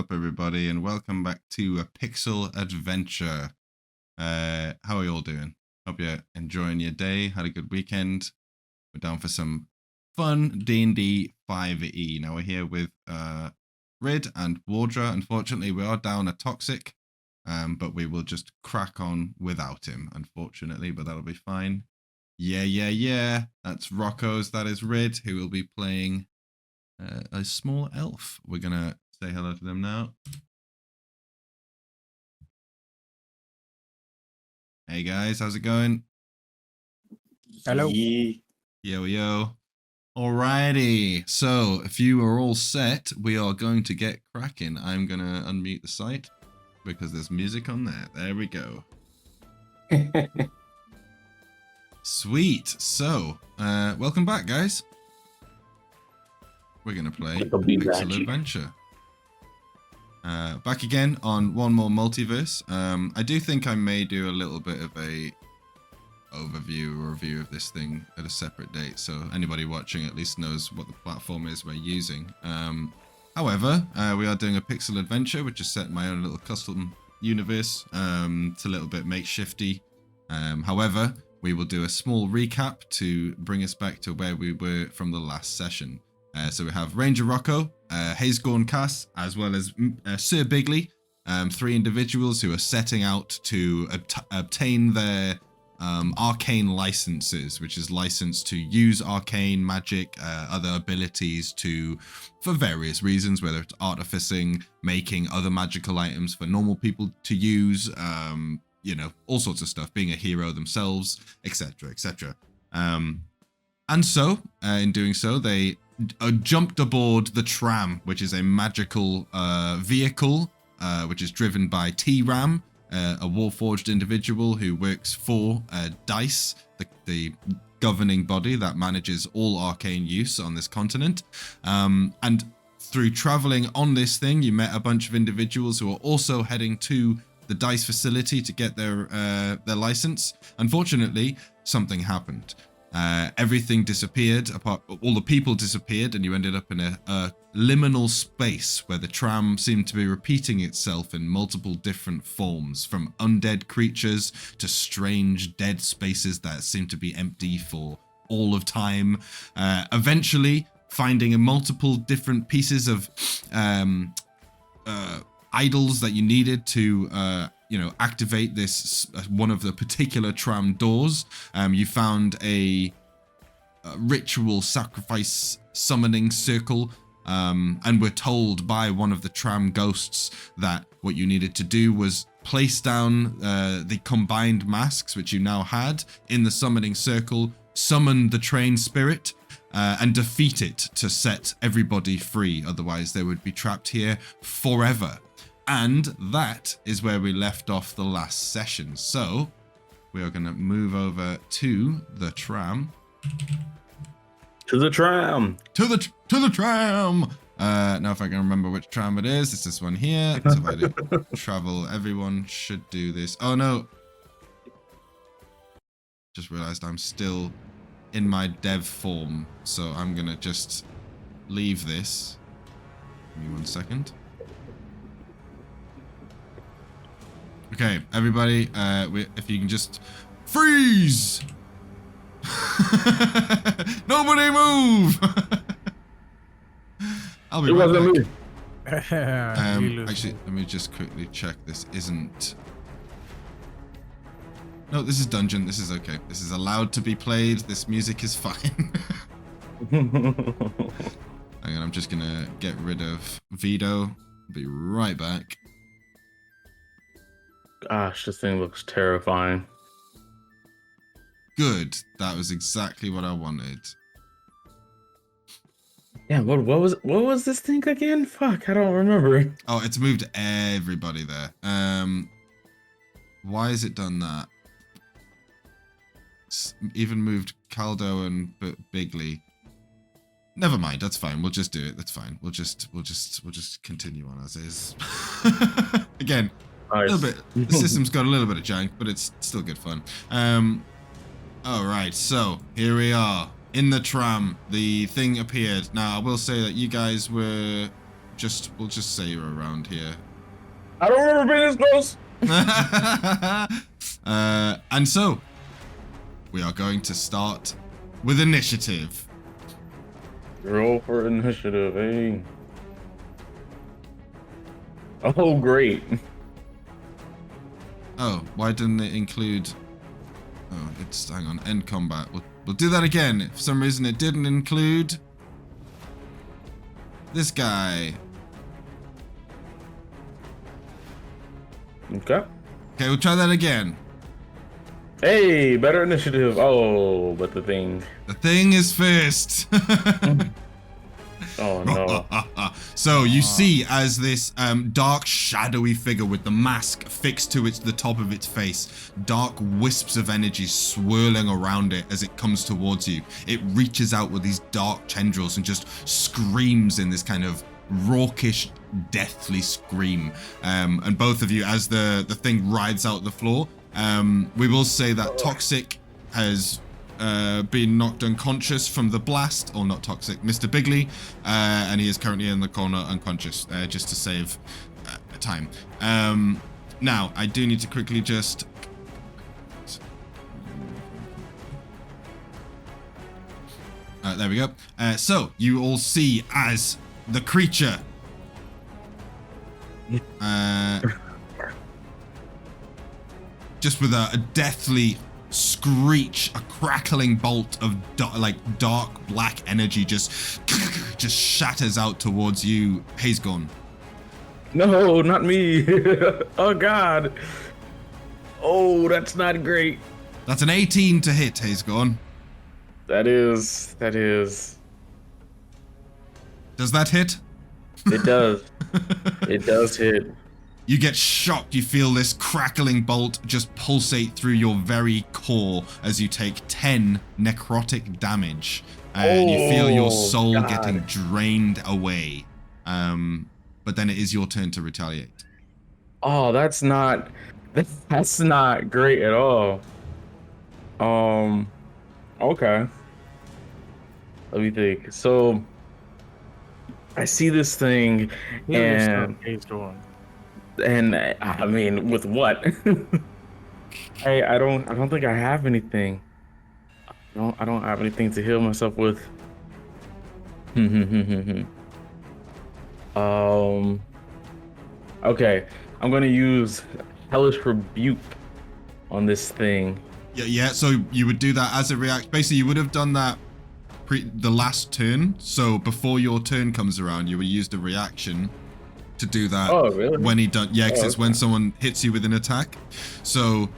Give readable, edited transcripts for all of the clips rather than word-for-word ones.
up, everybody, and welcome back to a Pixel Adventure. How are you all doing? Hope you're enjoying your day, had a good weekend. We're down for some fun D&D 5e. Now we're here with Rid and Wardrah. Unfortunately, we are down a Toxic, but we will just crack on without him, unfortunately, but that'll be fine. Yeah. That's Rocko's, that is Rid, who will be playing a small elf. We're gonna say hello to them now. Hey guys, how's it going? Hello. Yo. Alrighty, so if you are all set, we are going to get cracking. I'm gonna unmute the site because there's music on there. There we go. Sweet. So, welcome back, guys. We're going to play Pixel Adventure. Back again on one more multiverse. I do think I may do a little bit of a overview or review of this thing at a separate date, so anybody watching at least knows what the platform is we're using. However, we are doing a Pixel Adventure, which is set in my own little custom universe. It's a little bit makeshifty. However, we will do a small recap to bring us back to where we were from the last session. So we have Ranger Rocko, Hayesgorn and Kaas, as well as Sir Bigley, three individuals who are setting out to obtain their arcane licenses, which is license to use arcane magic, other abilities for various reasons, whether it's artificing, making other magical items for normal people to use, you know, all sorts of stuff, being a hero themselves, etc., etc. And so, in doing so, they jumped aboard the tram, which is a magical vehicle, which is driven by T-Ram, a Warforged individual who works for DICE, the governing body that manages all arcane use on this continent. And through traveling on this thing, you met a bunch of individuals who are also heading to the DICE facility to get their license. Unfortunately, something happened. Everything disappeared, all the people disappeared, and you ended up in a liminal space where the tram seemed to be repeating itself in multiple different forms, from undead creatures to strange dead spaces that seemed to be empty for all of time. Eventually, finding multiple different pieces of idols that you needed to activate this one of the particular tram doors. You found a ritual sacrifice summoning circle, and were told by one of the tram ghosts that what you needed to do was place down the combined masks, which you now had, in the summoning circle, summon the train spirit, and defeat it to set everybody free. Otherwise, they would be trapped here forever. And that is where we left off the last session. So we are going to move over to the tram. To the tram. To the tram. Now, if I can remember which tram it is, it's this one here. So if I do travel, everyone should do this. Oh no! Just realized I'm still in my dev form, so I'm gonna just leave this. Give me 1 second. Okay, everybody, if you can just freeze! Nobody move! I'll be right back. Actually, let me just quickly check this isn't... No, this is dungeon. This is okay. This is allowed to be played. This music is fine. Hang on, I'm just gonna get rid of Vito. I'll be right back. Gosh, this thing looks terrifying. Good. That was exactly what I wanted. Yeah, what was this thing again? Fuck, I don't remember. Oh, it's moved everybody there. Why has it done that? It's even moved Caldo and Bigley. Never mind, that's fine. We'll just do it. That's fine. We'll just continue on as is. Again, Nice. a little bit. The system's got a little bit of jank, but it's still good fun. All right, so here we are in the tram. The thing appeared. Now I will say that you guys were we'll just say you're around here. I don't remember being this close. And so we are going to start with initiative. Roll for initiative, eh? Oh, great. Oh, why didn't it include? Oh, it's hang on. End combat. We'll do that again. If for some reason it didn't include this guy. Okay. Okay, we'll try that again. Hey, better initiative. Oh, but the thing. The thing is first. Oh no. So you see as this dark shadowy figure with the mask fixed to the top of its face, dark wisps of energy swirling around it as it comes towards you. It reaches out with these dark tendrils and just screams in this kind of raucous, deathly scream. And both of you, as the thing rides out the floor, we will say that Toxic has been knocked unconscious from the blast, or not Toxic, Mr. Bigley, and he is currently in the corner unconscious, just to save time. Now, I do need to quickly just... there we go. So, you all see as the creature... just with a deathly screech, a crackling bolt of dark black energy just shatters out towards you, Hayesgorn. No, not me. Oh God. Oh, that's not great. That's an 18 to hit, Hayesgorn. That is. Does that hit? It does. It does hit. You get shocked. You feel this crackling bolt just pulsate through your very core as you take 10 necrotic damage. And you feel your soul God. getting drained away. But then it is your turn to retaliate. Oh, that's not great at all. Okay. Let me think. So I see this thing and I mean, with what? Hey, I don't think I have anything. I don't have anything to heal myself with. Okay, I'm gonna use Hellish Rebuke on this thing. Yeah. So you would do that as a react. Basically, you would have done that the last turn. So before your turn comes around, you would use the reaction to do that. Oh, really? When he done, yeah, because it's okay. when someone hits you with an attack. So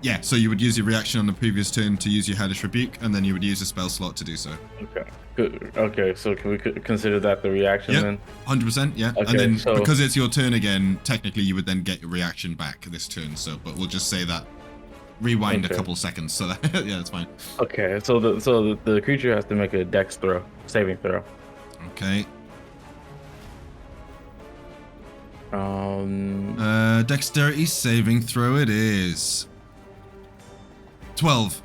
yeah, so you would use your reaction on the previous turn to use your Hellish Rebuke, and then you would use a spell slot to do so. Okay. Good. Okay, so can we consider that the reaction then? 100%, yeah. Okay, And then so- because it's your turn again, technically you would then get your reaction back this turn. So, but we'll just say that. Rewind a couple seconds, so that yeah, that's fine. Okay, so the creature has to make a Dex saving throw. Okay. Dexterity saving throw it is. 12.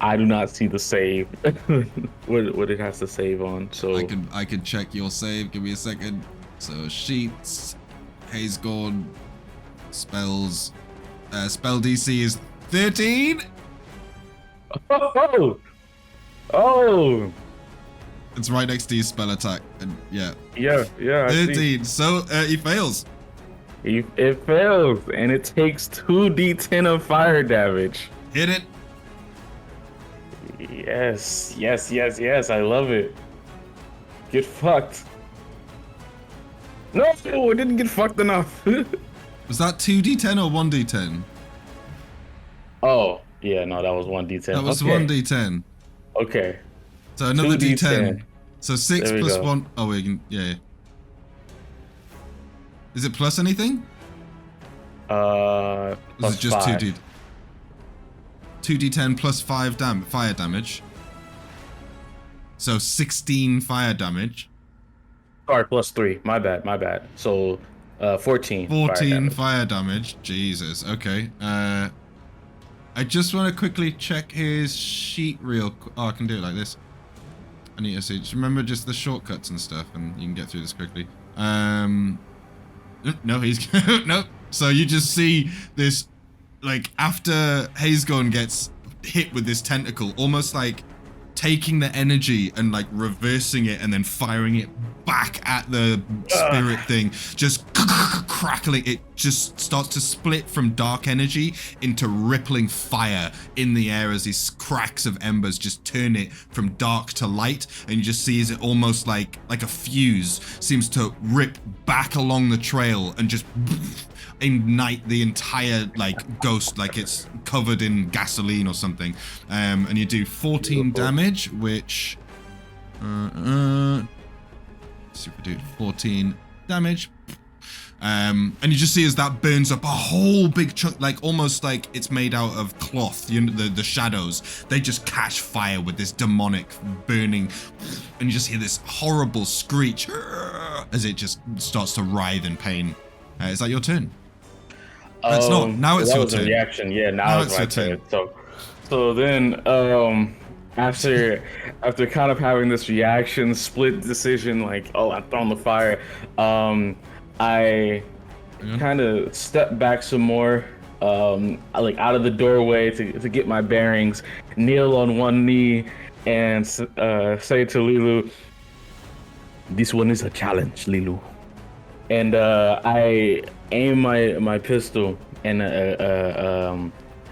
I do not see the save. what it has to save on. So I could check your save. Give me a second. So sheets, Hayesgorn, spells. Spell DC is 13. Oh. It's right next to your spell attack, and yeah. Yeah. I see. 13. So he fails. It fails, and it takes 2d10 of fire damage. Hit it. Yes. I love it. Get fucked. No, it didn't get fucked enough. Was that 2d10 or 1d10? Oh, yeah, no, that was 1d10. That was okay. 1d10. Okay. So another 2d10. d10. So 6 There we plus go. 1. Oh, we can. Yeah. Is it plus anything? Or is Plus it just 5. 2d10 plus 5 fire damage. So 16 fire damage. Sorry, plus 3. My bad. So, 14. 14 fire damage. Jesus. Okay. I just want to quickly check his sheet real quick. Oh, I can do it like this. I need to see. Just remember just the shortcuts and stuff, and you can get through this quickly. No, he's no. So you just see this, like after Hayesgorn gets hit with this tentacle, almost like taking the energy and like reversing it and then firing it back at the spirit thing, just crackling. It just starts to split from dark energy into rippling fire in the air as these cracks of embers just turn it from dark to light, and you just see as it almost like a fuse seems to rip back along the trail and just ignite the entire like ghost like it's covered in gasoline or something. And you do 14 damage, which let's see if we do 14 damage. And you just see as that burns up a whole big chunk, like almost like it's made out of cloth. You know, the shadows, they just catch fire with this demonic burning, and you just hear this horrible screech as it just starts to writhe in pain. Is that your turn? It's not. Now it's your turn. Reaction. Yeah, now it's my turn. So then, after kind of having this reaction, split decision, like, oh, I'm throwing the fire. I kind of step back some more, like out of the doorway to get my bearings, kneel on one knee, and say to Lilu, "This one is a challenge, Lilu." And I aim my pistol, and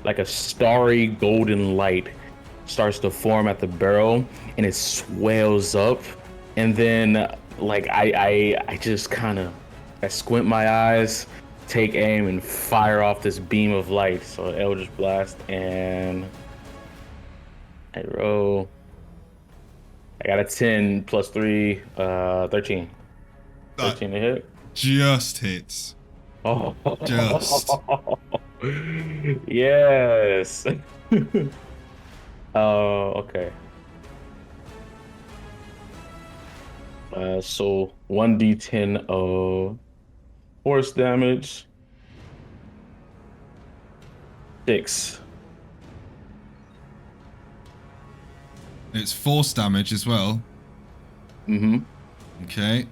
like a starry golden light starts to form at the barrel, and it swells up, and then like I just kind of squint my eyes, take aim, and fire off this beam of light. So Eldritch Blast, and I roll. I got a 10 plus 3, 13. 13 to hit. Just hits. Oh, Just. Yes. Okay. So 1d10 of force damage. 6. It's force damage as well. Mm-hmm. Okay.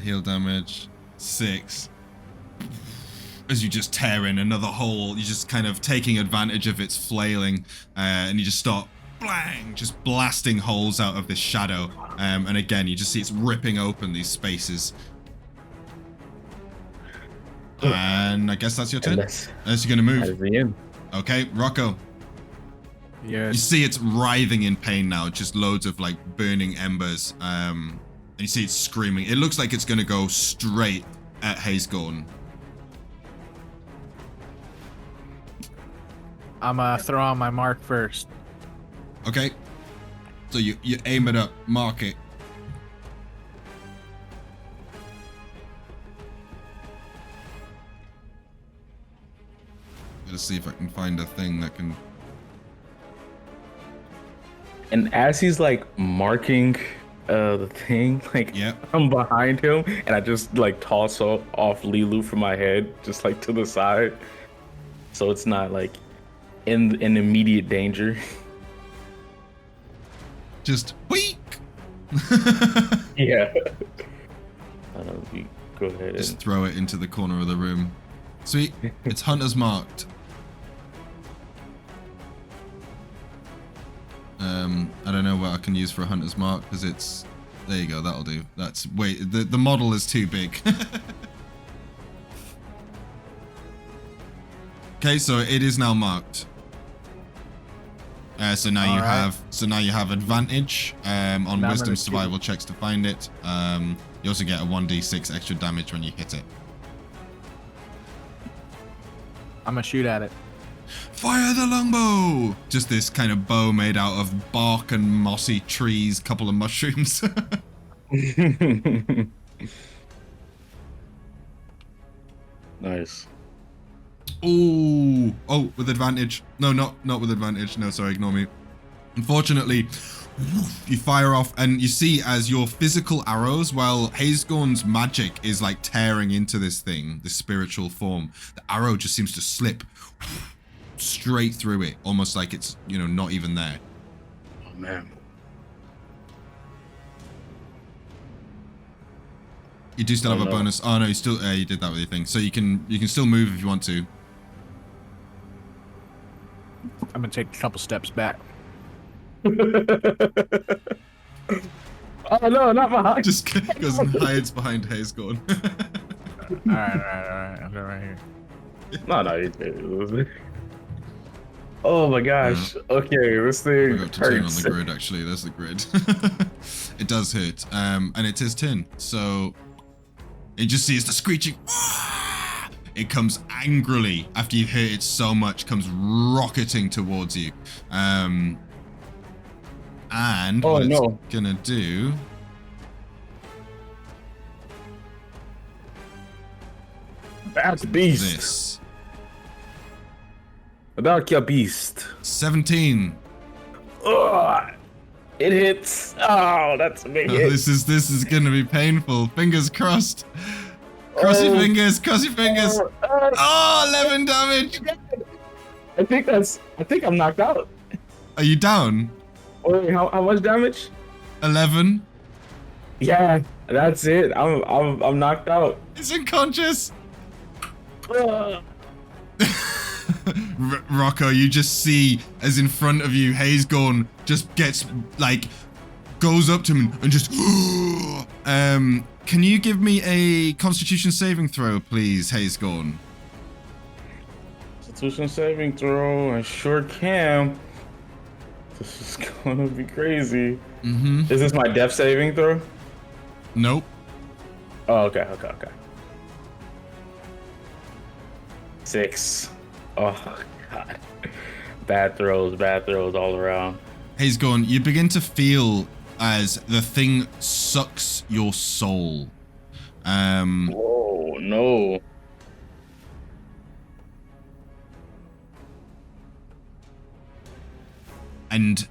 Heal damage 6. As you just tear in another hole, you're just kind of taking advantage of its flailing, and you just start just blasting holes out of this shadow. And again, you just see it's ripping open these spaces. And I guess that's your turn. Unless you're gonna move. Okay, Rocko. Yes. You see it's writhing in pain now, just loads of like burning embers. And you see it's screaming. It looks like it's gonna go straight at Hayesgorn. I'm gonna throw on my mark first. Okay. So you aim it up, mark it. Let's see if I can find a thing that can. And as he's like marking the thing, like I'm behind him, and I just like toss off Lilu from my head, just like to the side, so it's not like in immediate danger. Just weak. Yeah. We go ahead. Just throw it into the corner of the room. Sweet. It's hunter's marked. I don't know what I can use for a hunter's mark because it's. There you go. That'll do. That's wait. The model is too big. Okay, so it is now marked. So now you have advantage on wisdom survival checks to find it. You also get a 1d6 extra damage when you hit it. I'm gonna shoot at it. Fire the longbow! Just this kind of bow made out of bark and mossy trees, couple of mushrooms. Nice. Ooh. Oh, with advantage. No, not with advantage. No, sorry, ignore me. Unfortunately, you fire off and you see as your physical arrows, while Hayesgorn's magic is like tearing into this thing, this spiritual form, the arrow just seems to slip straight through it, almost like it's, you know, not even there. Oh man. You do still have a bonus. Oh no, you still you did that with your thing. So you can still move if you want to. I'm gonna take a couple steps back. Oh no, not behind. Just goes and hides behind Hayesgorn. Alright. I'm right here. No. Oh my gosh. Okay, this thing We got to turn on hurts. the grid. Actually, there's the grid. It does hurt. And it's his turn. So it just sees the screeching. It comes angrily after you've hurt it so much. Comes rocketing towards you. And what it's gonna do. That's beast. This. About your beast. 17. Ugh, it hits. Oh, that's a big hit. This is gonna be painful. Fingers crossed. Cross your fingers. Cross your fingers. Oh, 11 damage. I think I'm knocked out. Are you down? Wait, how much damage? 11. Yeah, that's it. I'm knocked out. It's unconscious. Ugh. Rocko, you just see as in front of you, Hayesgorn just gets like goes up to him and just. Can you give me a Constitution saving throw, please, Hayesgorn? Constitution saving throw. I sure can. This is gonna be crazy. Mm-hmm. Is this my death saving throw? Nope. Oh, okay. 6. Oh god. Bad throws all around. Hayesgorn, you begin to feel as the thing sucks your soul. Whoa, no. And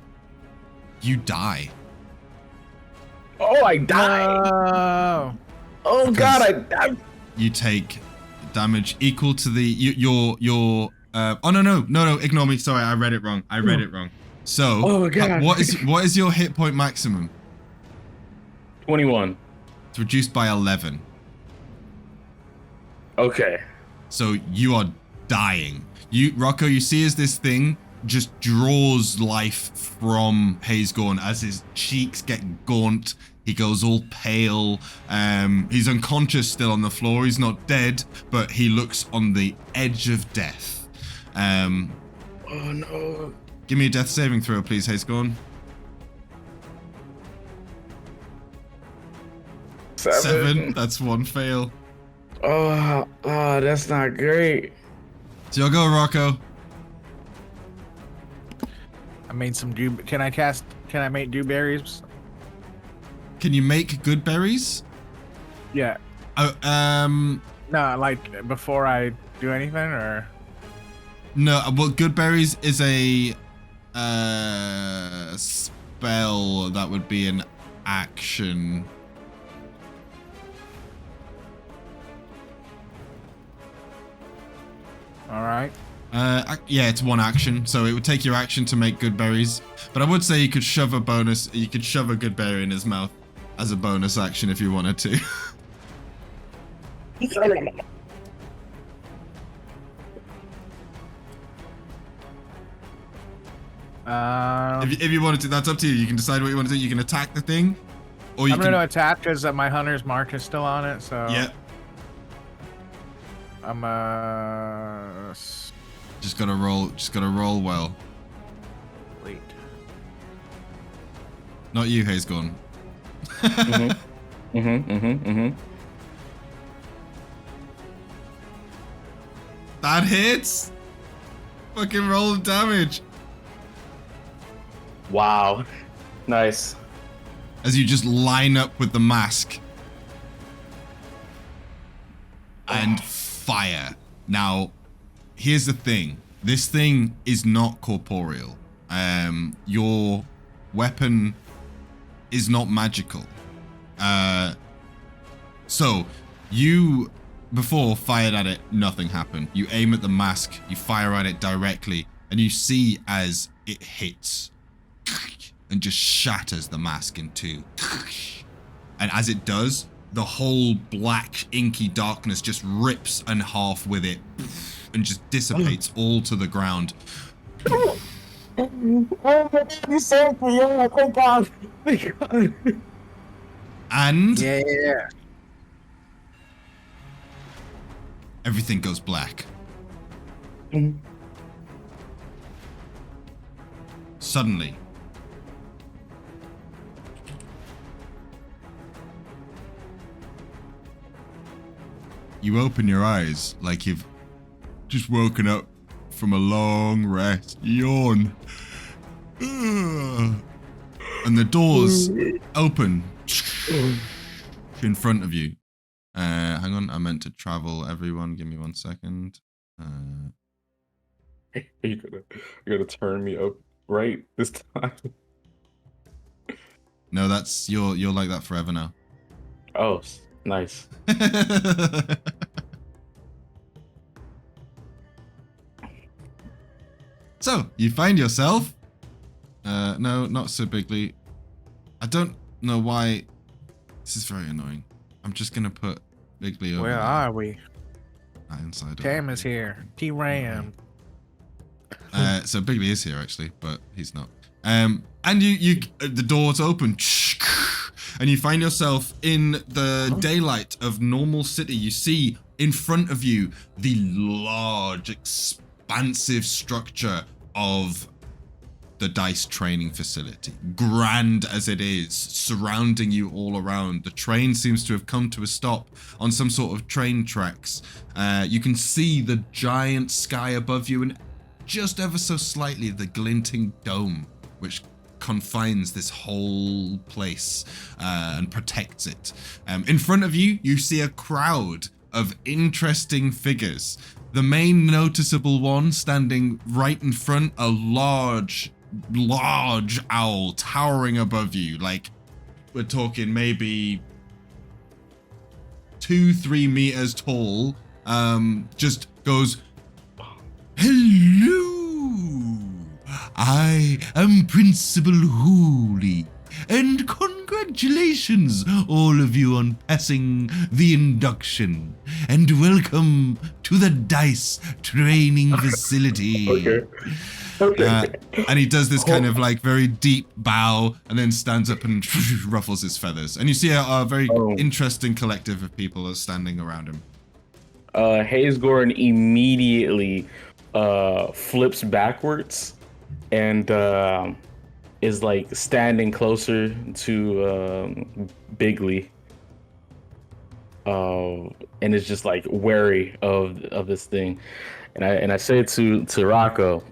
you die. Oh, I died. Oh. Oh god, I died. You take damage equal to the your oh no, ignore me. Sorry, I read it wrong. So Oh my God. what is your hit point maximum? 21. It's reduced by 11. Okay. So you are dying. Rocko, you see as this thing just draws life from Hayesgorn as his cheeks get gaunt. He goes all pale. He's unconscious still on the floor. He's not dead, but he looks on the edge of death. Oh no. Give me a death saving throw, please, Hayesgorn. 7. That's one fail. Oh, that's not great. So you'll go, Rocko. I made some dew. Can I make dewberries? Can you make good berries? Yeah. Oh, No, like before I do anything, or no. Well, good berries is a spell that would be an action. all right. Yeah, it's one action, so it would take your action to make good berries. But I would say you could shove a good berry in his mouth as a bonus action if you wanted to. If you wanted to, that's up to you. You can decide what you want to do. You can attack the thing, or you I'm can. gonna attack because my hunter's mark is still on it. So Yeah. I'm Just gotta roll. Just gotta roll well. wait. Not you, Hayesgorn. That hits. Fucking roll of damage. Wow. Nice. As you just line up with the mask and fire. Now, here's the thing. This thing is not corporeal. Your weapon is not magical. So you before fired at it, nothing happened. You aim at the mask, you fire at it directly, and you see as it hits and just shatters the mask in two. And as it does, the whole black inky darkness just rips in half with it and just dissipates all to the ground. Oh my God, you saved me! Oh my God! Thank God! And Yeah. everything goes black. Suddenly, you open your eyes like you've just woken up from a long rest. Yawn. And the doors open in front of you. Hang on, I meant to travel everyone. Give me 1 second. You're gonna turn me up right this time. No, that's you're like that forever now. Oh, nice. So you find yourself. No, not so bigly. I don't know why. This is very annoying. I'm just gonna put Bigly over. Where there. are we? Inside. Cam is here. T-Ram. So Bigly is here actually, but he's not. And you the doors open, and you find yourself in the daylight of normal city. You see in front of you the large, expansive structure of the DICE training facility, grand as it is, surrounding you all around. The train seems to have come to a stop on some sort of train tracks. You can see the giant sky above you and just ever so slightly the glinting dome, which confines this whole place and protects it. In front of you, you see a crowd of interesting figures. The main noticeable one standing right in front, a large owl towering above you. Like, we're talking maybe 2-3 meters tall. Just goes, "Hello, I am Principal Hooley, and congratulations all of you on passing the induction, and welcome to the DICE training facility." Okay. And he does this kind of like very deep bow and then stands up and ruffles his feathers. And you see a very interesting collective of people are standing around him. Hayesgorn immediately flips backwards and is like standing closer to Bigly. And is just like wary of this thing. And I say to Rocko,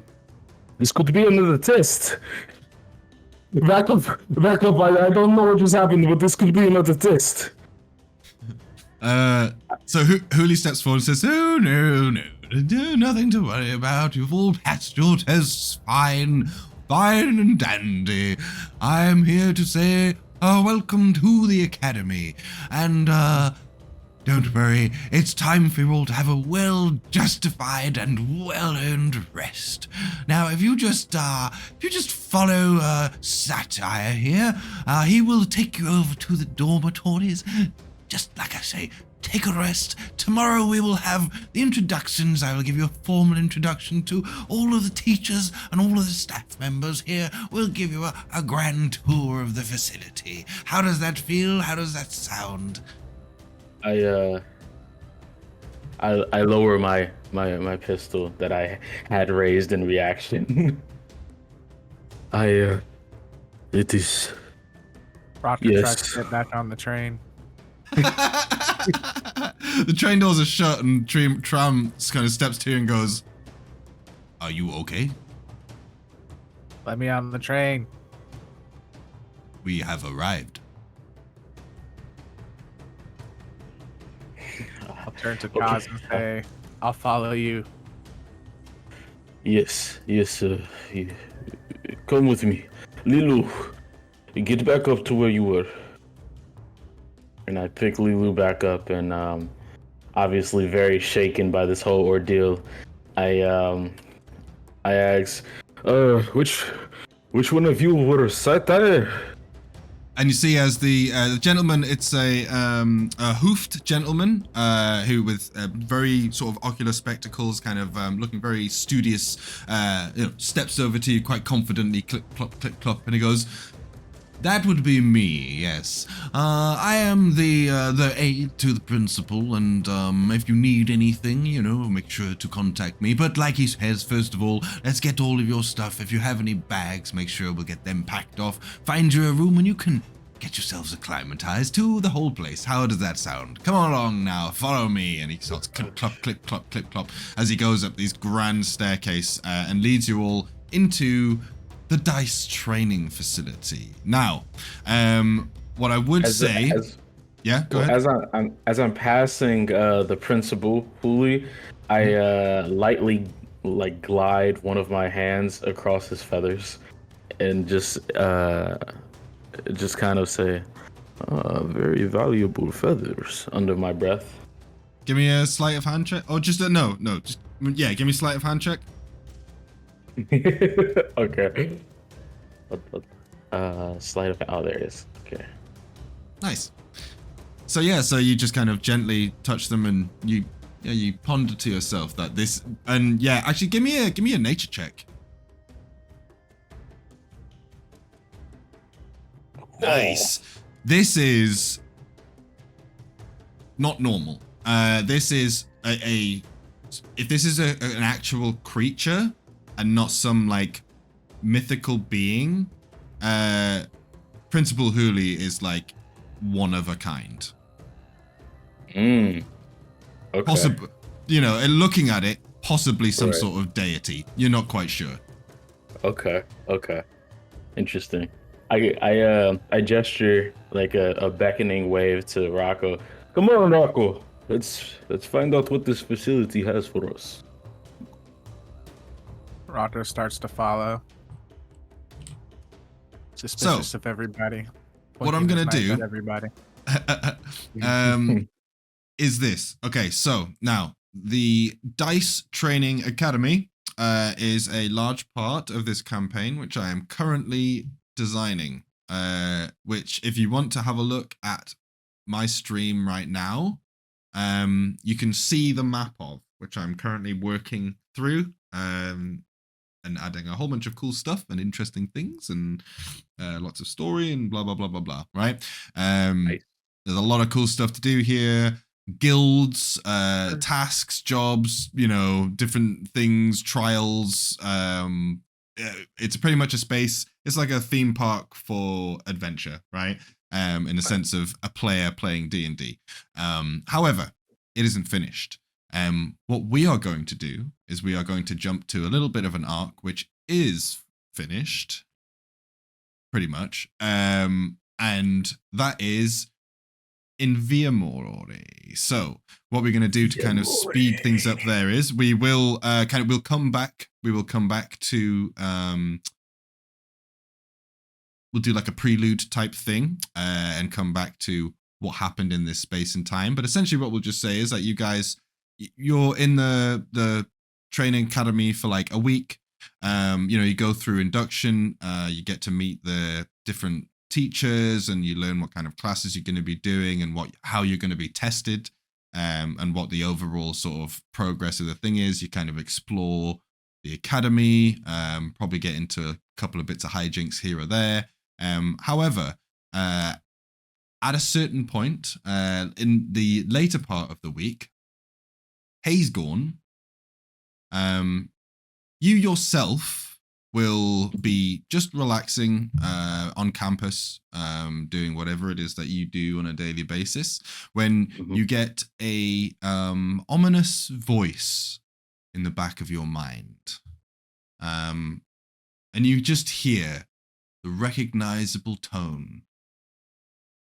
"This could be another test. Back up. I don't know what just happened, but this could be another test." So Hooley steps forward and says, "Oh, no, nothing to worry about. You've all passed your tests fine and dandy. I'm here to say, welcome to the academy. And, don't worry, it's time for you all to have a well-justified and well-earned rest. Now, if you just follow Satire here, he will take you over to the dormitories. Just like I say, take a rest. Tomorrow we will have the introductions. I will give you a formal introduction to all of the teachers and all of the staff members here. We'll give you a grand tour of the facility. How does that feel? How does that sound?" I lower my pistol that I had raised in reaction. It is. Rocker Yes. tries to get back on the train. The train doors are shut and Tram kind of steps to you and goes, "Are you okay? Let me on the train. We have arrived." I'll turn to Kaas and say, "I'll follow you." Yes, come with me. Lilu, get back up to where you were. And I pick Lilu back up and obviously very shaken by this whole ordeal, I ask, which one of you were satire? And you see, as the gentleman, it's a hoofed gentleman who with very sort of ocular spectacles, kind of looking very studious, steps over to you quite confidently, clip, clop, clip, clop, and he goes, "That would be me, yes. I am the aide to the principal, and if you need anything, make sure to contact me. But like he says, first of all, let's get all of your stuff. If you have any bags, make sure we'll get them packed off. Find you a room and you can get yourselves acclimatized to the whole place. How does that sound? Come along now, follow me." And he starts clip, clop, clip, clop, clip, clop, as he goes up these grand staircase and leads you all into the dice training facility. Now, what I would say, yeah, go ahead. As I'm passing the principal, Huli, I lightly glide one of my hands across his feathers, and just kind of say, "Very valuable feathers," under my breath. Give me a sleight of hand check. Oh, just give me a sleight of hand check. Okay. Sleight of, oh, there it is. Okay. Nice. So you just kind of gently touch them, and you ponder to yourself that this, and actually give me a nature check. Nice. This is not normal. This is if this is an actual creature and not some like mythical being, Principal Huli is like one of a kind. Okay. Possibly, looking at it, possibly some sort of deity. You're not quite sure. Okay. Interesting. I gesture like a beckoning wave to Rocko. Come on, Rocko. Let's find out what this facility has for us. Rocko starts to follow. Suspicious of everybody. What I'm gonna do, everybody, is this. Okay, so now the Dice Training Academy is a large part of this campaign, which I am currently designing. Which, if you want to have a look at my stream right now, you can see the map of, which I'm currently working through. And adding a whole bunch of cool stuff and interesting things and lots of story and blah, blah, blah, blah, blah, right? Nice. There's a lot of cool stuff to do here. Guilds, tasks, jobs, different things, trials. It's pretty much a space. It's like a theme park for adventure, right? In the sense of a player playing D&D. However, it isn't finished. What we are going to do is we are going to jump to a little bit of an arc, which is finished, pretty much, and that is in Viermorre. So what we're going to do to kind of speed things up there is we will we'll come back to we'll do like a prelude type thing and come back to what happened in this space and time. But essentially what we'll just say is that you guys, you're in the training academy for like a week. You go through induction, you get to meet the different teachers, and you learn what kind of classes you're going to be doing and how you're going to be tested, and what the overall sort of progress of the thing is. You kind of explore the academy, probably get into a couple of bits of hijinks here or there. However, at a certain point in the later part of the week, Hayesgorn, you yourself will be just relaxing on campus, doing whatever it is that you do on a daily basis, when you get a ominous voice in the back of your mind. And you just hear the recognizable tone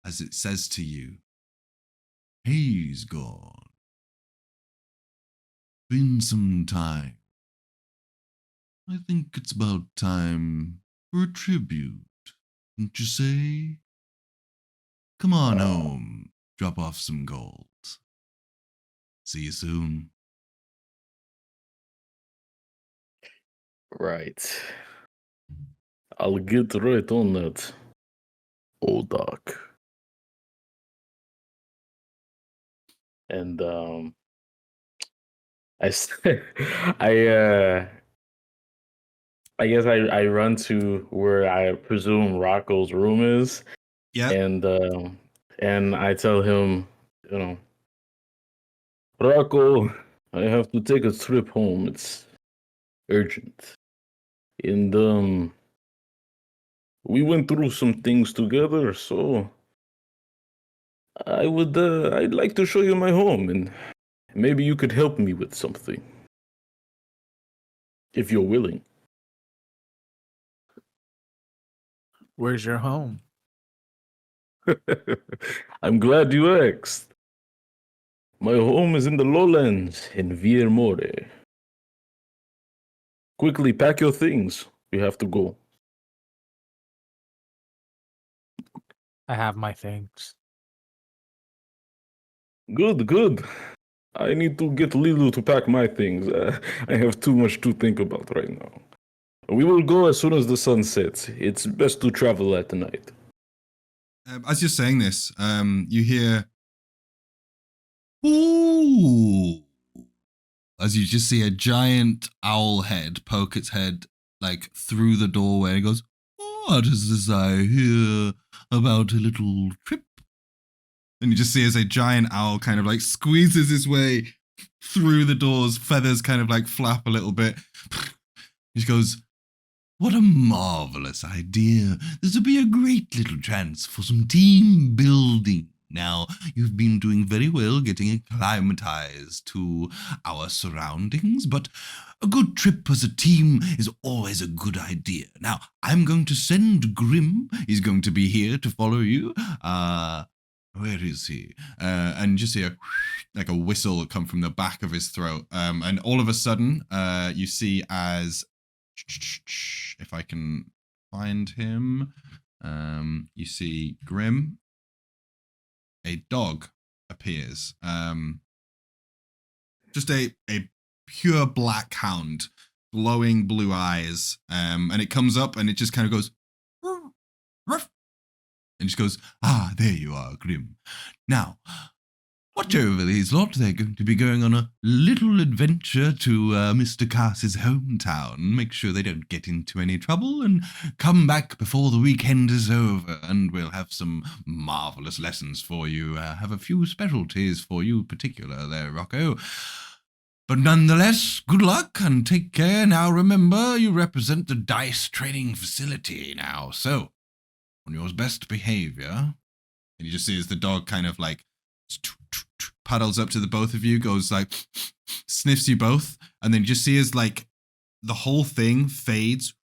as it says to you, "Hayesgorn. Been some time. I think it's about time for a tribute, don't you say? Come on home, drop off some gold." See you soon. Right. I'll get right on that, old doc. And I s- I guess I run to where I presume Rocco's room is, Yeah. and I tell him, you know, Rocco, I have to take a trip home. It's urgent. And we went through some things together, so I'd like to show you my home, and maybe you could help me with something, if you're willing. Where's your home? I'm glad you asked. My home is in the lowlands in Viermorre. Quickly pack your things. We have to go. I have my things. Good, good. I need to get Lilu to pack my things. I have too much to think about right now. We will go as soon as the sun sets. It's best to travel at night. As you're saying this, you hear, ooh, as you just see a giant owl head poke its head like through the doorway. And it goes, what is this I hear about a little trip? And you just see as a giant owl kind of like squeezes his way through the doors, feathers kind of like flap a little bit. He goes, what a marvelous idea. This would be a great little chance for some team building. Now, you've been doing very well getting acclimatized to our surroundings, but a good trip as a team is always a good idea. Now, I'm going to send Grim. He's going to be here to follow you. Where is he? And just see like a whistle come from the back of his throat. And all of a sudden, you see as, if I can find him, you see Grim. A dog appears. Just a pure black hound, glowing blue eyes. And it comes up and it just kind of goes, ruff, and just goes, ah, there you are, Grim. Now, watch over these lot. They're going to be going on a little adventure to Mr. Kaas's hometown. Make sure they don't get into any trouble and come back before the weekend is over. And we'll have some marvelous lessons for you. Have a few specialties for you, particular there, Rocco. But nonetheless, good luck and take care. Now remember, you represent the dice training facility now. So, on your best behavior, and you just see as the dog kind of like paddles up to the both of you, goes like, sniffs you both, and then you just see as like the whole thing fades,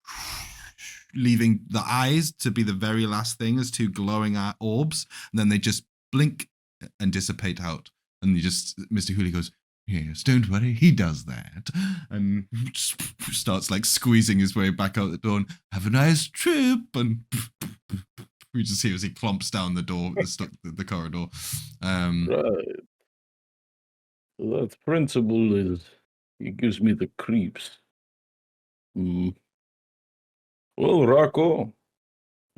leaving the eyes to be the very last thing as two glowing orbs, and then they just blink and dissipate out. And you just, Mr. Hooley goes, yes, don't worry, he does that. And starts like squeezing his way back out the door and have a nice trip. And we just see as he clomps down the door, the corridor. Right. That principle is, it gives me the creeps. Well, Rocco,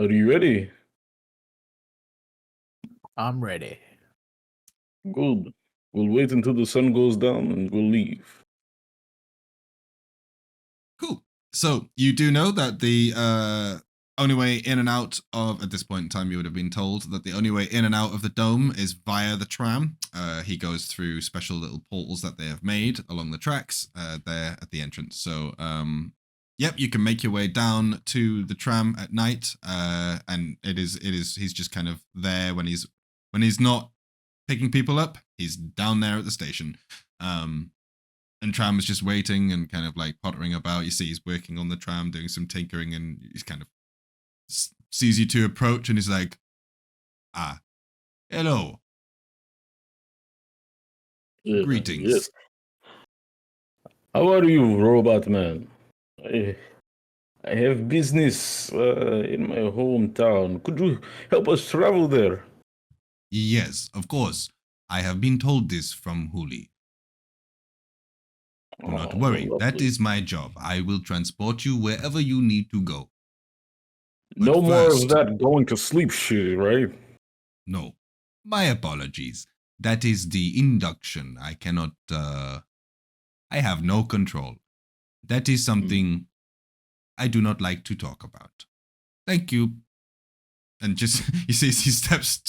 are you ready? I'm ready. Good. We'll wait until the sun goes down and we'll leave. Cool. So you do know that the only way in and out of, at this point in time, you would have been told that the only way in and out of the dome is via the tram. He goes through special little portals that they have made along the tracks there at the entrance. So, yep, you can make your way down to the tram at night, and he's just kind of there when he's not picking people up. He's down there at the station. And Tram is just waiting and kind of like pottering about. You see he's working on the tram, doing some tinkering, and he's kind of sees you two approach and he's like, ah, hello. Greetings. Yes. How are you, robot man? I have business in my hometown. Could you help us travel there? Yes, of course. I have been told this from Huli. Do not Oh, worry. That lovely. is my job. I will transport you wherever you need to go. But No more of first, that going to sleep shit, right? no. My apologies. That is the induction. I cannot, I have no control. That is something I do not like to talk about. Thank you. And just, you see as he steps,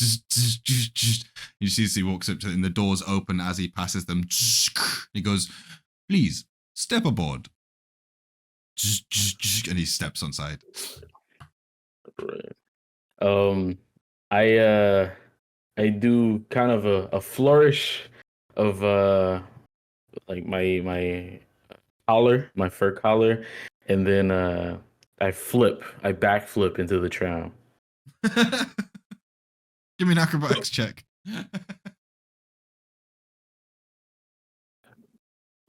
you see as he walks up to it and the doors open as he passes them. He goes, please, step aboard. And he steps on side. Right. I do kind of a flourish of like my collar, my fur collar, and then I backflip into the tram. Give me an acrobatics check.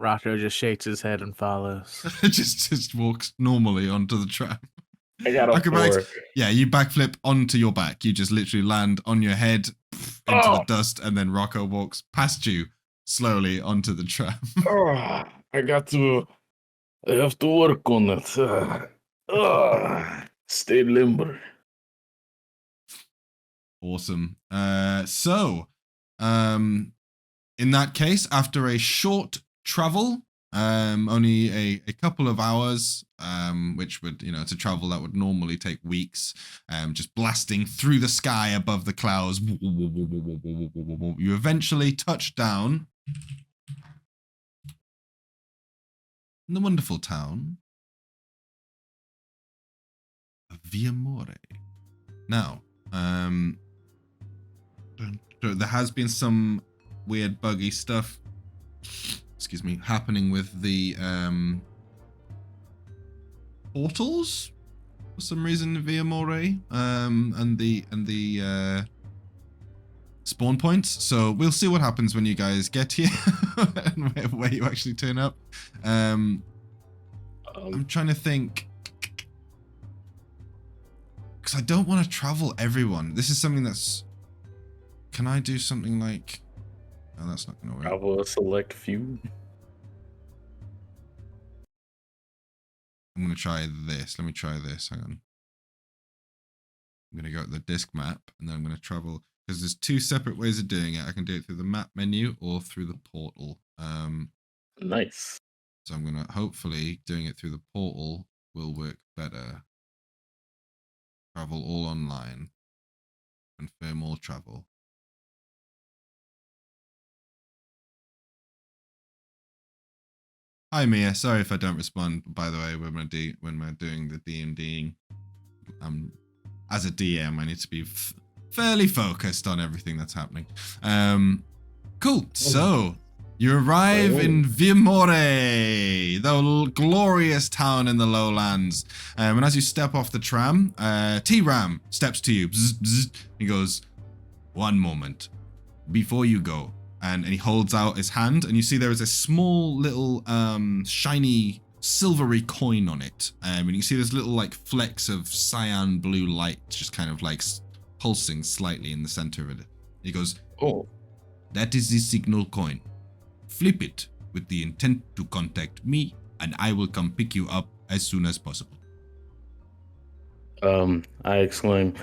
Rocko just shakes his head and follows. just walks normally onto the tram. I got a Acrobatics. 4. Yeah, you backflip onto your back. You just literally land on your head into the dust, and then Rocko walks past you slowly onto the tram. I have to work on it. Stay limber. Awesome. In that case, after a short travel, only a couple of hours, which would, to travel that would normally take weeks, just blasting through the sky above the clouds, you eventually touch down in the wonderful town of Viermorre. Now, there has been some weird buggy stuff, happening with the portals for some reason, Viermorre, and the spawn points. So we'll see what happens when you guys get here and where you actually turn up. I'm trying to think, because I don't want to travel everyone. This is something that's. Can I do something like? Oh, that's not going to work. Travel a select few. I'm going to try this. Let me try this. Hang on. I'm going to go to the disk map, and then I'm going to travel, because there's two separate ways of doing it. I can do it through the map menu or through the portal. Nice. So I'm going to, hopefully, doing it through the portal will work better. Travel all online. Confirm all travel. Hi Mia, sorry if I don't respond. By the way, when we're doing the D&Ding, as a DM, I need to be fairly focused on everything that's happening. Cool. So you arrive in Viermorre, the glorious town in the lowlands. And as you step off the tram, T-Ram steps to you. Bzz, bzz. He goes, "One moment before you go." And he holds out his hand, and you see there is a small little shiny silvery coin on it. And you see there's little like flecks of cyan blue light just kind of like pulsing slightly in the center of it. He goes, "Oh, that is the signal coin. Flip it with the intent to contact me, and I will come pick you up as soon as possible." I exclaim,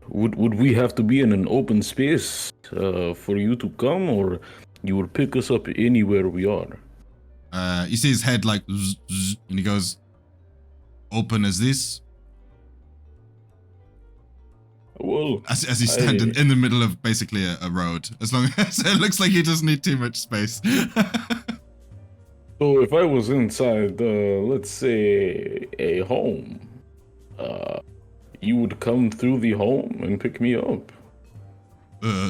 would we have to be in an open space for you to come, or you would pick us up anywhere we are? You see his head like, zzz, zzz, and he goes, "Open as this?" Well, As he's standing in the middle of basically a road, as long as it looks like he doesn't need too much space. So if I was inside, let's say, a home, you would come through the home and pick me up?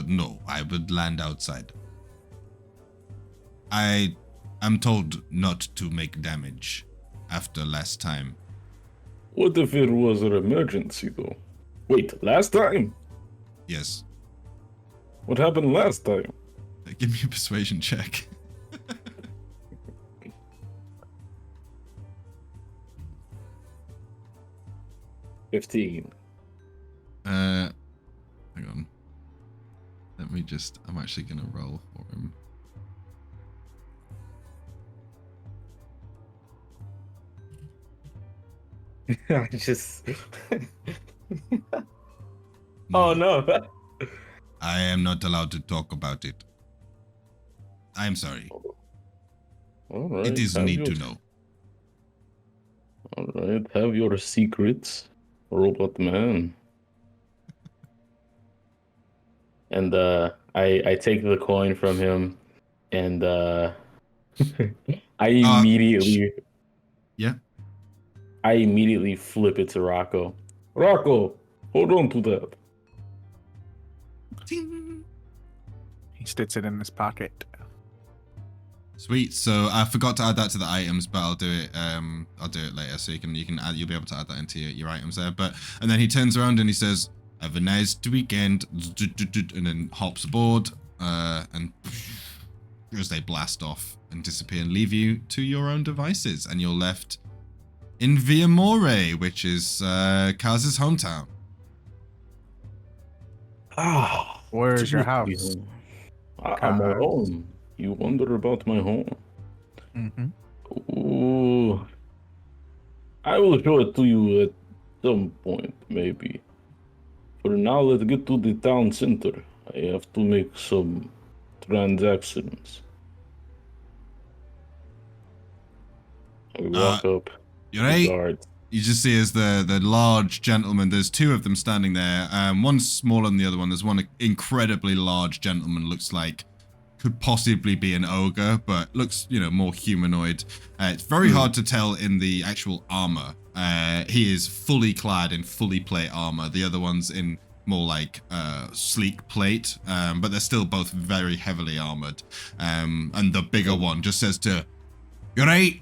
No, I would land outside. I am told not to make damage after last time. What if it was an emergency, though? Wait, last time? Yes. What happened last time? Give me a persuasion check. 15. Hang on. Let me just, I'm actually going to roll for him. I just. No, Oh no. I am not allowed to talk about it. I am sorry. All right. It is need to know. All right. Have your secrets, robot man. And I take the coin from him, and I immediately Yeah. I immediately flip it to Rocko. Rocko, hold on to that. Ting. He sticks it in his pocket. Sweet. So I forgot to add that to the items, but I'll do it. I'll do it later. So you can add. You'll be able to add that into your items there. But and then he turns around and he says, "Have a nice weekend," and then hops aboard. And as they blast off and disappear and leave you to your own devices, and you're left in Viermorre, which is Kaas's hometown. Ah, Where's your house? I'm alone. You wonder about my home? Mm-hmm. Ooh, I will show it to you at some point, maybe. For now, let's get to the town center. I have to make some transactions. I walk up. You're right. Guards. You just see as the large gentleman, there's two of them standing there. One's smaller than the other one. There's one incredibly large gentleman, looks like could possibly be an ogre, but looks, more humanoid. It's very hard to tell in the actual armor. He is fully clad in fully plate armor. The other one's in more like sleek plate, but they're still both very heavily armored. And the bigger one just says to, "You're right.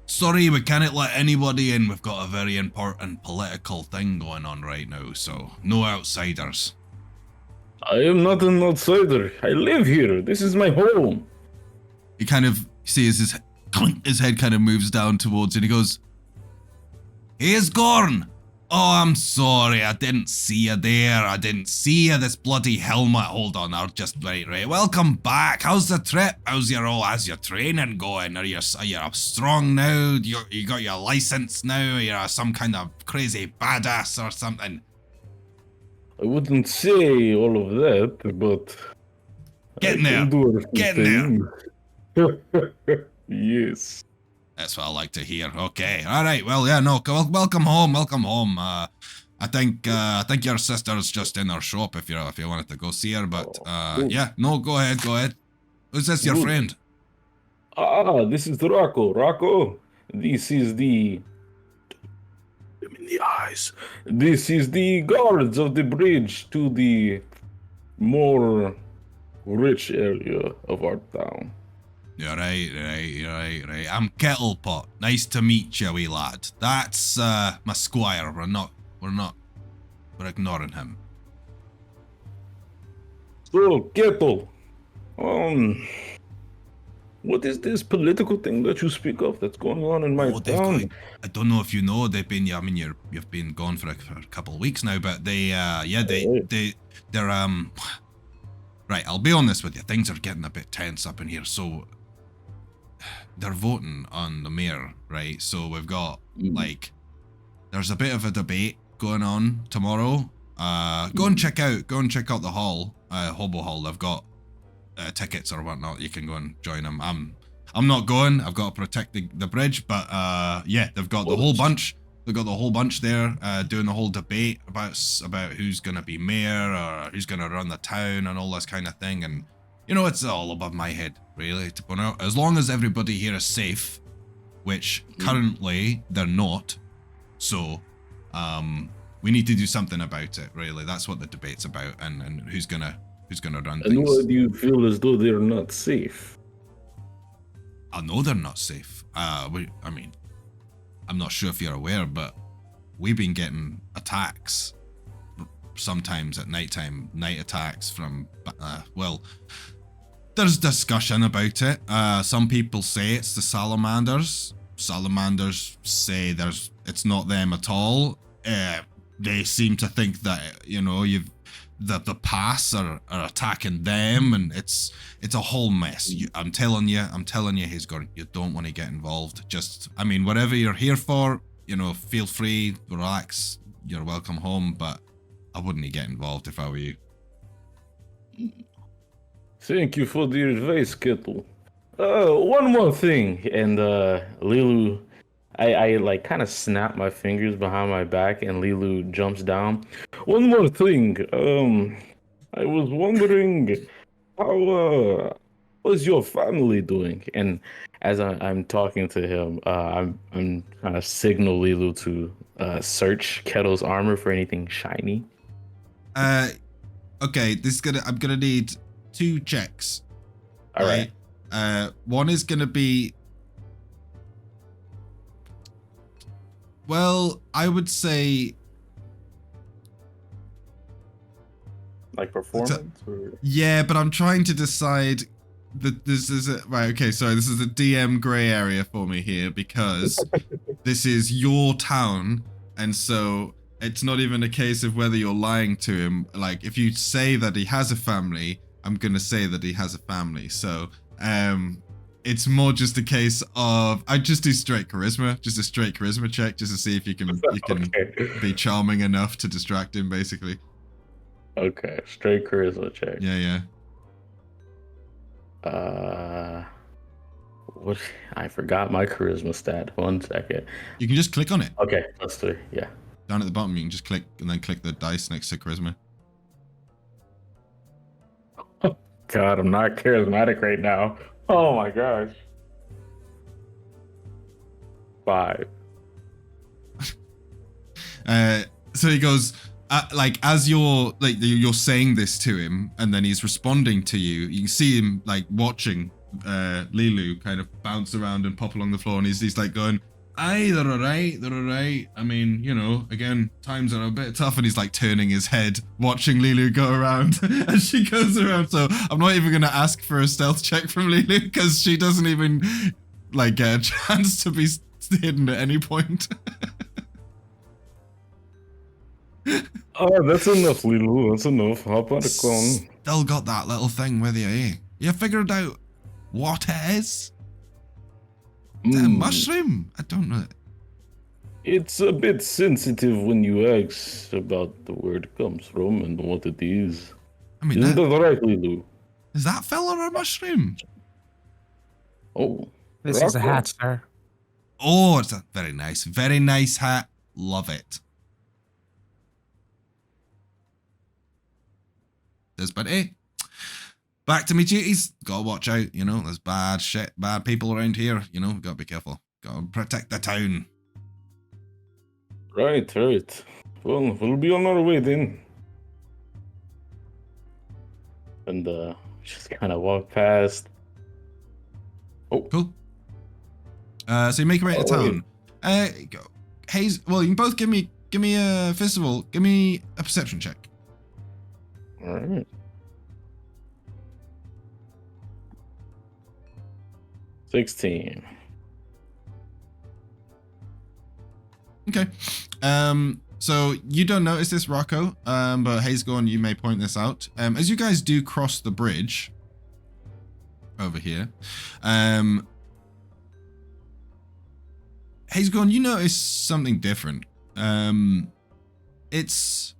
Sorry, we can't let anybody in. We've got a very important political thing going on right now, so no outsiders." I am not an outsider. I live here. This is my home. You kind of see as his head kind of moves down towards it. He goes, "Hayesgorn! Oh, I'm sorry. I didn't see you there. I didn't see you. This bloody helmet. Hold on. I'll just right. Welcome back. How's the trip? How's your training going? Are you strong now? You got your license now? You're some kind of crazy badass or something?" I wouldn't say all of that, but Get in there. Get in there. Yes. That's what I like to hear. Okay. All right. Well, yeah. No. Welcome home. Welcome home. I think your sister's just in our shop if you wanted to go see her. But yeah. No. Go ahead. Go ahead. Who's this? Your friend? This is Rocko. Rocko. This is the. In the eyes. This is the guards of the bridge to the more rich area of our town. You're right. I'm Kettlepot. Nice to meet you, wee lad. That's my squire. We're ignoring him. So, Kettle, what is this political thing that you speak of that's going on in my town? I don't know if you know, they've been, you've been gone for a couple of weeks now, but they're right, I'll be honest with you, things are getting a bit tense up in here, so they're voting on the mayor, right? So we've got, there's a bit of a debate going on tomorrow. Go and check out the hall, Hobo Hall. They've got tickets or whatnot. You can go and join them. I'm not going. I've got to protect the bridge, but yeah, they've got the whole bunch. They've got the whole bunch there doing the whole debate about who's gonna be mayor or who's gonna run the town and all this kind of thing. And it's all above my head, really, to point out. As long as everybody here is safe, which currently they're not. So we need to do something about it, really. That's what the debate's about, and who's gonna run things. And why do you feel as though they're not safe? I know they're not safe. I'm not sure if you're aware, but we've been getting attacks sometimes at nighttime, night attacks from, there's discussion about it. Some people say it's the salamanders. Salamanders say it's not them at all. They seem to think that, the pass are attacking them, and it's a whole mess. I'm telling you, Hayesgorn, you don't want to get involved. Just, whatever you're here for, feel free, relax. You're welcome home, but I wouldn't get involved if I were you. Thank you for the advice, Kettle. One more thing, and Lilu, I like kind of snap my fingers behind my back, and Lilu jumps down. One more thing, I was wondering how was your family doing? And as I'm talking to him, I'm trying to signal Lilu to search Kettle's armor for anything shiny. Okay, I'm gonna need 2 checks. All right. One is gonna be, well, I would say, Like performance? yeah, but I'm trying to decide that this is right. Okay, sorry, this is a DM gray area for me here because this is your town, and so it's not even a case of whether you're lying to him. Like, if you say that he has a family, I'm gonna say that he has a family. So, it's more just a case of I just do straight charisma, just a straight charisma check, just to see if you can Okay. be charming enough to distract him, basically. Okay, straight charisma check. Yeah. What? I forgot my charisma stat. 1 second. You can just click on it. Okay, +3. Yeah. Down at the bottom, you can just click and then click the dice next to charisma. God, I'm not charismatic right now. Oh my gosh. 5. So he goes, like, as you're saying this to him, and then he's responding to you. You can see him like watching Lilu kind of bounce around and pop along the floor, and he's like going, "Aye, they're alright. I mean, again, times are a bit tough," and he's like turning his head, watching Lilu go around as she goes around. So I'm not even gonna ask for a stealth check from Lilu because she doesn't even like get a chance to be hidden at any point. Oh, that's enough, Lilu. That's enough. Hop on the clone. Still got that little thing with you, eh? You figured out what it is? Is it a mushroom? I don't know. It's a bit sensitive when you ask about where it comes from and what it is. I mean, Isn't that right, Lilu? is that fella a mushroom? Oh, This is a Rocko. hat, sir. Oh, it's a very nice hat. Love it. But hey, back to me duties. Gotta watch out, there's bad people around here, gotta be careful. Gotta protect the town. Right. Well, we'll be on our way then. And just kind of walk past. Oh, Cool. So you make your way to town. Go. Hayes, well, you can both give me first of all, give me a perception check. all right. 16. Okay. So you don't notice this, Rocko, but Hayesgorn, you may point this out. As you guys do cross the bridge over here, Hayesgorn, you notice something different. It's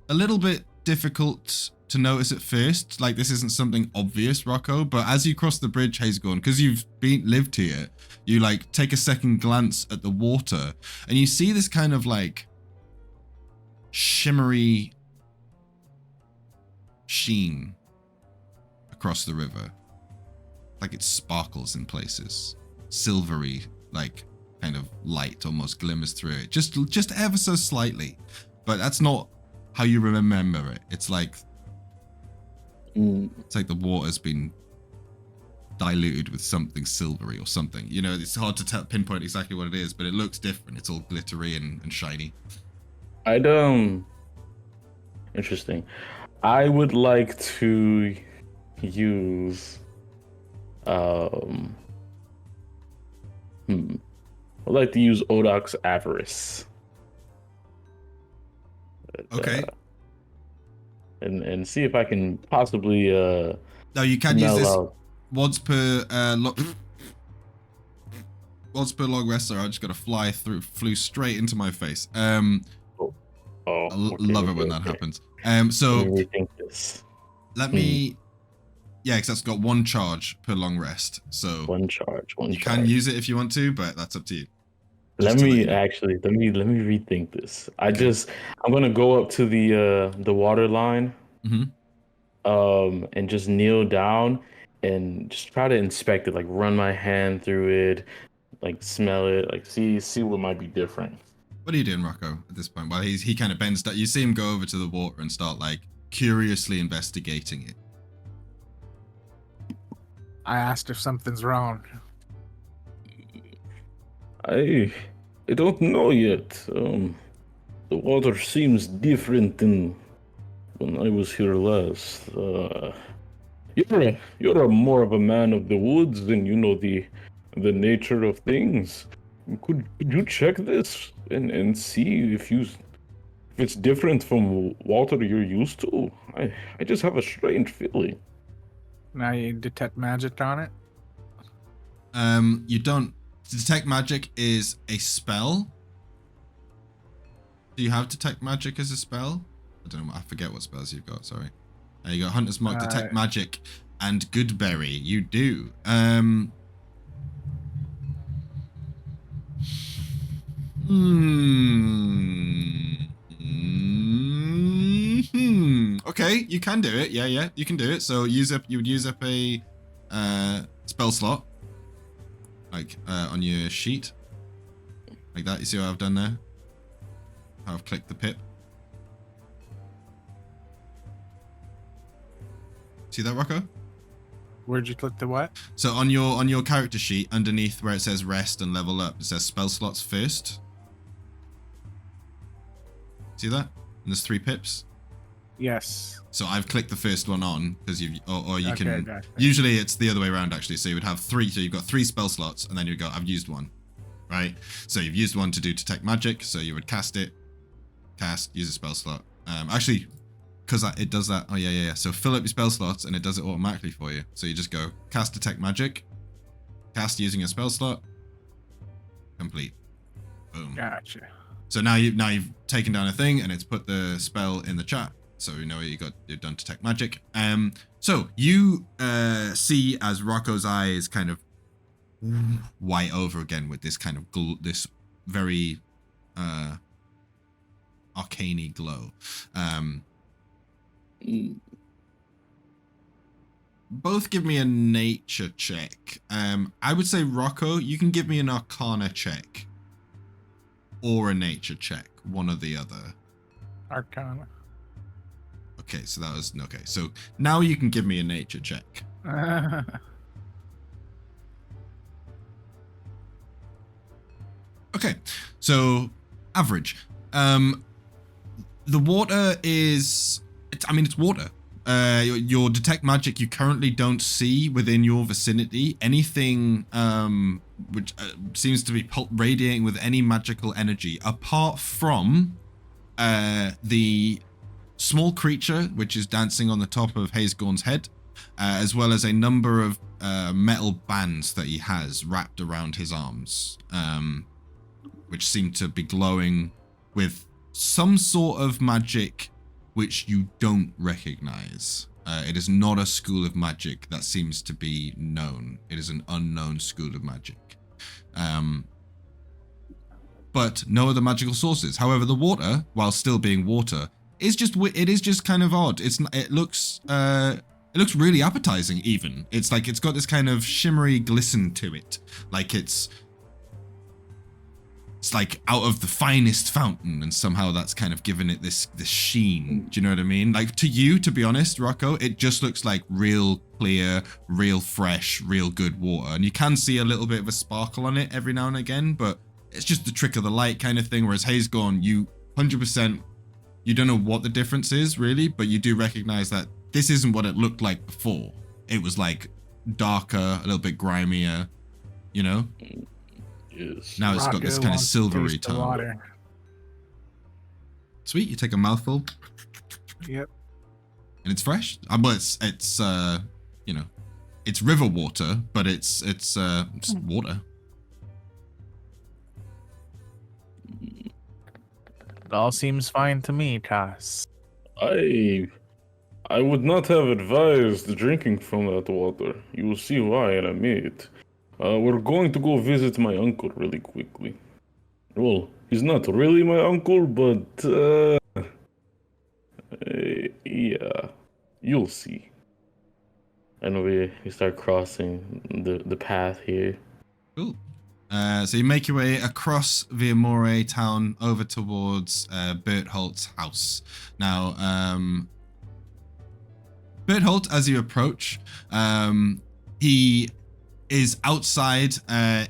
a little bit difficult to notice at first. Like, this isn't something obvious, Rocko, but as you cross the bridge, Hayesgorn, because you've lived here, you like take a second glance at the water, and you see this kind of like shimmery sheen across the river. Like it sparkles in places. Silvery, like kind of light almost glimmers through it. Just ever so slightly. But that's not how you remember it. It's like the water's been diluted with something silvery or something. It's hard to pinpoint exactly what it is, but it looks different. It's all glittery and shiny. Interesting. I would like to use I'd like to use Odok's Avarice. Okay. And see if I can possibly No, you can use this out. once per What's per long rest? Sorry, I just got to flew straight into my face. Oh, love it when that happens. So let me rethink this. Let me. Yeah, because that's got 1 charge per long rest. So one charge. You can use it if you want to, but that's up to you. Let me rethink this. I'm gonna go up to the water line, and just kneel down and just try to inspect it, like run my hand through it, like smell it, like see what might be different. What are you doing, Rocko, at this point? Well, he kind of bends down. You see him go over to the water and start like curiously investigating it. I asked if something's wrong. I don't know yet. The water seems different than when I was here last. You're more of a man of the woods, and you know the nature of things. Could you check this and see if it's different from water you're used to? I just have a strange feeling. Now you detect magic on it? You don't. Detect magic is a spell. Do you have detect magic as a spell? I don't know. I forget what spells you've got. Sorry. You got Hunter's Mark, detect magic, and Goodberry. You do. Okay, you can do it. Yeah, you can do it. So you would use up a spell slot, like on your sheet, like that. You see what I've done there? How I've clicked the pip. See that, Rocko? Where'd you click the what? So on your character sheet, underneath where it says rest and level up, it says spell slots first. See that? And there's 3 pips. Yes. So I've clicked the first one on because you can. Gotcha. Usually it's the other way around actually. So you would have 3. So you've got 3 spell slots, and then you go. I've used 1, right? So you've used 1 to do detect magic. So you would cast it, use a spell slot. Actually, because it does that. Oh yeah. So fill up your spell slots, and it does it automatically for you. So you just go cast detect magic, cast using a spell slot, complete. Boom. Gotcha. So now you've taken down a thing, and it's put the spell in the chat. So you know you've done detect magic. So you see as Rocco's eye is kind of white over again with this kind of this very arcane glow. Both give me a nature check. I would say Rocko, you can give me an arcana check or a nature check, one or the other. Arcana. Okay, so that was okay. So now you can give me a nature check. Okay, so average. The water is. It's water. Your detect magic, you currently don't see within your vicinity anything which seems to be radiating with any magical energy, apart from the small creature which is dancing on the top of Hayesgorn's head, as well as a number of metal bands that he has wrapped around his arms, which seem to be glowing with some sort of magic which you don't recognize. It is not a school of magic that seems to be known. It is an unknown school of magic. But no other magical sources. However, the water, while still being water, is just kind of odd. It looks really appetizing even. It's like it's got this kind of shimmery glisten to it. Like it's like out of the finest fountain, and somehow that's kind of given it this sheen. Do you know what I mean? Like to you, to be honest, Rocko, it just looks like real clear, real fresh, real good water. And you can see a little bit of a sparkle on it every now and again, but it's just the trick of the light kind of thing. Whereas Hayesgorn, you 100%, you don't know what the difference is really, but you do recognize that this isn't what it looked like before. It was like darker, a little bit grimier, you know? Yes. Now it's got this kind of silvery tone. Sweet, you take a mouthful. Yep. And it's fresh. Well, it's you know, it's river water, but it's water. It all seems fine to me, Kaas. I would not have advised drinking from that water. You will see why in a minute. We're going to go visit my uncle really quickly. Well, he's not really my uncle, but yeah, you'll see. And we start crossing the path here. Cool. So you make your way across Viermorre town over towards Bertholt's house. Now, Bertholt, as you approach, he is outside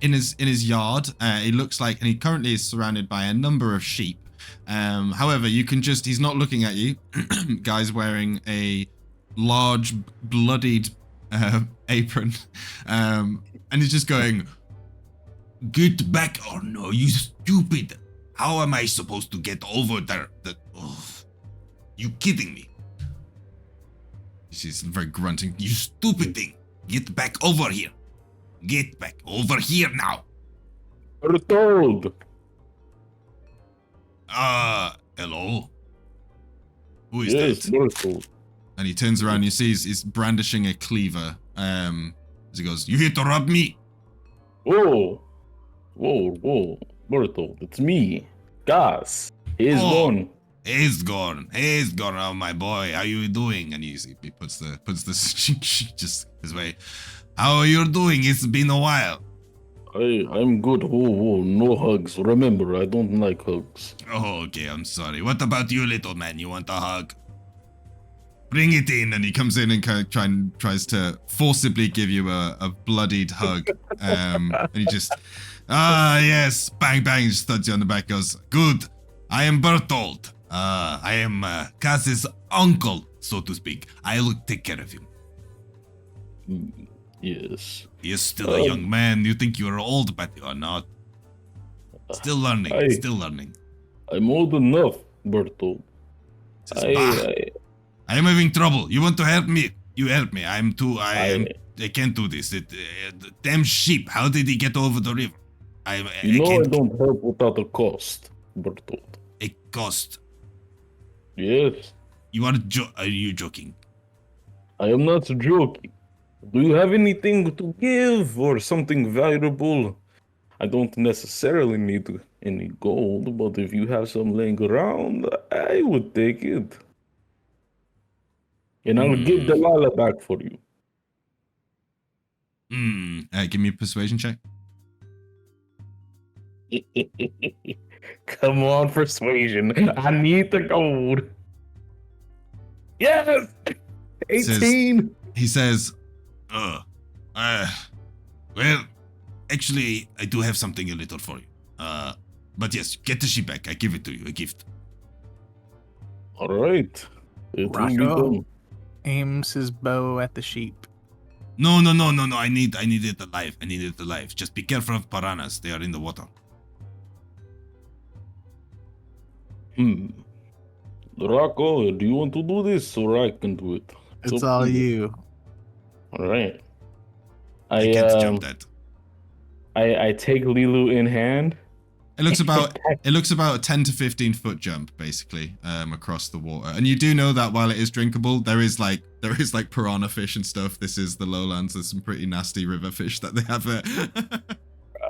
in his yard. It looks like, and he currently is surrounded by a number of sheep. However, you can he's not looking at you. Guy's wearing a large bloodied apron, and he's just going, "Get back, or no, you stupid. How am I supposed to get over there? You kidding me?" She's very grunting. "You stupid thing. Get back over here. Get back over here now." Berthold! Hello? Who is Yes, that? Berthold. And he turns around and you see he's brandishing a cleaver. As he goes, "You here to rob me?" Whoa, Berthold, it's me, Kaas. Hayesgorn. Hayesgorn, oh my boy, how you doing? And he puts the just his way. "How are you doing? It's been a while." I'm good. Whoa, no hugs. Remember, I don't like hugs. "Oh, okay, I'm sorry. What about you, little man? You want a hug? Bring it in." And he comes in and kind of tries to forcibly give you a bloodied hug. And he just, yes, bang, bang, just studs you on the back, goes, "Good. I am Berthold. I am Kaas's uncle, so to speak. I'll take care of him." Yes. He is still a young man. You think you are old, but you are not. Still learning, still learning. I'm old enough, Berthold. Says, I am having trouble. You want to help me? You help me. I can't do this. Damn sheep. How did he get over the river? I don't help without a cost, Berthold. A cost. Yes. Are you joking? I am not joking. Do you have anything to give or something valuable? I don't necessarily need any gold, but if you have some laying around, I would take it. And I'll give Delilah back for you. Give me a persuasion check. Come on, persuasion. I need the gold. Yes! 18! He says, well, actually, I do have something a little for you. But yes, get the sheep back. I give it to you, a gift. All right. It will be Rocko done. aims his bow at the sheep. No. I need it alive. I need it alive. Just be careful of piranhas. They are in the water. Rocko, do you want to do this or I can do it? It's all you. All right. I can't jump that. I take Lilu in hand. It looks about a 10 to 15 foot jump, basically, across the water. And you do know that while it is drinkable, there is like piranha fish and stuff. This is the lowlands. There's some pretty nasty river fish that they have there.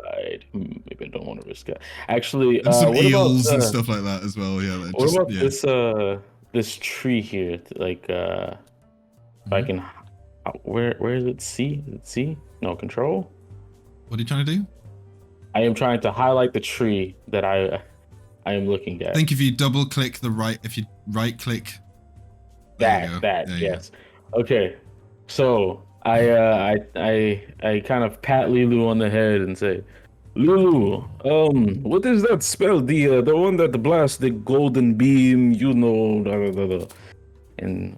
Right. Maybe I don't want to risk it. Actually, and some what eels about, and stuff like that as well. Yeah. What about this tree here? Like, if I can, where is it? C? Is it C? No, control. What are you trying to do? I am trying to highlight the tree that I am looking at. I think if you double click if you right click. Yes. Okay. So I kind of pat Lilu on the head and say, "Lulu, what is that spell? The one that blasts the golden beam, you know, And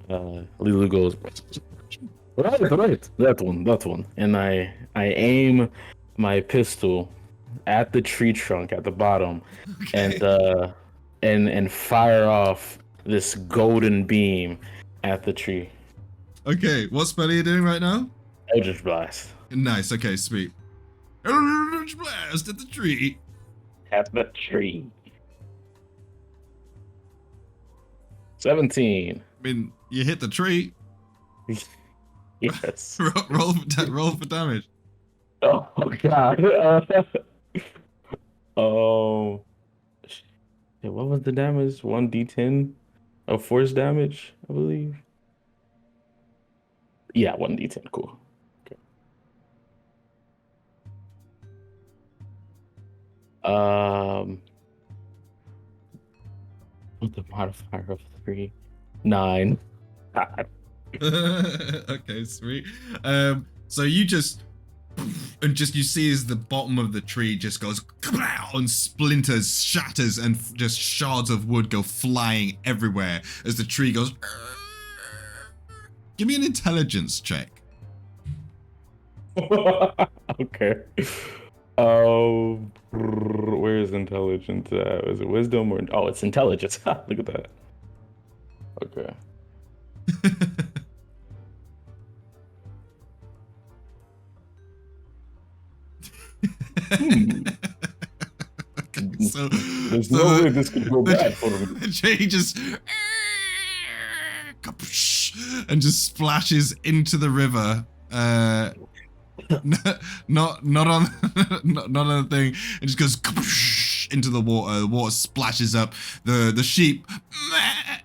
Lilu goes, right, that one. And I aim my pistol at the tree trunk at the bottom, okay. and fire off this golden beam at the tree. Okay, what spell are you doing right now? Eldritch Blast. Nice, okay, sweet. Eldritch Blast at the tree. At the tree. 17. I mean, you hit the tree. Yes. Roll for damage. Oh god. Oh. Yeah, what was the damage? 1d10 of force damage, I believe. Yeah, 1d10. Cool. Okay. With the modifier of 3, 9. God. Okay, sweet. So you just you see as the bottom of the tree just goes and splinters, shatters, and just shards of wood go flying everywhere as the tree goes. Give me an intelligence check. Okay. Where is intelligence at? Is it wisdom or? Oh, it's intelligence. Look at that. Okay. Okay, so there's no way this could go bad for me. The tree just and just splashes into the river. Not on the thing. It just goes into the water. The water splashes up. The sheep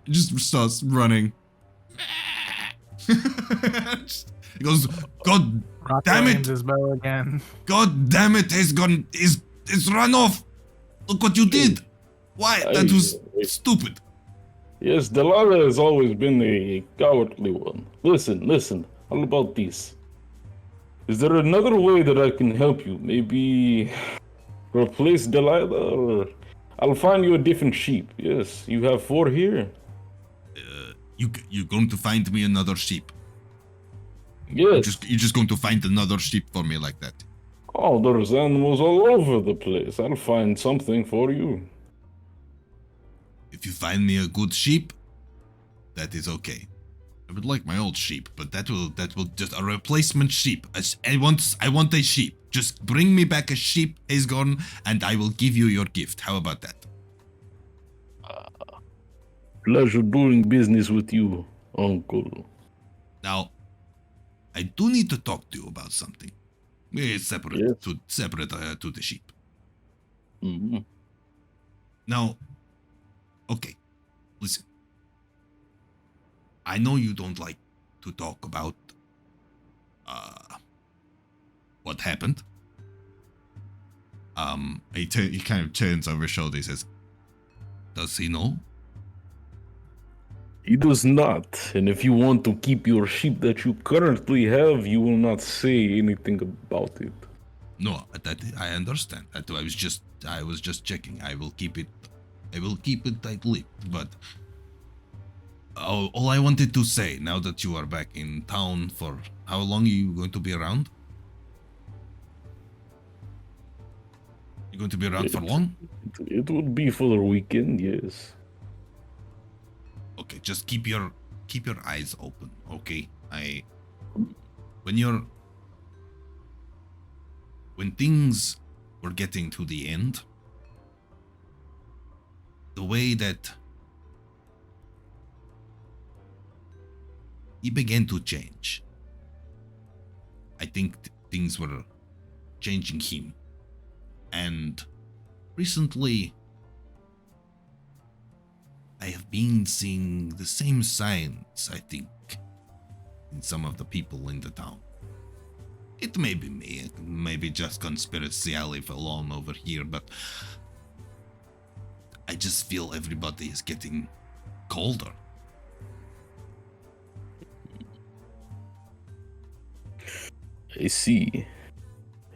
just starts running. It goes, God damn it! His bow again. God damn it! It's run off. Look what you did. Why? That was stupid. Yes, Delilah has always been a cowardly one. Listen. How about this? Is there another way that I can help you? Maybe replace Delilah, or I'll find you a different sheep. Yes, you have 4 here. You're going to find me another sheep. Yes. You're just going to find another sheep for me like that. Oh, there's animals all over the place. I'll find something for you. If you find me a good sheep, that is okay. I would like my old sheep, but that will just a replacement sheep. I want a sheep. Just bring me back a sheep, Hayesgorn, and I will give you your gift. How about that? Pleasure doing business with you, Uncle. Now, I do need to talk to you about something. It's separate to the sheep. Mm-hmm. Now, okay, listen. I know you don't like to talk about what happened. He kind of turns over his shoulder. He says, "Does he know?" He does not. And if you want to keep your sheep that you currently have, you will not say anything about it. No, that I understand. That I was just checking. I will keep it tight-lipped. But all I wanted to say, now that you are back in town, for how long are you going to be around? You're going to be around for long? It would be for the weekend, yes. Okay, just keep your eyes open, okay? When things were getting to the end, the way that he began to change, I think things were changing him. And recently, I have been seeing the same signs, I think, in some of the people in the town. It may be me, it may be just conspiracy Alif alone over here, but I just feel everybody is getting colder. I see.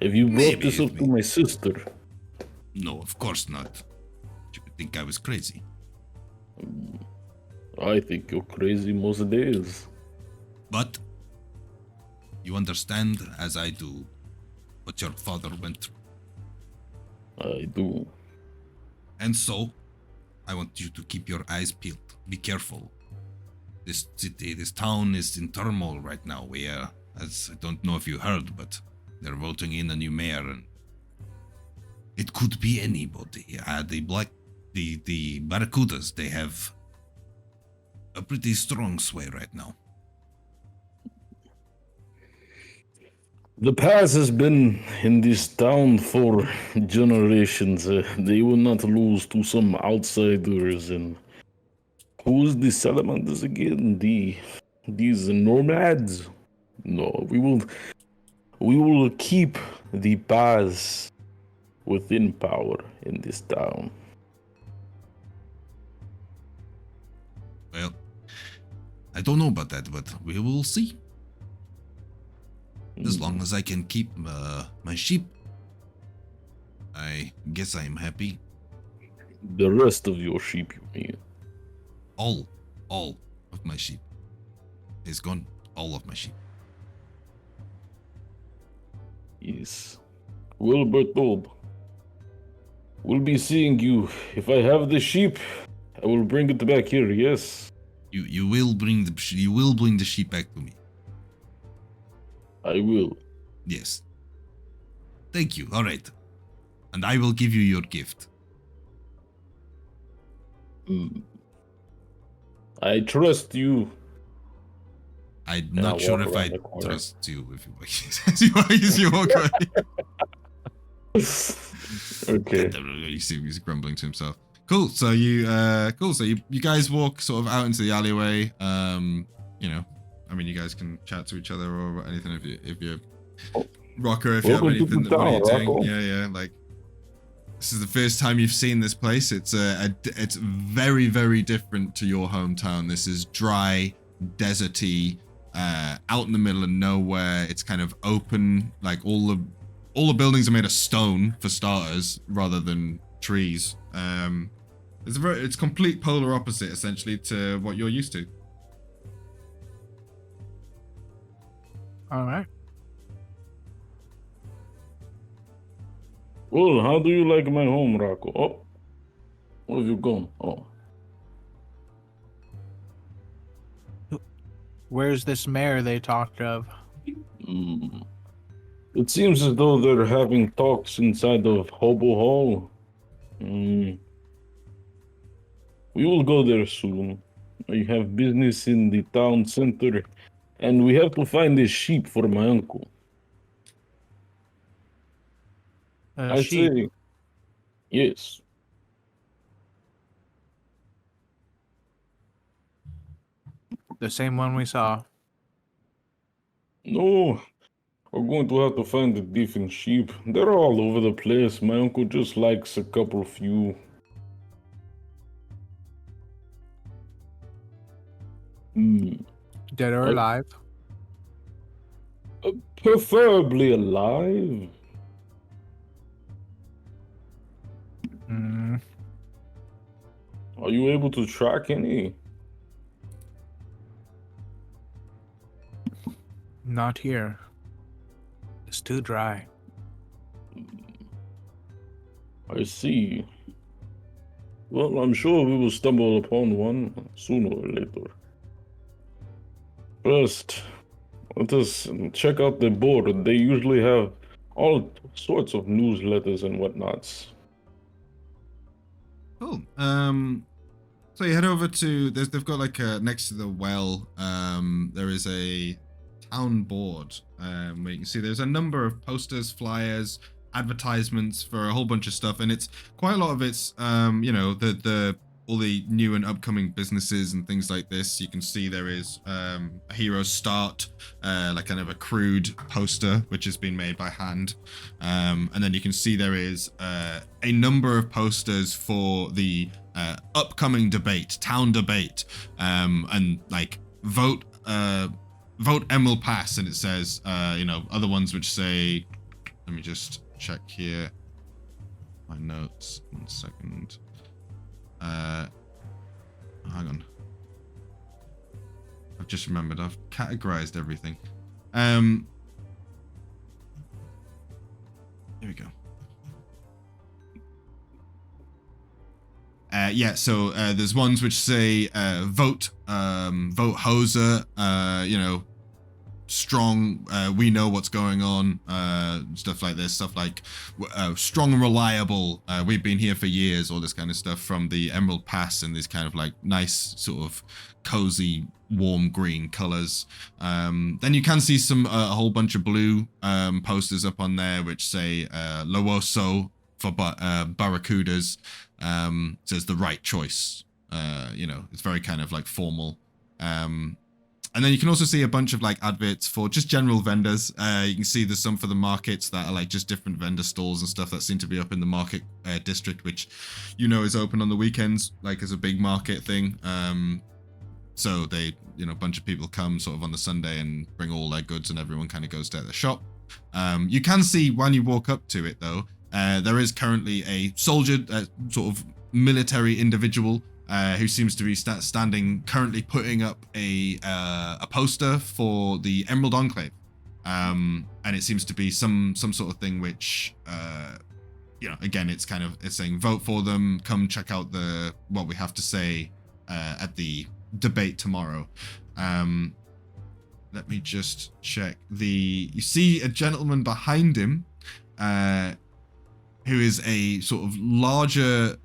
Have you brought this up to my sister? No, of course not. You would think I was crazy. I think you're crazy most days. But you understand, as I do, what your father went through. I do. And so, I want you to keep your eyes peeled. Be careful. This city, this town is in turmoil right now. As I don't know if you heard, but they're voting in a new mayor, and it could be anybody. The Barracudas, they have a pretty strong sway right now. The past has been in this town for generations. They will not lose to some outsiders. And who's the salamanders again? These nomads? No, we will keep the past within power in this town. Well, I don't know about that, but we will see. As long as I can keep my sheep, I guess I'm happy. The rest of your sheep, you mean? All of my sheep is gone. All of my sheep. Yes. Well, Bertold, we'll be seeing you. If I have the sheep, I will bring it back here. Yes. You will bring the sheep back to me. I will. Yes. Thank you. All right. And I will give you your gift. I trust you. I'm I'll not sure walk if I around the corner. trust you as you walk away. Okay. You see he's grumbling to himself. Cool. So you guys walk sort of out into the alleyway. You know, I mean, you guys can chat to each other or anything if you're Rocko, if you have Welcome to anything the what are you town, doing? Rocko. Yeah, like this is the first time you've seen this place. It's it's very, very different to your hometown. This is dry, deserty, out in the middle of nowhere. It's kind of open, like all the buildings are made of stone for starters, rather than trees. It's complete polar opposite essentially to what you're used to. All right. Well, how do you like my home, Rocko? Oh, where have you gone? Oh, Where's this mayor they talked of? It seems as though they're having talks inside of Hobo Hall. We will go there soon. I have business in the town center, and we have to find a sheep for my uncle. I Sheep. say, yes. The same one we saw. No, we're going to have to find a different sheep. They're all over the place. My uncle just likes a couple few. Dead or alive? Preferably alive. Are you able to track any? Not here. It's too dry. I see. Well, I'm sure we will stumble upon one sooner or later. First, let us check out the board. They usually have all sorts of newsletters and whatnots. Cool. So you head over to they've got like next to the well. There is a town board where you can see there's a number of posters, flyers, advertisements for a whole bunch of stuff, and it's quite a lot of it's you know, the all the new and upcoming businesses and things like this. You can see there is a Hero Start, like kind of a crude poster which has been made by hand, and then you can see there is a number of posters for the upcoming town debate, and like vote Emerald Pass, and it says you know, other ones which say, let me just check here my notes 1 second. Hang on. I've just remembered. I've categorized everything. Here we go. Yeah. So there's ones which say vote Hoser. You know, strong, we know what's going on, stuff like this, stuff like strong and reliable, we've been here for years, all this kind of stuff from the Emerald Pass and these kind of like nice sort of cozy warm green colors. Then you can see some a whole bunch of blue posters up on there which say Lowoso for barracudas, says the right choice. You know, it's very kind of like formal. And then you can also see a bunch of like adverts for just general vendors. You can see there's some for the markets that are like just different vendor stalls and stuff that seem to be up in the market district, which you know is open on the weekends, like as a big market thing. So they, you know, a bunch of people come sort of on the Sunday and bring all their goods, and everyone kind of goes to the shop. You can see when you walk up to it though, there is currently a soldier, sort of military individual, who seems to be standing, currently putting up a poster for the Emerald Enclave, and it seems to be some sort of thing which, you know, again, it's saying vote for them, come check out what we have to say at the debate tomorrow. Let me just check you see a gentleman behind him, who is a sort of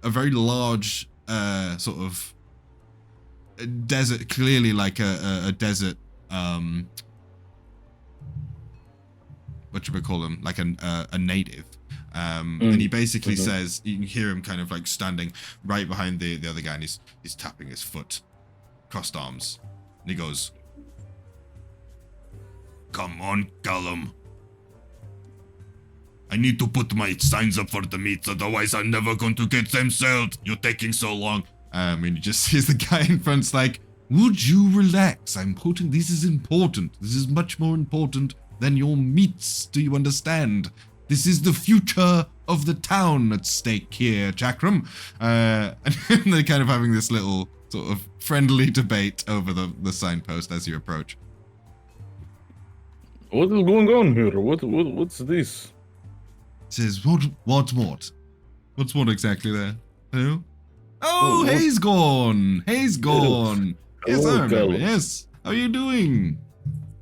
a very large. Sort of a desert, clearly like a desert, what should we call him, like a native, and he basically says, you can hear him kind of like standing right behind the other guy, and he's tapping his foot, crossed arms, and he goes, "Come on, Callum. I need to put my signs up for the meets, otherwise I'm never going to get them sold. You're taking so long." And you just sees the guy in front's like, "Would you relax? This is important. This is much more important than your meats. Do you understand? This is the future of the town at stake here, Chakram." And they're kind of having this little sort of friendly debate over the signpost as you approach. What is going on here? What's this? Says, what? What's what exactly there? Hello? Oh, Hayesgorn! Hayesgorn! Yes, I remember, yes. How are you doing?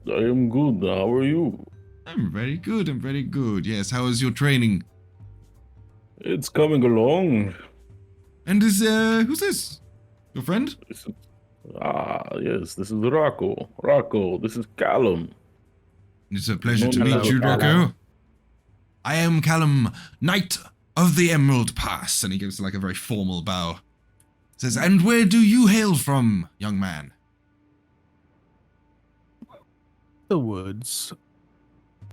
I am good. How are you? I'm very good. Yes, how is your training? It's coming along. And who's this? Your friend? Yes, this is Rocko. Rocko, this is Callum. It's a pleasure to meet you, Rocko. I am Callum, Knight of the Emerald Pass. And he gives like a very formal bow. Says, "And where do you hail from, young man?" The woods.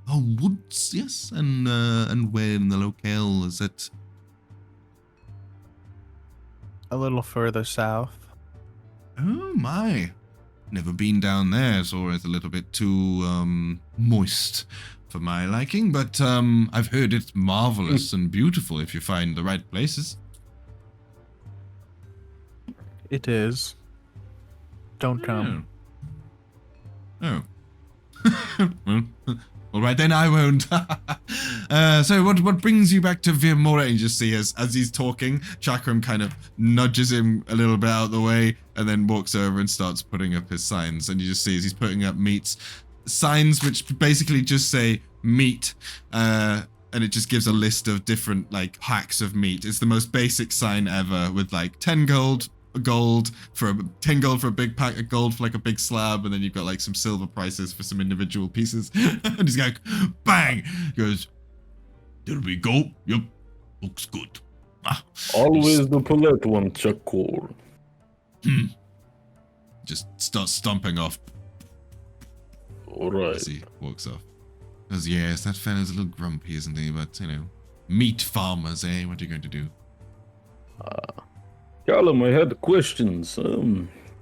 Oh, woods, yes. And where in the locale is it? A little further south. Oh my. Never been down there. It's always a little bit too moist for my liking, but I've heard it's marvelous and beautiful if you find the right places. It is. Don't come. Oh. Well, all right then, I won't. So what brings you back to Viermorre? And you just see as he's talking, Chakram kind of nudges him a little bit out of the way and then walks over and starts putting up his signs. And you just see as he's putting up signs which basically just say meat, and it just gives a list of different like hacks of meat. It's the most basic sign ever with like 10 gold for a big pack of gold for like a big slab, and then you've got like some silver prices for some individual pieces. And he's like, bang! He goes, "There we go. Yep, looks good." Always the polite one, Chakor. Just starts stomping off. All right. As he walks off. Because yes, that fella's a little grumpy, isn't he? But you know, meat farmers, eh? What are you going to do? Callum, I had questions.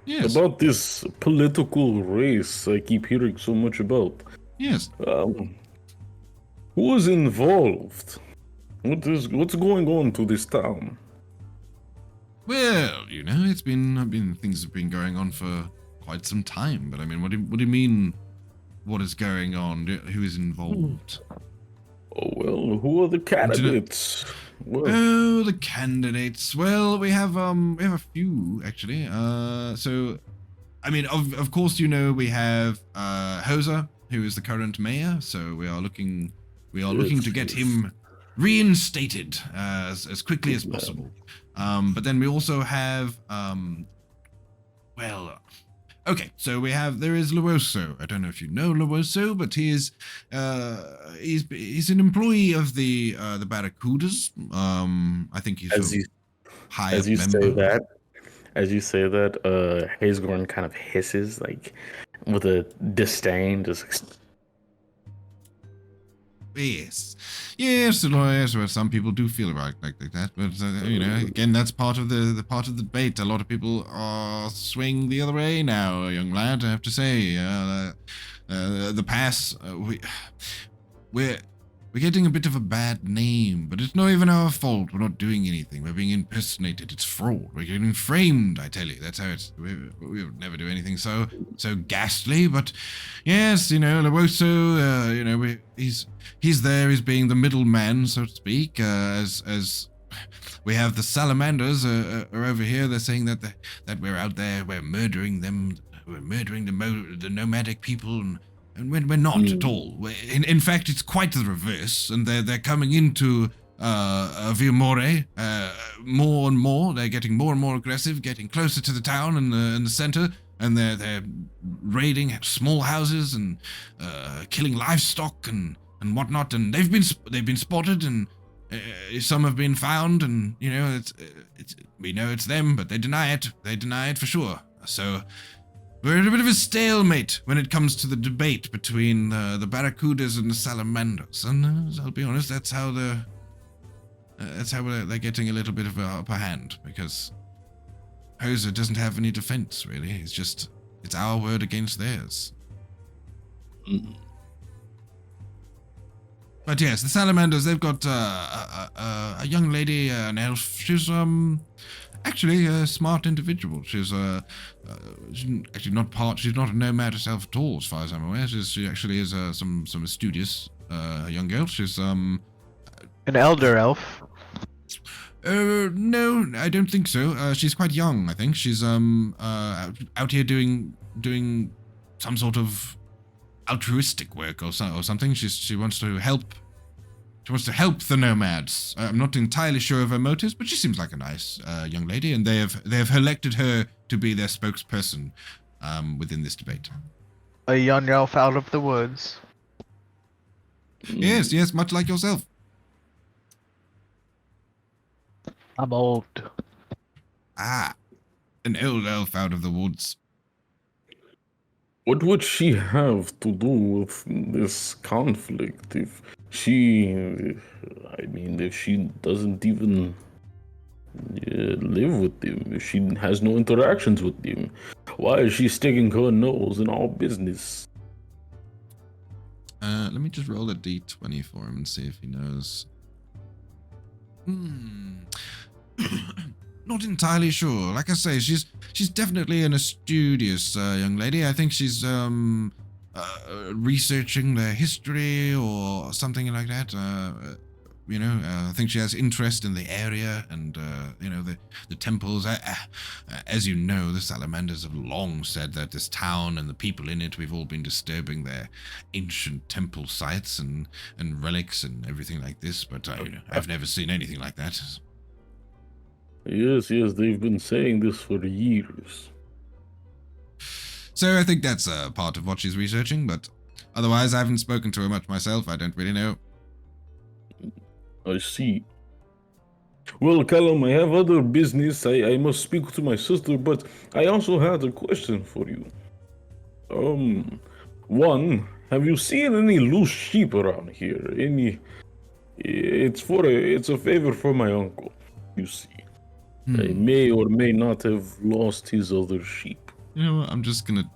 Yes. About this political race I keep hearing so much about. Yes. Who is involved? What's going on to this town? Well, you know, things have been going on for quite some time. But I mean, what do you mean? What is going on? Who is involved? Oh well, who are the candidates? Oh, the candidates. Well, we have a few actually. So, I mean, of course, you know, we have Hoser, who is the current mayor. So we are looking to get him reinstated as quickly as possible. But then we also have okay, so there is Luoso. I don't know if you know Luoso, but he's an employee of the Barracudas. I think he's high As up you member. say that, Hayesgorn kind of hisses, like, with a disdain, just... Yes, the lawyers. Well, some people do feel like that, but again, that's part of the debate. A lot of people are swaying the other way now, young lad. I have to say, the pass. We're getting a bit of a bad name, but it's not even our fault. We're not doing anything. We're being impersonated. It's fraud. We're getting framed. I tell you, that's how it's. We would never do anything so ghastly. But yes, Lawoso, he's there. He's being the middleman, so to speak. As we have the salamanders are over here. They're saying that we're out there. We're murdering them. We're murdering the nomadic people. And we're not at all. In fact, it's quite the reverse. And they're coming into Viermorre more and more. They're getting more and more aggressive, getting closer to the town and the center. And they're raiding small houses and killing livestock and whatnot. And they've been spotted, and some have been found. And we know it's them, but they deny it. They deny it for sure. So we're in a bit of a stalemate when it comes to the debate between the Barracudas and the Salamanders, and I'll be honest, that's how they're getting a little bit of an upper hand, because Hoser doesn't have any defense, really. It's our word against theirs. But yes, the Salamanders, they've got a young lady, an elf. She's actually a smart individual. She's actually she's not a nomad herself at all, as far as I'm aware. She actually is some studious young girl. She's an elder elf. No, I don't think so. She's quite young, I think. She's out here doing some sort of altruistic work or something. She wants to help. She wants to help the nomads. I'm not entirely sure of her motives, but she seems like a nice young lady, and they have elected her to be their spokesperson within this debate. A young elf out of the woods. Yes, much like yourself. I'm old. Ah, an old elf out of the woods. What would she have to do with this conflict if she doesn't even live with them, if she has no interactions with them? Why is she sticking her nose in our business? Let me just roll a d20 for him and see if he knows. Not entirely sure. Like I say, she's definitely an studious young lady. I think she's researching their history or something like that. I think she has interest in the area and the temples. As you know, the Salamanders have long said that this town and the people in it, we've all been disturbing their ancient temple sites and relics and everything like this. But I've never seen anything like that. Yes, they've been saying this for years. So I think that's part of what she's researching, but otherwise I haven't spoken to her much myself. I don't really know. I see. Well, Callum, I have other business. I must speak to my sister, but I also had a question for you. One, have you seen any loose sheep around here? It's a favor for my uncle, you see. I may or may not have lost his other sheep. You know what? I'm just gonna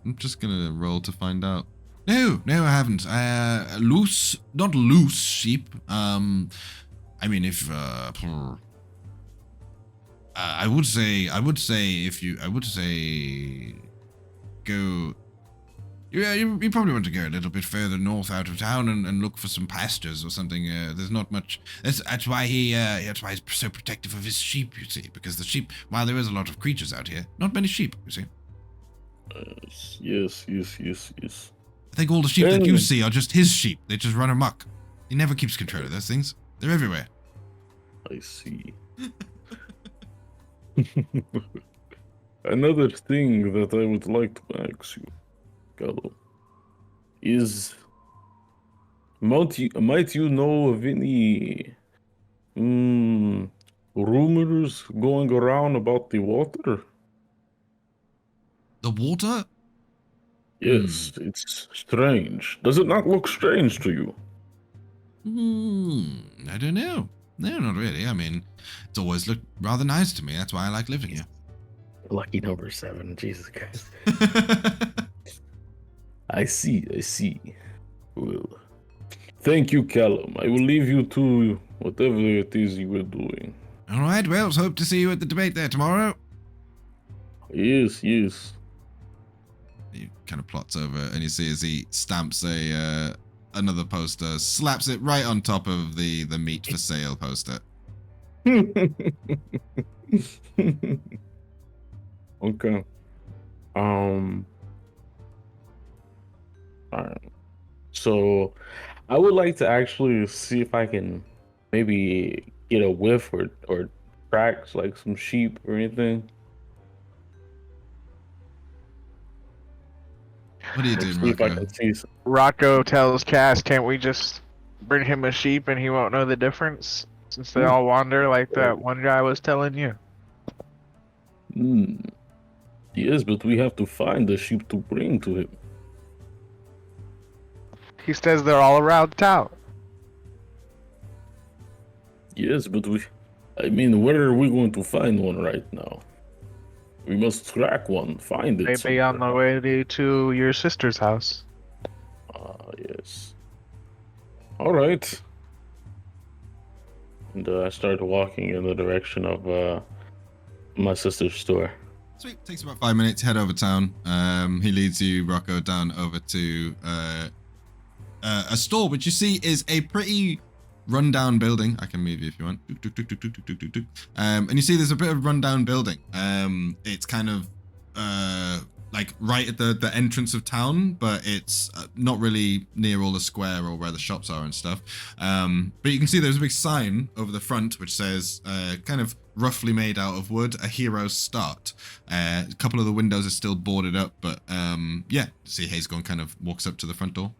roll to find out. No, I haven't. Not loose sheep. I mean, if I would say go. You probably want to go a little bit further north out of town and look for some pastures or something. There's not much. That's why that's why he's so protective of his sheep. You see, because the sheep. While there is a lot of creatures out here, not many sheep. You see. Yes. I think all the sheep that you Then- see are just his sheep. They just run amok. He never keeps control of those things. They're everywhere. I see. Another thing that I would like to ask you, Gallo, is might you know of any rumors going around about the water? The water? Yes, it's strange. Does it not look strange to you? I don't know. No, not really. I mean, it's always looked rather nice to me. That's why I like living here. Lucky number 7, Jesus Christ. I see. Well, thank you, Callum. I will leave you to whatever it is you were doing. All right, well, hope to see you at the debate there tomorrow. Yes. He kind of plots over, and you see as he stamps another poster, slaps it right on top of the meat for sale poster. Okay. Alright. So I would like to actually see if I can maybe get a whiff or tracks like some sheep or anything. What are you doing, See if I Rocko? can see some. Rocko tells Cass, can't we just bring him a sheep and he won't know the difference? Since they all wander like that one guy was telling you. Yes, but we have to find the sheep to bring to him. He says they're all around town. Yes, but where are we going to find one right now? We must track one, find it. Maybe on the way to your sister's house. Yes. All right. And I started walking in the direction of my sister's store. Sweet. Takes about 5 minutes. Head over town. He leads you, Rocko, down over to a store, which you see is a pretty rundown building. I can move you if you want. And you see there's a bit of rundown building. It's kind of like right at the entrance of town, but it's not really near all the square or where the shops are and stuff. But you can see there's a big sign over the front which says, kind of roughly made out of wood, a hero's start. A couple of the windows are still boarded up, but yeah, see Hayesgorn kind of walks up to the front door.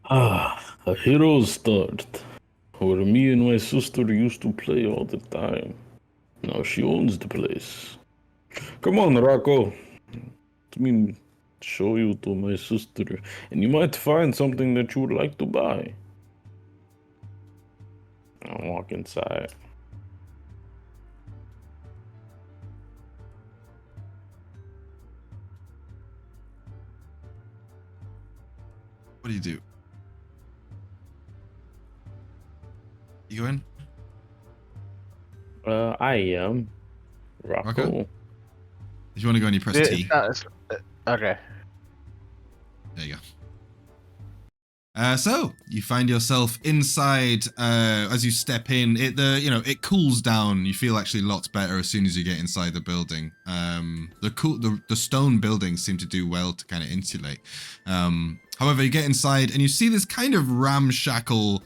A hero's start, where me and my sister used to play all the time. Now she owns the place. Come on, Rocko. Let me show you to my sister, and you might find something that you would like to buy. I'll walk inside. What do you do? You go in? I am. Rocko. Rocko? If you want to go in, you press T. Okay. There you go. So you find yourself inside. As you step in, it cools down. You feel actually lots better as soon as you get inside the building. The stone buildings seem to do well to kind of insulate. However, you get inside and you see this kind of ramshackle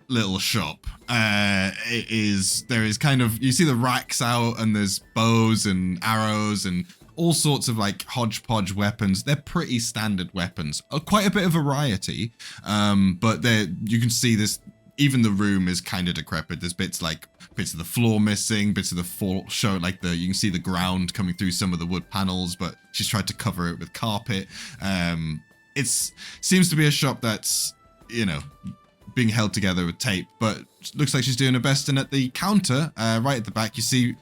little shop. You see the racks out and there's bows and arrows and all sorts of like hodgepodge weapons. They're pretty standard weapons. Quite a bit of variety. But you can see this, even the room is kind of decrepit. There's bits of the floor missing, bits of the floor show, you can see the ground coming through some of the wood panels, but she's tried to cover it with carpet. It seems to be a shop that's, being held together with tape, but looks like she's doing her best. And at the counter, right at the back, you see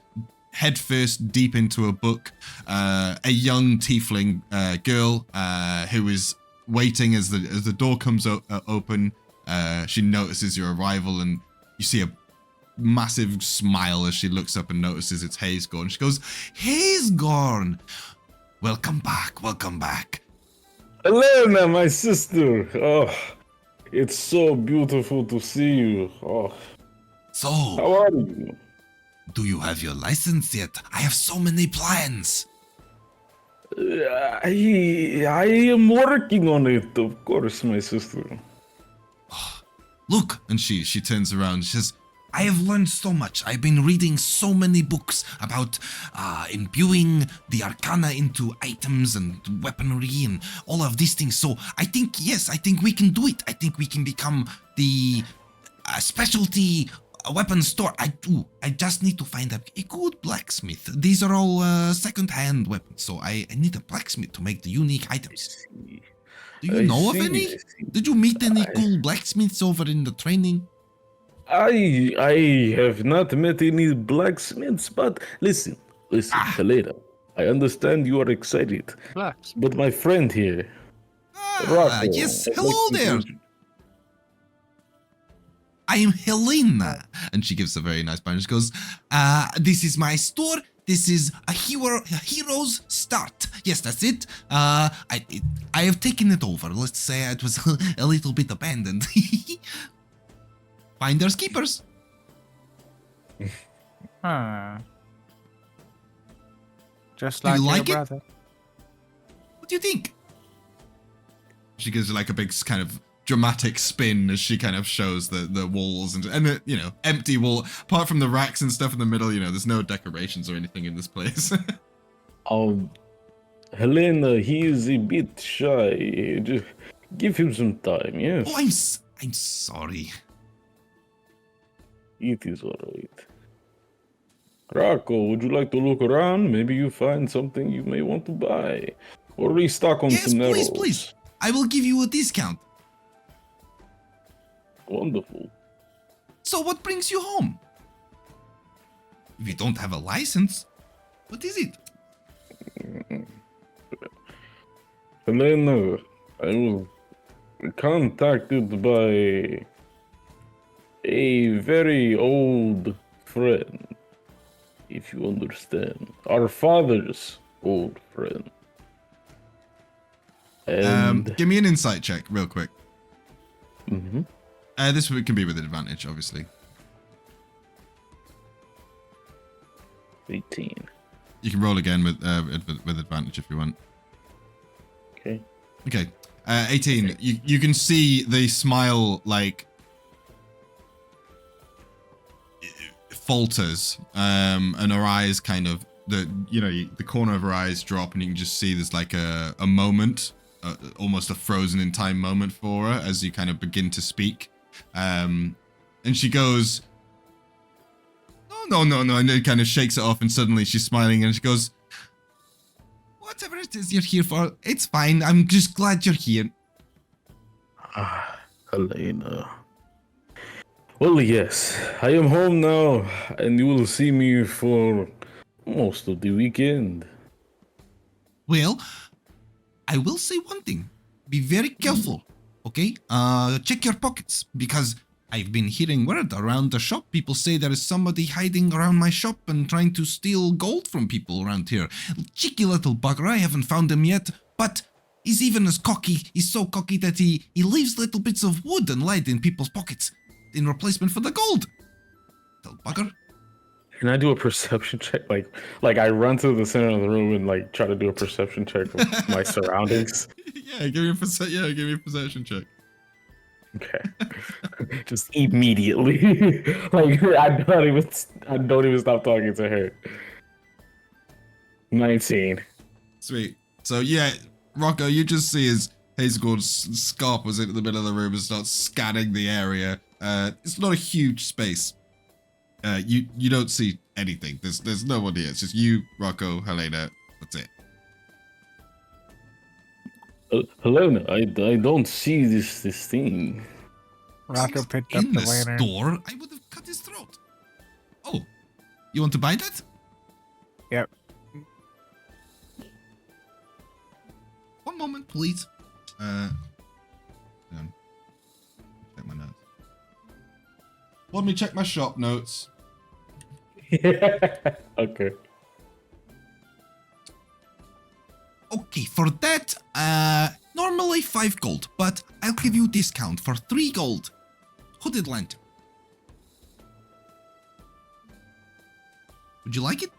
head first deep into a book, a young tiefling girl who is waiting as the door comes open. She notices your arrival, and you see a massive smile as she looks up and notices it's Hayesgorn. She goes, "Hayesgorn, welcome back, welcome back." Elena, my sister. Oh, it's so beautiful to see you. Oh, So, how are you? do you have your license yet? I have so many plans. I am working on it, of course, my sister. Look, and she turns around. She says, "I have learned so much. I've been reading so many books about imbuing the arcana into items and weaponry and all of these things. So I think, yes, I think we can do it. I think we can become the specialty weapons store. I do. I just need to find a good blacksmith. These are all second-hand weapons, so I need a blacksmith to make the unique items. Do you know of any? Did you meet any cool blacksmiths over in the training? I have not met any blacksmiths, but listen, Helena. I understand you are excited, Blacks. but my friend here, Rocko, Yes, I'd hello like to there. int- I am Helena. And she gives a very nice bow. She goes, this is my store. This is a hero's start. Yes, that's it. I have taken it over. Let's say it was a little bit abandoned. Finders keepers. Huh. Just Do you like like it? your brother. What do you think? She gives like a big kind of dramatic spin as she kind of shows the walls and you know, empty wall. Apart from the racks and stuff in the middle, you know, there's no decorations or anything in this place. Helena, he is a bit shy. Just give him some time, yes? Oh, I'm sorry. It is alright. Rocko, would you like to look around? Maybe you find something you may want to buy. Or restock on Yes, some please, arrows. please. I will give you a discount. Wonderful. So what brings you home? If you don't have a license, what is it? Helena, I was contacted by a very old friend, if you understand. Our father's old friend. And Give me an insight check real quick. Mhm. This can be with advantage, obviously. 18. You can roll again with advantage if you want. Okay. Okay. 18. You can see the smile like falters, and her eyes kind of the corner of her eyes drop, and you can just see there's like a moment, almost a frozen in time moment for her as you kind of begin to speak, and she goes, "Oh, no," and it kind of shakes it off, and suddenly she's smiling, and she goes, "Whatever it is you're here for, it's fine. I'm just glad you're here." Helena. Well, yes, I am home now, and you will see me for most of the weekend. Well, I will say one thing. Be very careful, okay? Check your pockets, because I've been hearing word around the shop. People say there is somebody hiding around my shop and trying to steal gold from people around here. Cheeky little bugger, I haven't found him yet, but he's even as cocky. He's so cocky that he leaves little bits of wood and lead in people's pockets in replacement for the gold. Little bugger. Can I do a perception check? Like I run to the center of the room and like try to do a perception check of my surroundings. Yeah, give me a perception check. Okay. Just immediately. Like I don't even stop talking to her. 19. Sweet. So yeah, Rocko, you just see as Hayesgorn scarpers into the middle of the room and starts scanning the area. It's not a huge space. You don't see anything. There's no one here. It's just you, Rocko, Helena. That's it. Helena, I don't see this thing. Rocko picked up In the the lantern. store, I would have cut his throat. Oh, you want to buy that? Yep. One moment, please. Hang on. Check my notes. Let me check my shop notes. Okay. Okay, for that, normally 5 gold, but I'll give you a discount for 3 gold. Hooded lantern. Would you like it?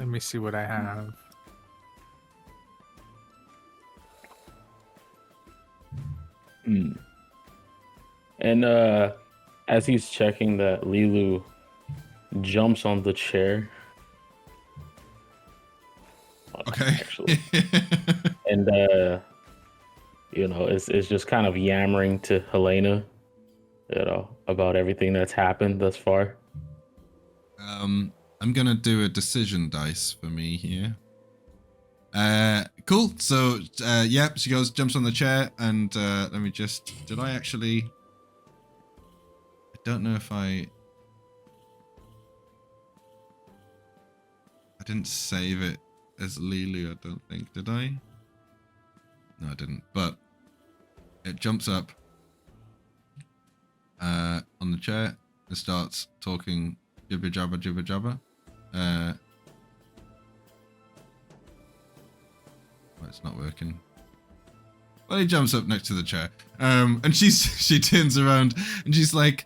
Let me see what I have. And as he's checking that, Lilu jumps on the chair. Okay. Actually. And you know, it's just kind of yammering to Helena, you know, about everything that's happened thus far. I'm gonna do a decision dice for me here. Cool. So, yeah, she goes, jumps on the chair, and let me just. Did I actually? I don't know if I didn't save it as Lulu. I don't think. Did I? No, I didn't. But it jumps up on the chair and starts talking jibber jabber jibber jabber. Oh, it's not working. Well, he jumps up next to the chair. And she turns around and she's like,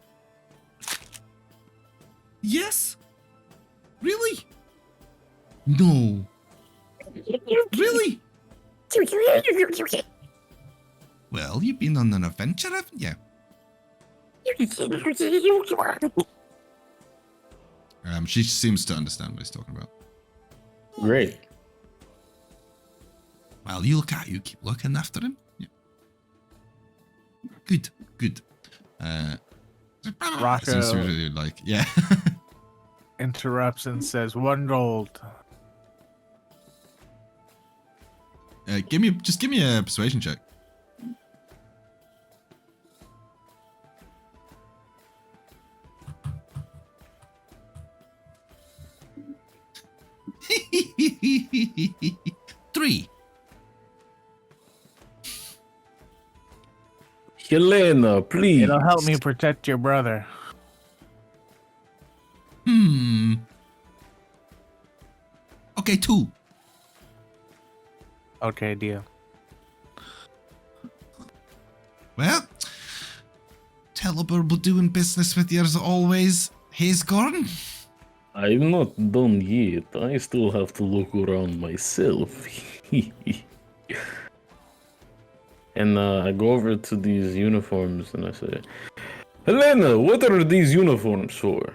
"Yes? Really? No. Really? Well, you've been on an adventure, haven't you?" She seems to understand what he's talking about. Great. Well, you keep looking after him. Yeah. Good. Rocko Seems to really like, yeah. interrupts and says, 1 gold. Give me a persuasion check. Three. Helena, please. It'll help me protect your brother. Okay, 2. Okay, deal. Well, terrible doing business with you as always, Hayesgorn. I'm not done yet. I still have to look around myself. And I go over to these uniforms and I say, Helena, what are these uniforms for?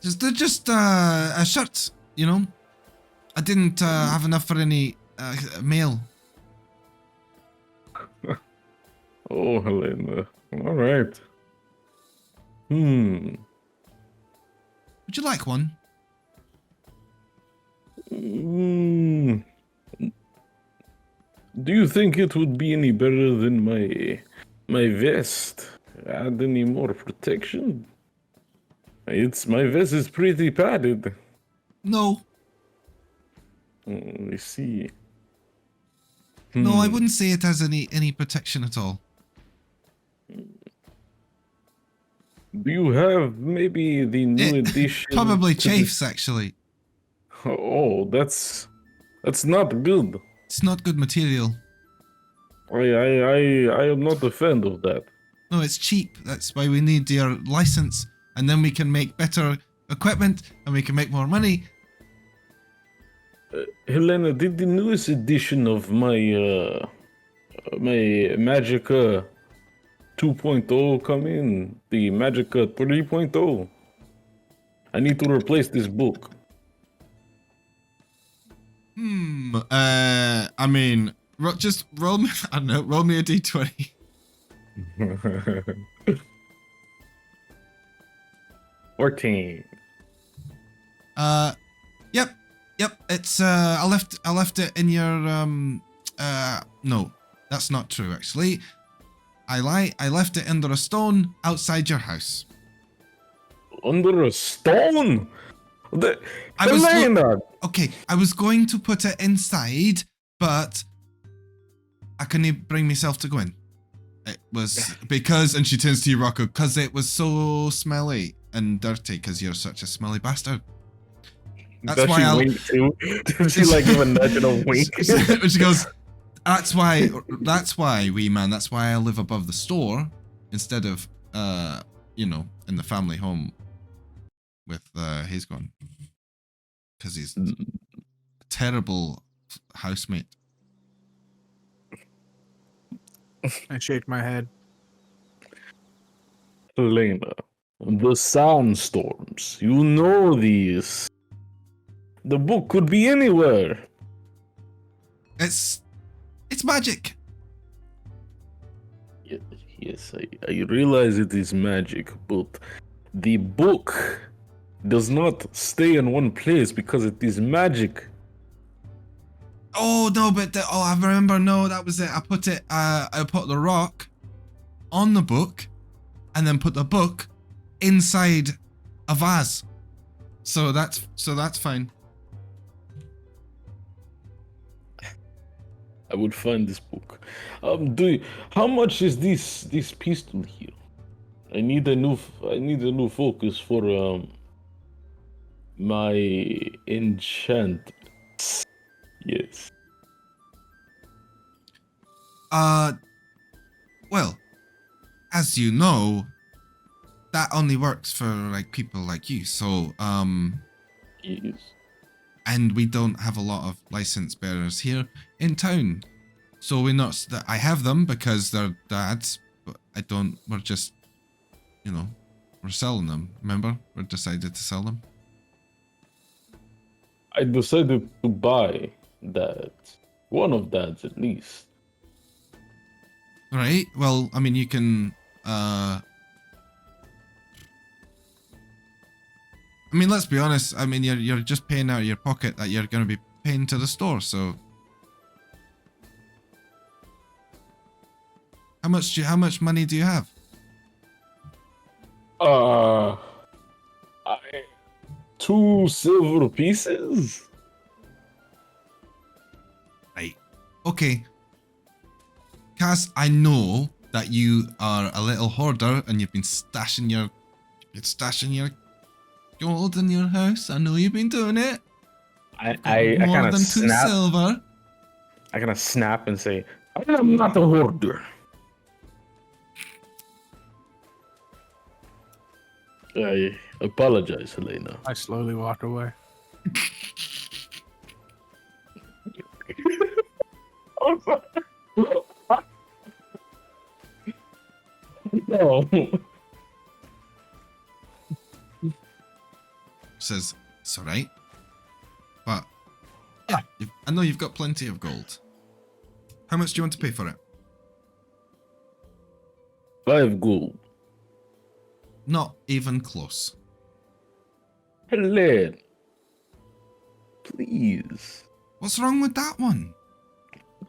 They're just shirts, you know. I didn't have enough for any mail. Oh, Helena. All right. Would you like one? Do you think it would be any better than my vest? Add any more protection? My vest is pretty padded. No. I see. No, I wouldn't say it has any protection at all. Do you have maybe the new edition? Probably chafes, actually. Oh, that's not good. It's not good material. I am not a fan of that. No, it's cheap. That's why we need your license, and then we can make better equipment, and we can make more money. Helena, did the newest edition of my Magicka 2.0 come in? The Magicka 3.0? I need to replace this book. I mean, just roll me. I don't know. Roll me a d20. 14. Yep. It's I left it in your no, that's not true actually. I lie. I left it under a stone outside your house. Under a stone? Okay, I was going to put it inside, but I couldn't bring myself to go in. It was because, and she turns to you, Rocko, because it was so smelly and dirty, because you're such a smelly bastard. That's why I wink too. Does she like give a nudge and a wink? She goes, that's why, wee man, that's why I live above the store instead of, in the family home with Hayesgorn. Because he's a terrible housemate. I shake my head. Helena, the sandstorms. You know these. The book could be anywhere. It's magic. Yes, I realize it is magic, but the book does not stay in one place because it is magic. Oh no, but I remember. No, that was it. I put the rock on the book, and then put the book inside a vase. So that's fine. I would find this book. How much is this pistol here? I need a new focus for my enchantment. Yes. Well, as you know, that only works for like people like you. So Yes. and we don't have a lot of license bearers here in town. So we're not. I have them because they're dad's, but I don't. We're just, we're selling them. Remember, we decided to sell them. I decided to buy that. One of that at least. Right. Well, I mean, you can. I mean, let's be honest. I mean, you're just paying out of your pocket that you're going to be paying to the store. So, how much money do you have? 2 silver pieces. Right. Okay. Cass, I know that you are a little hoarder and you've been stashing your gold in your house. I know you've been doing it. I More kind of than 2 snap. silver. I kind of snap and say, I am not a hoarder. I apologize, Helena. I slowly walk away. No. Says, it's alright. But, yeah, I know you've got plenty of gold. How much do you want to pay for it? 5 gold. Not even close. Helena. Please. What's wrong with that one?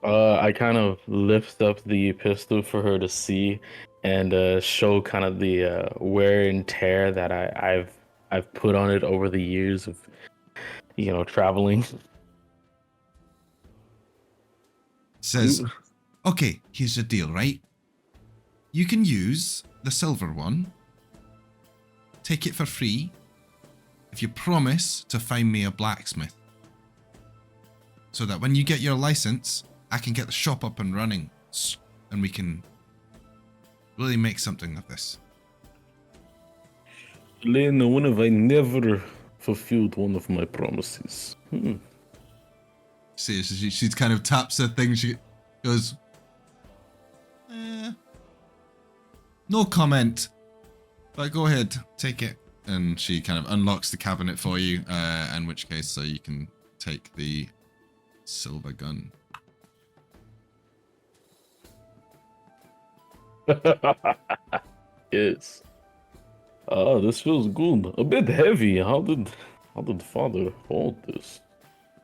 I kind of lift up the pistol for her to see and show kind of the wear and tear that I've put on it over the years of traveling. Says, okay, here's the deal, right? You can use the silver one. Take it for free if you promise to find me a blacksmith. So that when you get your license, I can get the shop up and running and we can really make something of this. Helena, when have I never fulfilled one of my promises? See, she kind of taps the thing. She goes, no comment. But go ahead, take it. And she kind of unlocks the cabinet for you, in which case, so you can take the silver gun. Yes. This feels good. A bit heavy. How did Father hold this?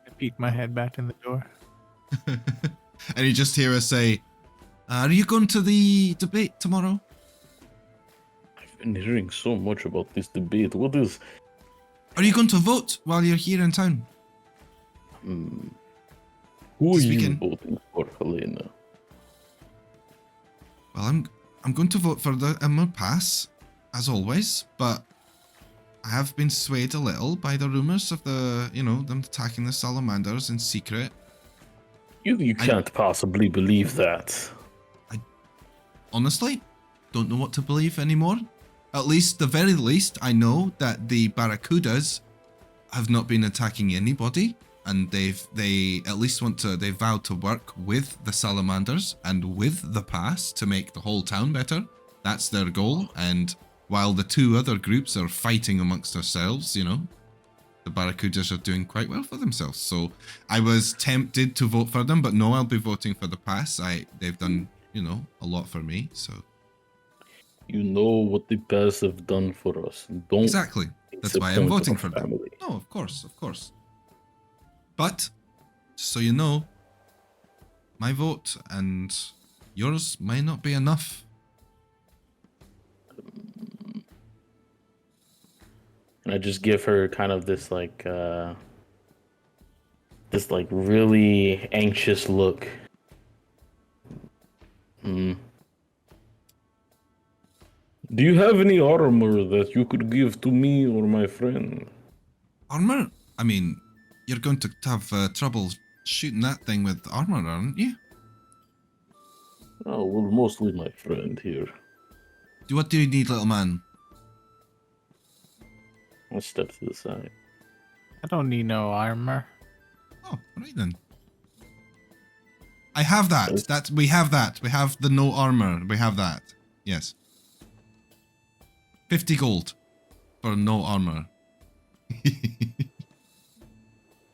I peek my head back in the door. And you just hear her say, are you going to the debate tomorrow? I've been hearing so much about this debate. What is... Are you going to vote while you're here in town? Who are you Speaking. voting for, Helena? Well, I'm going to vote for the Emerald Pass, as always, but I have been swayed a little by the rumors of them attacking the salamanders in secret. You can't possibly believe that. I honestly don't know what to believe anymore. At least, the very least, I know that the Barracudas have not been attacking anybody, and they at least they vowed to work with the Salamanders and with the pass to make the whole town better. That's their goal, and while the two other groups are fighting amongst themselves, you know, the Barracudas are doing quite well for themselves. So I was tempted to vote for them, but no, I'll be voting for the pass. They've done, you know, a lot for me, so. You know what the pass have done for us. Don't Exactly. That's why I'm disappoint voting our for them. family. No, of course, of course. But, just so you know, my vote and yours might not be enough. And I just give her kind of this really anxious look. Do you have any armor that you could give to me or my friend? Armor? I mean, you're going to have trouble shooting that thing with armor, aren't you? Oh, well, mostly my friend here. What do you need, little man? I'll step to the side. I don't need no armor. Oh, right then. I have that. We have that. We have the no armor. We have that. Yes. 50 gold for no armor.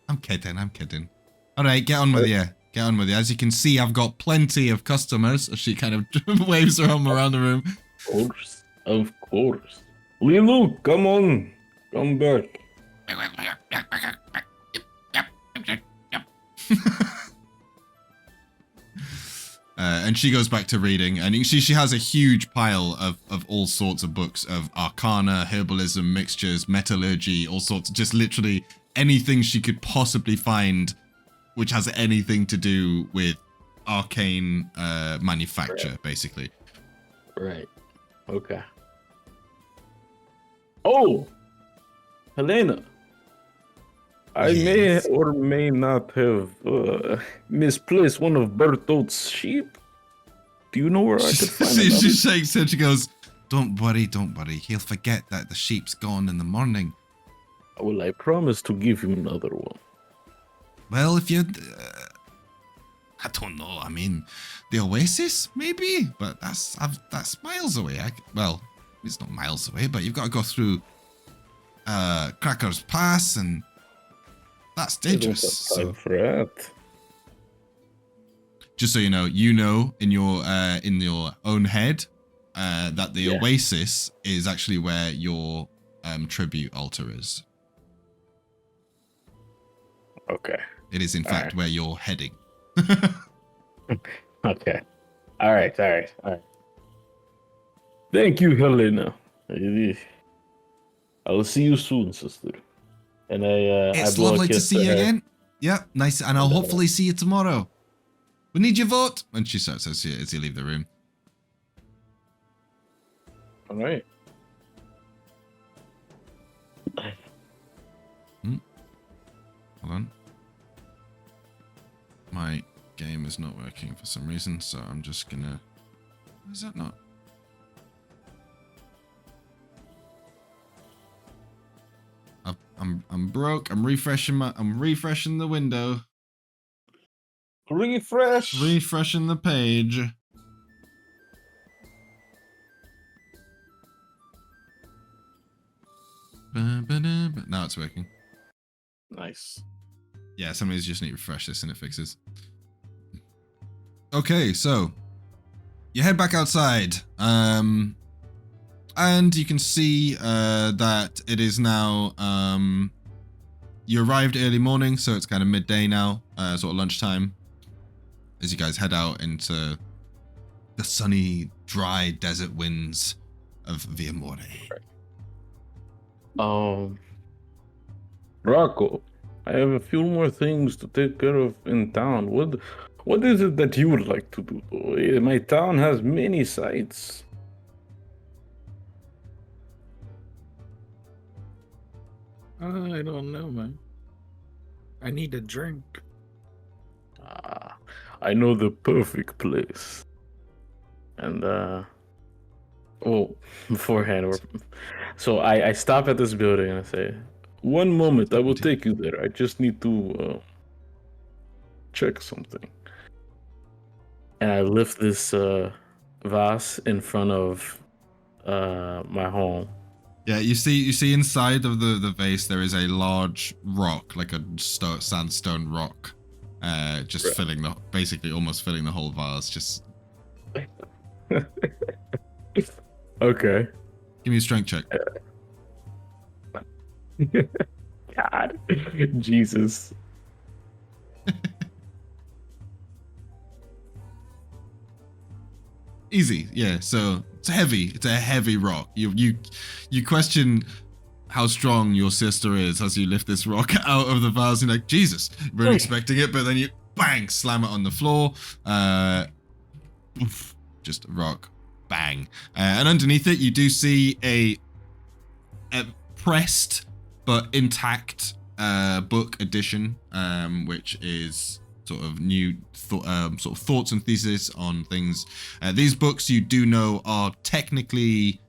I'm kidding. I'm kidding. All right, get on with you. Get on with you. As you can see, I've got plenty of customers. She kind of waves her arm around the room. Of course. Lilu, come on. Come back. And she goes back to reading, and you see she has a huge pile of all sorts of books of arcana, herbalism, mixtures, metallurgy, all sorts, just literally anything she could possibly find which has anything to do with arcane manufacture, basically. Right. Okay. Oh! Helena! I may or may not have misplaced one of Bertolt's sheep. Do you know where I could find it? She shakes her, she goes, don't worry. He'll forget that the sheep's gone in the morning. Well, I promise to give him another one. Well, if you... I don't know, I mean, the Oasis, maybe? But that's miles away. Well, it's not miles away, but you've got to go through Cracker's Pass, and that's dangerous. So, for that. just so you know in your own head that the Oasis is actually where your tribute altar is. Okay. It is in fact where you're heading. Okay. All right. Thank you, Helena. I'll see you soon, sister. And It's lovely to see you again. Yep, nice, and I'll hopefully see you tomorrow. We need your vote. And she starts as you leave the room. All right. Hold on. My game is not working for some reason, so I'm just gonna... Is that not? I'm broke. I'm refreshing the window. Refreshing the page. Now it's working. Nice. Yeah, somebody's just need to refresh this and it fixes. Okay, so you head back outside, and you can see that it is now. You arrived early morning, so it's kind of midday now, sort of lunchtime. As you guys head out into the sunny, dry desert winds of Viermorre. Rocko, I have a few more things to take care of in town. What is it that you would like to do, though? My town has many sights. I don't know, man. I need a drink. I know the perfect place. And Well, beforehand, so I stop at this building and I say, "One moment, I will take you there. I just need to check something." And I lift this vase in front of my home. Yeah, you see inside of the vase there is a large rock, like a sandstone rock, just filling basically almost filling the whole vase. Just Okay. give me a strength check. God, Jesus. Easy, yeah. So it's heavy. It's a heavy rock. You question how strong your sister is as you lift this rock out of the vase. And like, Jesus, weren't expecting it, but then you bang slam it on the floor. Oof, just a rock, bang. And underneath it, you do see a pressed but intact book edition, which is sort of new sort of thoughts and thesis on things. These books, you do know, are technically,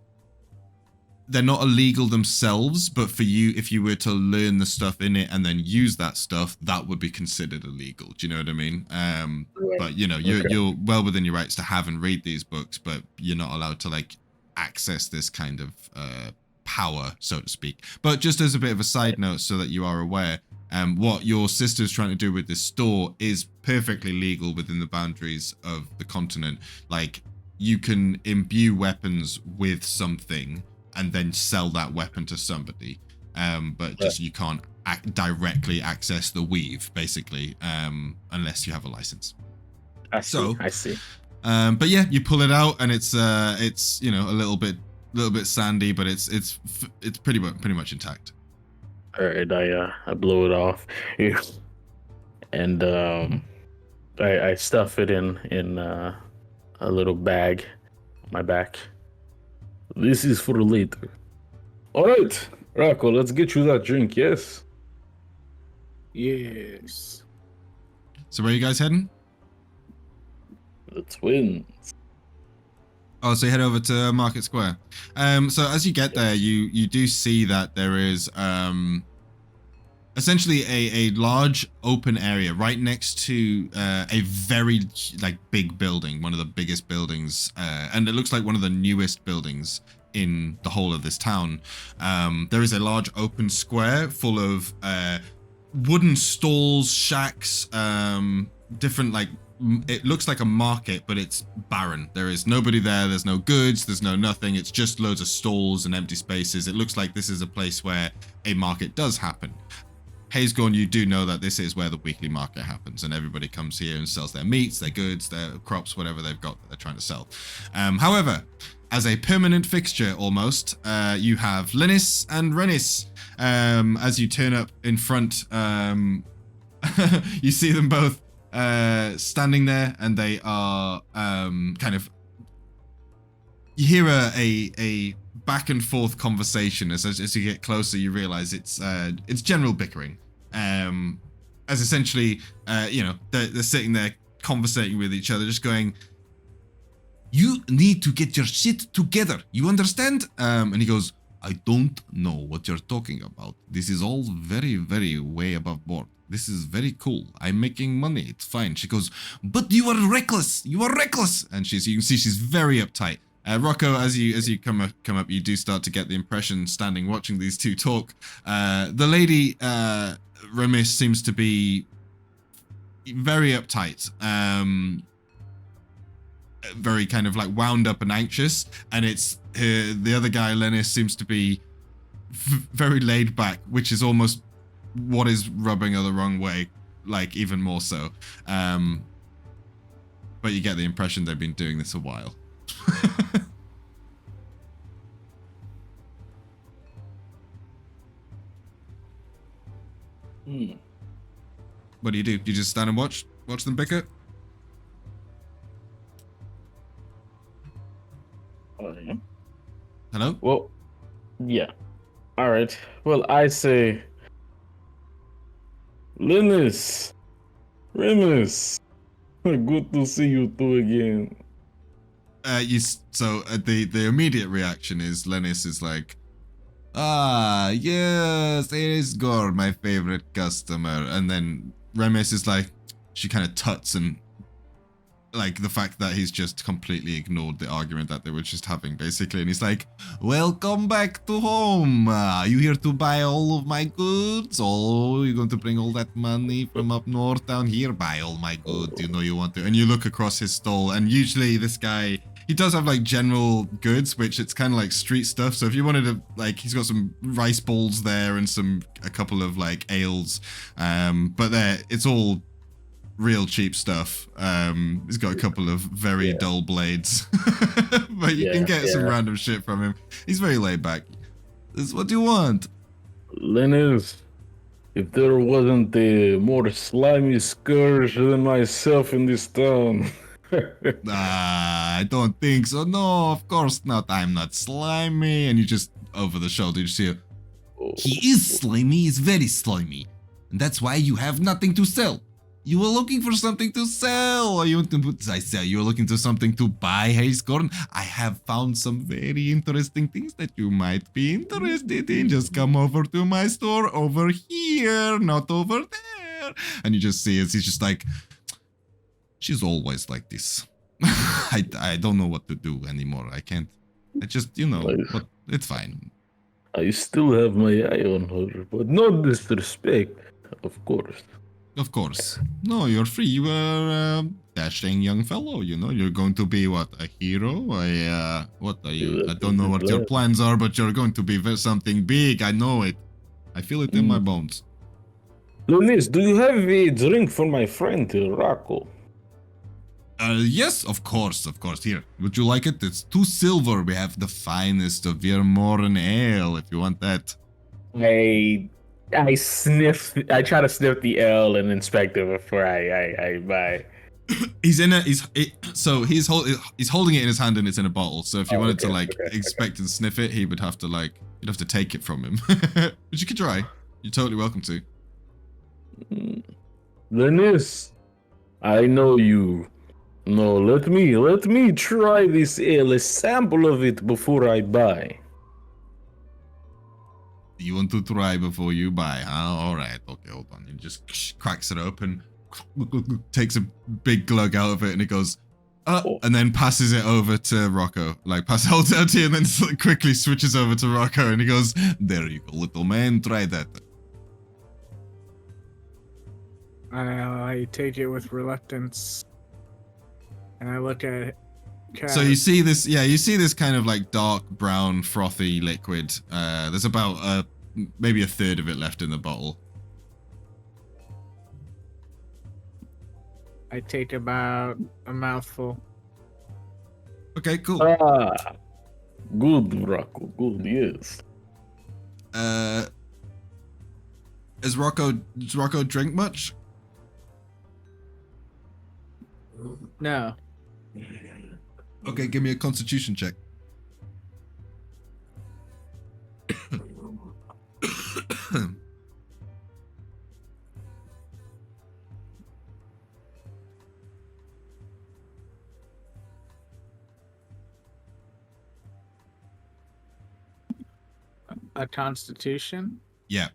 they're not illegal themselves, but for you, if you were to learn the stuff in it and then use that stuff, that would be considered illegal. Do you know what I mean? But you know, you're well within your rights to have and read these books, but you're not allowed to like access this kind of power, so to speak. But just as a bit of a side note, so that you are aware, what your sister's trying to do with this store is perfectly legal within the boundaries of the continent. Like, you can imbue weapons with something and then sell that weapon to somebody, but just you can't directly access the weave, basically, unless you have a license. I see. But yeah, you pull it out, and it's you know, a little bit sandy, but it's pretty much intact. All right, I blow it off, and I stuff it in a little bag on my back. This is for later. All right, Rocko, let's get you that drink. Yes. Yes. So where are you guys heading? The twins. Oh, so you head over to Market Square. So as you get there, you do see that there is essentially a large open area right next to a very like big building, one of the biggest buildings, and it looks like one of the newest buildings in the whole of this town. There is a large open square full of wooden stalls, shacks, different like. It looks like a market, but it's barren. There is nobody there. There's no goods. There's no nothing. It's just loads of stalls and empty spaces. It looks like this is a place where a market does happen. Hayesgorn, you do know that this is where the weekly market happens, and everybody comes here and sells their meats, their goods, their crops, whatever they've got that they're trying to sell. However, as a permanent fixture almost, you have Linus and Renis. As you turn up in front, you see them both standing there, and they are kind of, you hear a back and forth conversation. As you get closer, you realize it's general bickering, as essentially you know, they're sitting there conversating with each other, just going, "You need to get your shit together, you understand?" And he goes, "I don't know what you're talking about. This is all very, very way above board. This is very cool. I'm making money. It's fine." She goes, "But you are reckless. You are reckless." And you can see she's very uptight. Rocko, as you come up, you do start to get the impression, standing watching these two talk, the lady Remis seems to be very uptight, very kind of like wound up and anxious, and it's the other guy, Linus, seems to be very laid back, which is almost what is rubbing her the wrong way, like even more so. But you get the impression they've been doing this a while. What do? You just stand and watch them bicker? Hello? Well, yeah. All right. Well, I say, Linus, Remus, good to see you two again. The immediate reaction is Lennis is like, ah, yes, Hayesgorn, my favorite customer. And then Remes is like, she kind of tuts and like the fact that he's just completely ignored the argument that they were just having, basically. And he's like, welcome back to home. You here to buy all of my goods? Oh, you're going to bring all that money from up north down here? Buy all my goods. You know you want to. And you look across his stall, and usually this guy, he does have like general goods, which it's kind of like street stuff. So if you wanted to, like, he's got some rice balls there and a couple of like ales. But it's all real cheap stuff. He's got a couple of very dull blades, but you can get some random shit from him. He's very laid back. What do you want? Linus, if there wasn't a more slimy scourge than myself in this town. I don't think so. No, of course not. I'm not slimy. And you just, over the shoulder, you see he is slimy. He's very slimy. And that's why you have nothing to sell. You were looking for something to sell. You were looking for something to buy, Hayesgorn. I have found some very interesting things that you might be interested in. Just come over to my store over here, not over there. And you just see it. He's just like, she's always like this. I don't know what to do anymore. I can't. I just, but it's fine. I still have my eye on her, but no disrespect, of course. Of course. No, you're free. You are a dashing young fellow, You're going to be, what, a hero? What are you? I don't know what your plans are, but you're going to be something big. I know it. I feel it in my bones. Lunis, do you have a drink for my friend, Rocko? Yes, of course. Here, would you like it? It's 2 silver. We have the finest of Viermorre ale, if you want that. I try to sniff the ale and inspect it before I buy. He's holding it in his hand and it's in a bottle. So if you wanted to inspect and sniff it, he would have to you'd have to take it from him. But you could try. You're totally welcome to. Lennis, I know you. No, let me try this ale, a sample of it before I buy. You want to try before you buy, huh? Alright, okay, hold on. He just cracks it open, takes a big glug out of it, and it goes, and then passes it over to Rocko. Holds it out to you, and then quickly switches over to Rocko, and he goes, there you go, little man, try that. I take it with reluctance, and I look at it. So you see this kind of dark brown frothy liquid. There's about maybe a third of it left in the bottle. I take about a mouthful. Okay, cool. Good, Rocko, good, yes. Does Rocko drink much? No. Okay, give me a constitution check. A constitution? Yeah.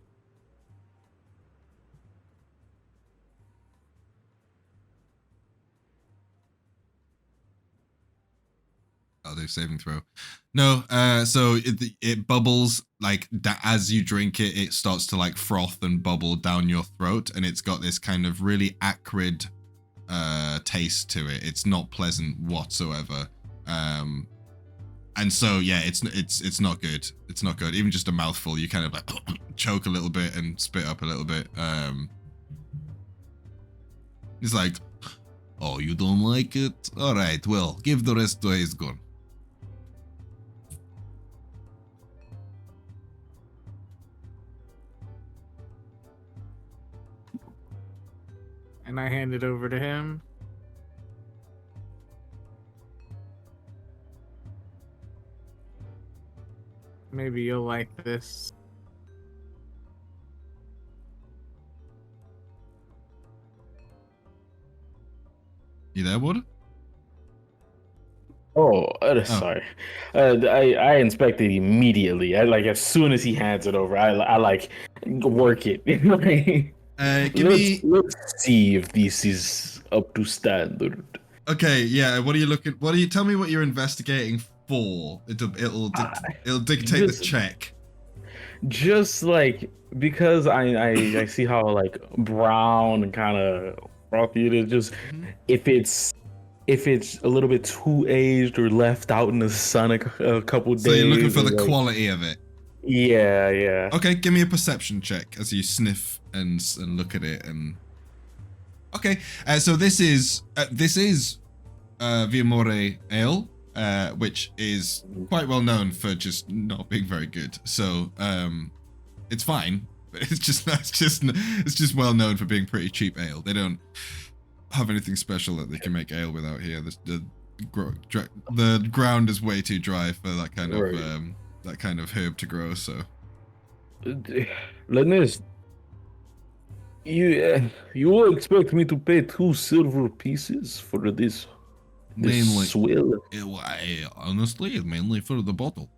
Oh, they're saving throw. No, so it bubbles as you drink it. It starts to froth and bubble down your throat, and it's got this kind of really acrid taste to it. It's not pleasant whatsoever. And so yeah, it's not good. It's not good. Even just a mouthful, you kind of choke a little bit and spit up a little bit. It's like, oh, you don't like it? All right, well, give the rest to Hayesgorn. And I hand it over to him. Maybe you'll like this. You there, Wardrah? Oh, Oh. sorry. I inspect it immediately. I like as soon as he hands it over. I like work it. Give me. Let's see if this is up to standard. Okay, yeah. What are you looking? What are you? Tell me what you're investigating for. It'll dictate the Just check. just like because I see how like brown and kind of frothy it is. Just Mhm. if it's a little bit too aged or left out in the sun a couple So days. you're looking for or, the like, quality of it. Yeah. Okay, give me a perception check as you sniff and look at it and. Okay, so this is Viermorre ale, which is quite well known for just not being very good. So it's fine, but it's just well known for being pretty cheap ale. They don't have anything special that they can make ale without here. The ground is way too dry for that kind of herb to grow. So Lennis, you will expect me to pay 2 silver pieces for this mainly, swill honestly, mainly for the bottle.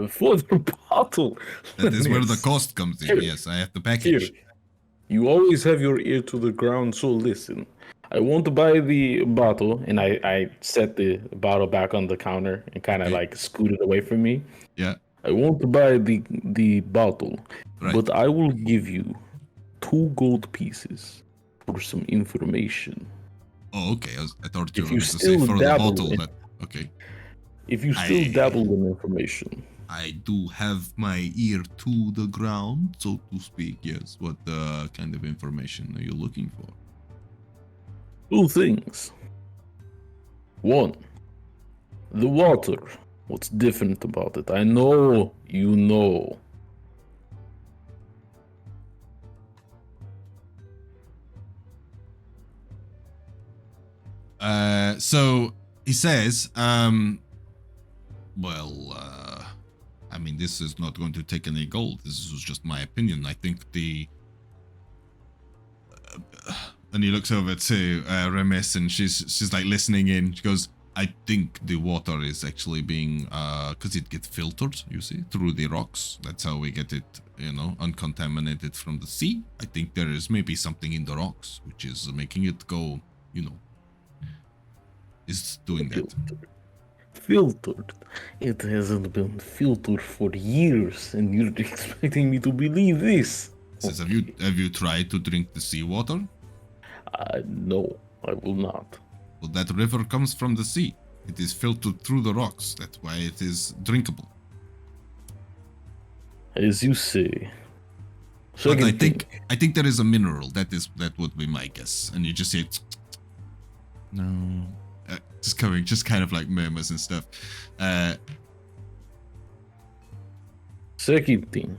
for the bottle. That is where the Lennis, cost comes in. Here. Yes, I have the here, package. you always have your ear to the ground, so listen. I want to buy the bottle, and I set the bottle back on the counter and kind of Okay. like scoot it away from me. Yeah. I want to buy the bottle, Right. but I will give you 2 gold pieces for some information. Oh, okay. I thought you If were you going to say still for the dabble bottle. in- That okay. If you still dabble in information, I do have my ear to the ground, so to speak. Yes. What kind of information are you looking for? 2 things. 1, the water. What's different about it? I know you know. So he says, I mean, this is not going to take any gold. This was just my opinion. I think and he looks over to Remis, and she's like listening in. She goes, I think the water is actually being, because it gets filtered, you see, through the rocks. That's how we get it, uncontaminated from the sea. I think there is maybe something in the rocks, which is making it go, is doing that. Filtered. It hasn't been filtered for years, and you're expecting me to believe this? Says, have you tried to drink the seawater? No, I will not. Well, that river comes from the sea. It is filtered through the rocks. That's why it is drinkable. As you say. But I think there is a mineral. That would be my guess. And you just say, no, just kind of like murmurs and stuff. Second thing.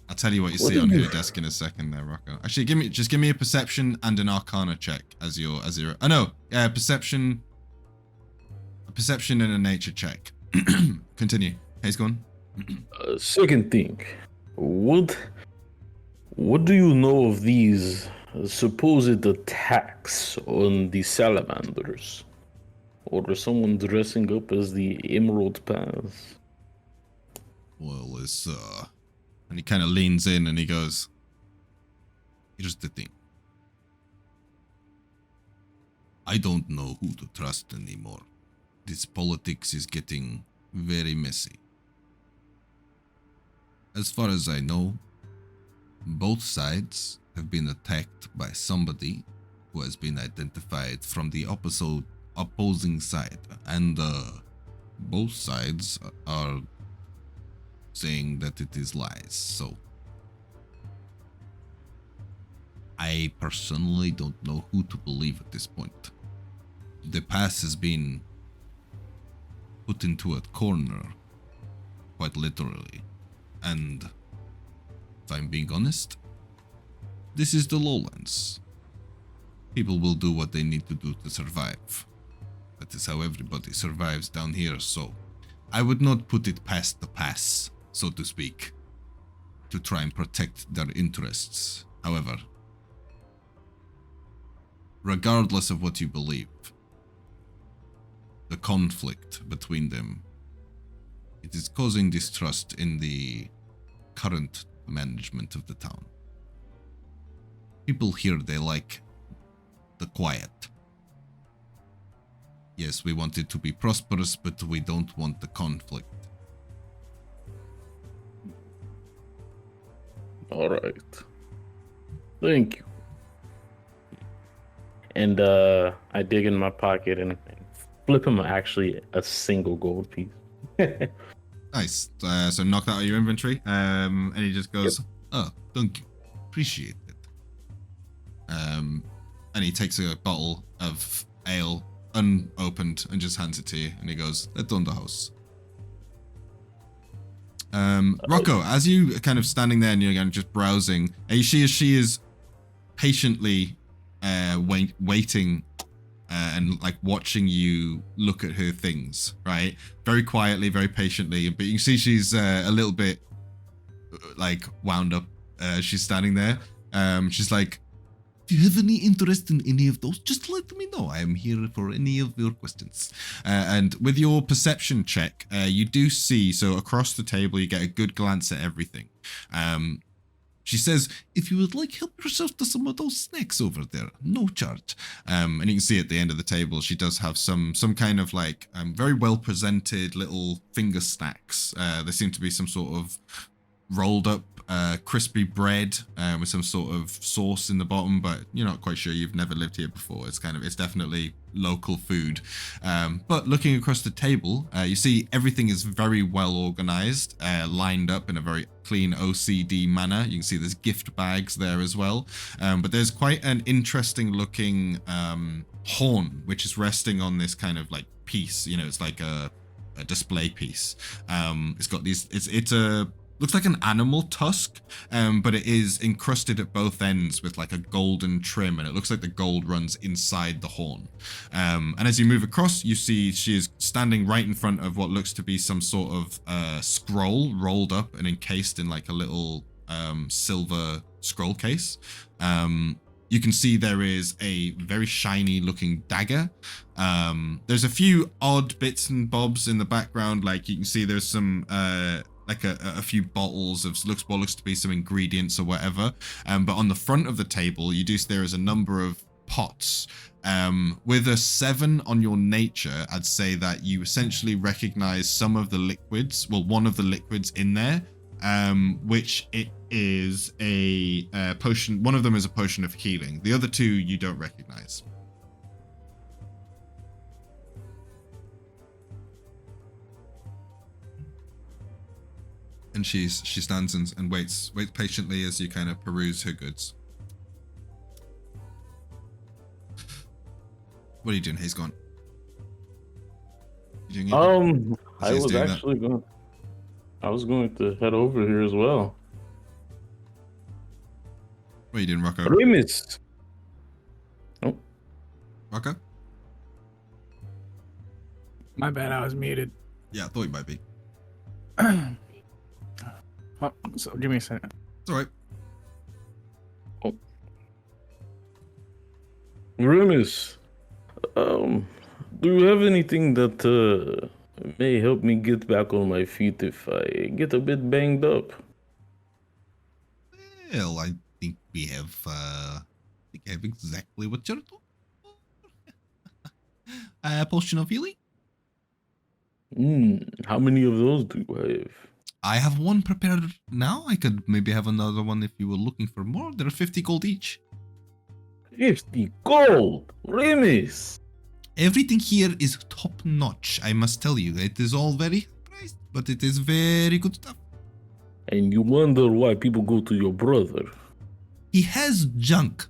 I'll tell you what you What see do on you- your desk in a second there, Rocko. Actually, give me a perception and an arcana check as your perception and a nature check. Continue. Hayesgorn. Second thing. What do you know of these supposed attacks on the salamanders? Or someone dressing up as the Emerald Pass? Well, it's and he kind of leans in and he goes, here's the thing. I don't know who to trust anymore. This politics is getting very messy. As far as I know, both sides have been attacked by somebody who has been identified from the opposing side, and both sides are saying that it is lies. So I personally don't know who to believe at this point. The pass has been put into a corner, quite literally, and if I'm being honest, this is the lowlands. People will do what they need to do to survive. That is how everybody survives down here, so I would not put it past the pass, so to speak, to try and protect their interests. However, regardless of what you believe, the conflict between them. It is causing distrust in the current management of the town. People here, they like the quiet. Yes, we want it to be prosperous, but we don't want the conflict. All right. Thank you. And I dig in my pocket and flip him actually a single gold piece. Nice. So knock that out of your inventory. And he just goes, "Oh, thank you. Appreciate it." And he takes a bottle of ale, unopened, and just hands it to you. And he goes, "Let's on the house." Rocko, as you kind of standing there and you're kind of just browsing, she is patiently waiting and like watching you look at her things, right? Very quietly, very patiently. But you can see she's a little bit like wound up. She's standing there. She's like, "Do you have any interest in any of those? Just let me know. I am here for any of your questions." And with your perception check, you do see, so across the table, you get a good glance at everything. She says, "If you would like, help yourself to some of those snacks over there. No charge." And you can see at the end of the table, she does have some kind of like very well presented little finger snacks. There seem to be some sort of rolled up crispy bread with some sort of sauce in the bottom, but you're not quite sure. You've never lived here before. It's definitely local food. But looking across the table, you see everything is very well organized, lined up in a very clean OCD manner. You can see there's gift bags there as well. But there's quite an interesting looking horn, which is resting on this kind of like piece. You know, it's like a display piece. It's got these, it's a, looks like an animal tusk, but it is encrusted at both ends with like a golden trim, and it looks like the gold runs inside the horn. And as you move across, you see she is standing right in front of what looks to be some sort of scroll rolled up and encased in like a little silver scroll case. You can see there is a very shiny looking dagger. There's a few odd bits and bobs in the background, like you can see there's some like a few bottles of what looks to be some ingredients or whatever. But on the front of the table, you do see there is a number of pots. With a 7 on your nature, I'd say that you essentially recognize some of the liquids, well, one of the liquids in there, which it is a potion. One of them is a potion of healing. The other two you don't recognize. And she stands and waits patiently as you kind of peruse her goods. What are you doing, Hayesgorn? You doing anything? I was actually going to head over here as well. What are you doing, Rocko? Remus. Oh, Rocko? My bad, I was muted. Yeah, I thought you might be. Oh, so give me a second. It's alright. Remus. Do you have anything that may help me get back on my feet if I get a bit banged up? Well, I think we have exactly what you're looking for. A potion of healing? How many of those do you have? I have one prepared now. I could maybe have another one if you were looking for more. They're 50 gold each. 50 gold! Remus! Everything here is top notch, I must tell you. It is all very priced, but it is very good stuff. And you wonder why people go to your brother. He has junk.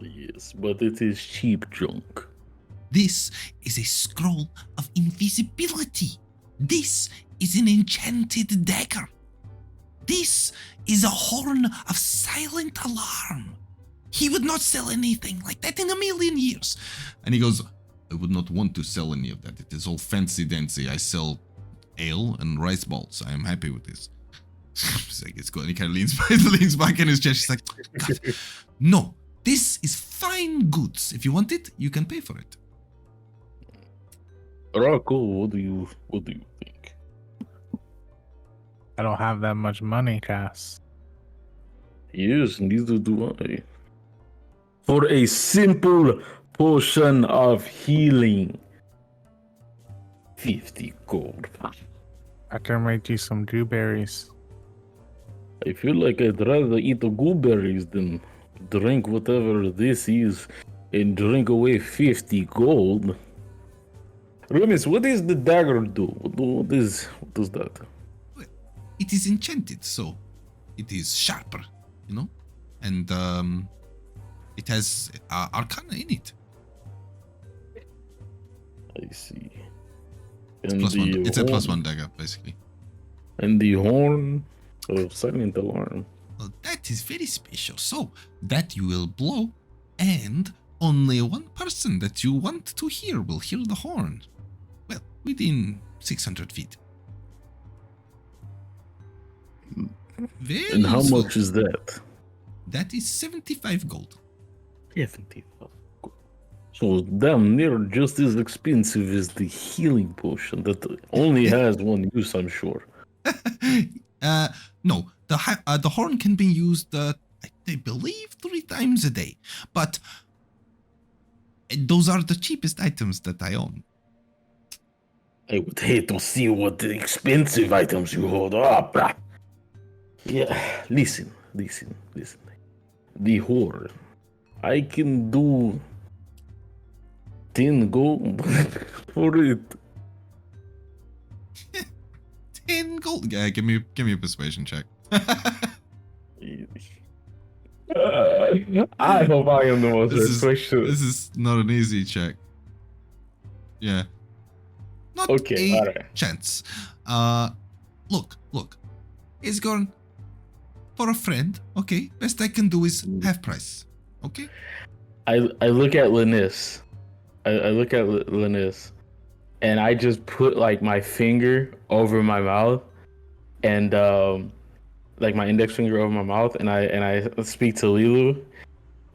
Yes, but it is cheap junk. This is a scroll of invisibility. This is an enchanted dagger. This is a horn of silent alarm. He would not sell anything like that in a million years. And he goes, I would not want to sell any of that. It is all fancy-dancy. I sell ale and rice balls. I am happy with this. She's like, it's good. And he kind of leans back in his chair. She's like, God, no, this is fine goods. If you want it, you can pay for it. Rocko, what do you think? I don't have that much money, Cass. Yes, neither do I. For a simple potion of healing, 50 gold. I can make you some dewberries. I feel like I'd rather eat the gooseberries than drink whatever this is and drink away 50 gold. Remis, what does the dagger do? What does that? It is enchanted, so it is sharper, you know, and it has arcana in it. I see. It's And plus one. the It's a plus horn- one dagger, basically. And the horn of silent alarm. Well, that is very special. So that you will blow, and only one person that you want to hear will hear the horn. Well, within 600 feet. Very And how useful. much is that? That is 75 gold. 75. So damn near just as expensive as the healing potion that only has one use, I'm sure. No, the horn can be used, I believe, 3 times a day. But those are the cheapest items that I own. I would hate to see what the expensive items you hold up. Yeah, listen. The horn. I can do 10 gold for it. 10 gold. Yeah, give me a persuasion check. I hope I am the most persuasive. This is not an easy check. Yeah. Not Okay, a alright. chance. Look. Hayesgorn, for a friend, okay, best I can do is half price. Okay? I look at Linus. I look at Linus, and I just put like my finger over my mouth, and like my index finger over my mouth, and I speak to Lilu.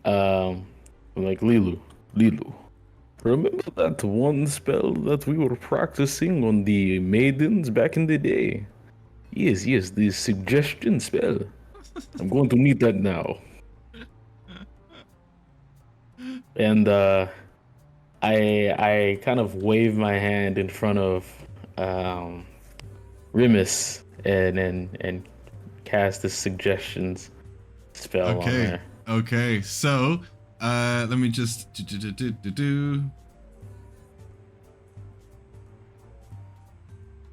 I'm like, Lilu. Remember that one spell that we were practicing on the maidens back in the day? Yes, the suggestion spell. I'm going to need that now. And I kind of wave my hand in front of Remus and cast the suggestions spell on there. Okay. So, let me just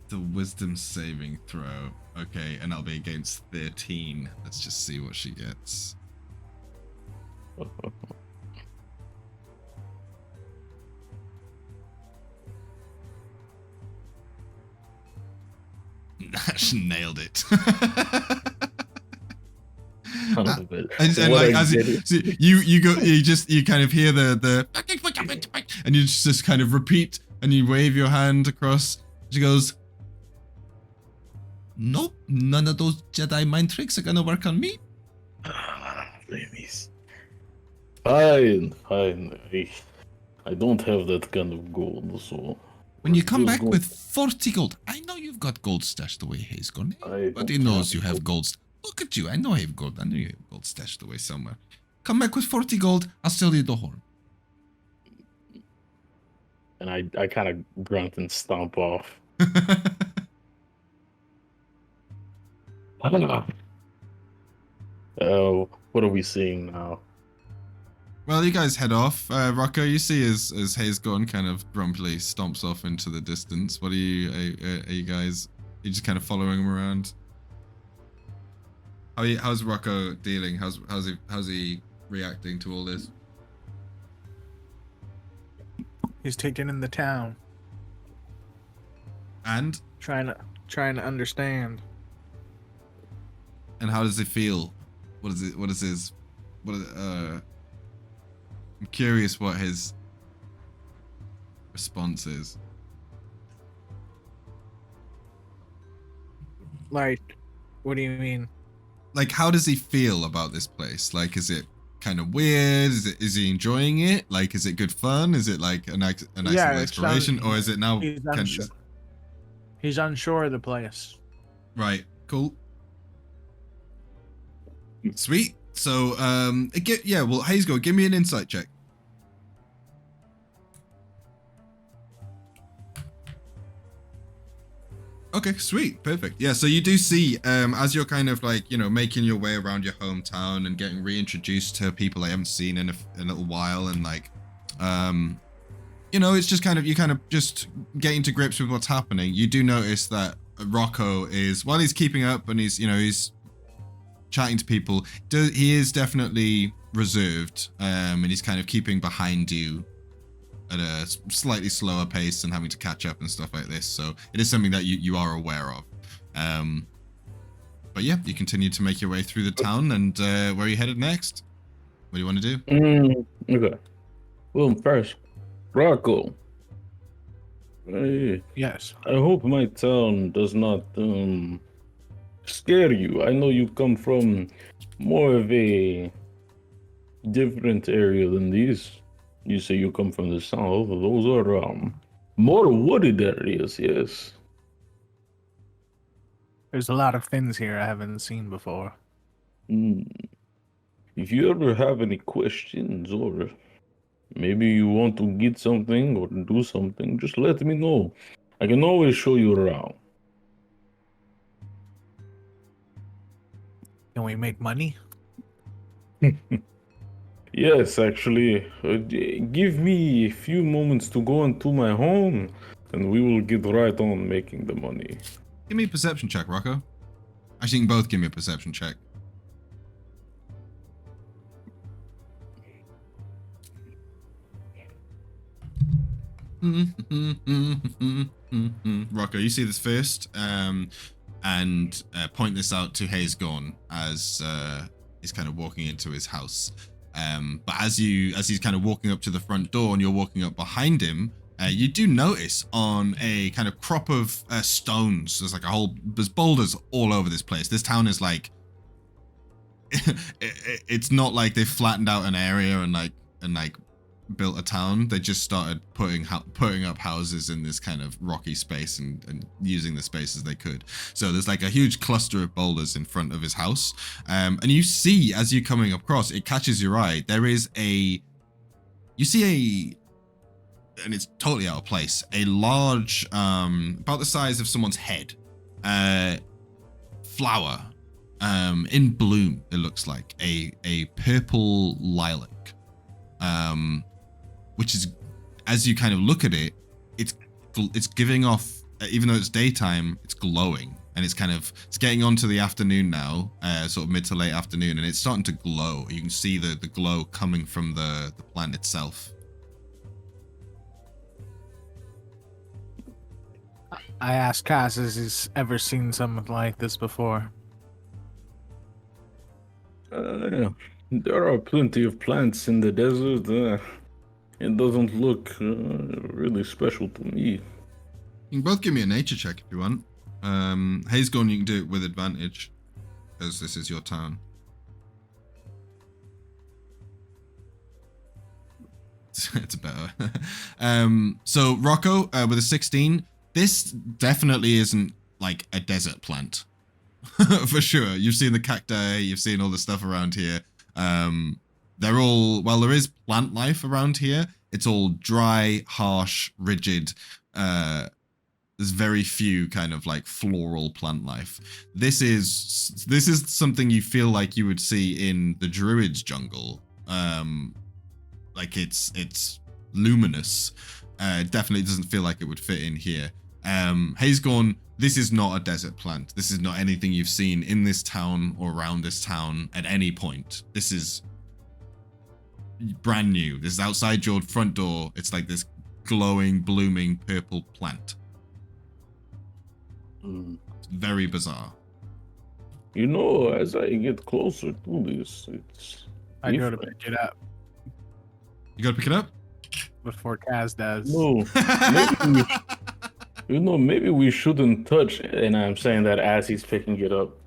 the wisdom saving throw. Okay, and I'll be against 13. Let's just see what she gets. She nailed it. Son of a bitch. And What like I as did- so you kind of hear the and you just kind of repeat and you wave your hand across. She goes, nope, none of those Jedi mind tricks are gonna work on me. Remis. Fine. I don't have that kind of gold, so. When you come Just back go- with 40 gold, I know you've got gold stashed away, Hayesgorn. I Everybody don't knows have you have gold. Look at you, I know I have gold. I know you have gold stashed away somewhere. Come back with 40 gold, I'll sell you the horn. And I kind of grunt and stomp off. What are we seeing now? Well, you guys head off. Rocko, you see as Hayesgorn kind of grumpily stomps off into the distance. What are you guys? Are you just kind of following him around? How's Rocko dealing? How's he reacting to all this? He's taken in the town, And trying to understand. how does he feel? I'm curious what his response is. Like, what do you mean? Like, how does he feel about this place? Like, is it kind of weird? Is he enjoying it? Like, is it good fun? Is it like a nice little exploration, or is it now? He's unsure of the place. Right. Cool. Sweet. So, well, Hayesgorn, give me an insight check. Okay, sweet, perfect. Yeah, so you do see, as you're kind of like, making your way around your hometown and getting reintroduced to people I haven't seen in a little while, and like, it's just kind of, you kind of just getting to grips with what's happening. You do notice that Rocko is, while he's keeping up and he's chatting to people, he is definitely reserved, and he's kind of keeping behind you at a slightly slower pace and having to catch up and stuff like this. So it is something that you are aware of. But yeah, you continue to make your way through the town, and where are you headed next? What do you want to do? Okay. Well, first, Rocko. Yes. I hope my town does not scare you. I know you come from more of a different area than these. You say you come from the south. Those are more wooded areas, yes. There's a lot of things here I haven't seen before. If you ever have any questions, or maybe you want to get something or do something, just let me know. I can always show you around. Can we make money? Yes, actually. Give me a few moments to go into my home, and we will get right on making the money. Give me a perception check, Rocko. Actually, you can both give me a perception check. Rocko, you see this first, and point this out to Hayesgorn as he's kind of walking into his house. But as he's kind of walking up to the front door and you're walking up behind him, you do notice on a kind of crop of stones, there's boulders all over this place. This town is like, it's not like they've flattened out an area and built a town. They just started putting up houses in this kind of rocky space and using the space as they could. So there's like a huge cluster of boulders in front of his house, and you see, as you're coming across, it catches your eye. There is and it's totally out of place, a large, about the size of someone's head, flower, in bloom. It looks like a purple lilac, which is, as you kind of look at it, it's giving off, even though it's daytime, it's glowing, and it's getting onto the afternoon now, sort of mid to late afternoon, and it's starting to glow. You can see the glow coming from the plant itself. I asked Kaas, has he ever seen something like this before? Yeah. There are plenty of plants in the desert. It doesn't look really special to me. You can both give me a nature check if you want. Hayesgorn, you can do it with advantage, because this is your town. It's better. So Rocko, with a 16, this definitely isn't like a desert plant. For sure. You've seen the cacti, you've seen all the stuff around here. They're all, while there is plant life around here, it's all dry, harsh, rigid. There's very few kind of like floral plant life. This is something you feel like you would see in the Druid's jungle. Like it's luminous. Definitely doesn't feel like it would fit in here. Hayesgorn, this is not a desert plant. This is not anything you've seen in this town or around this town at any point. This is brand new. This is outside your front door. It's like this glowing, blooming purple plant. It's very bizarre. You know, as I get closer to this, it's... I go to pick it up You gotta pick it up? before Kaas does. No, maybe we shouldn't touch. And I'm saying that as he's picking it up.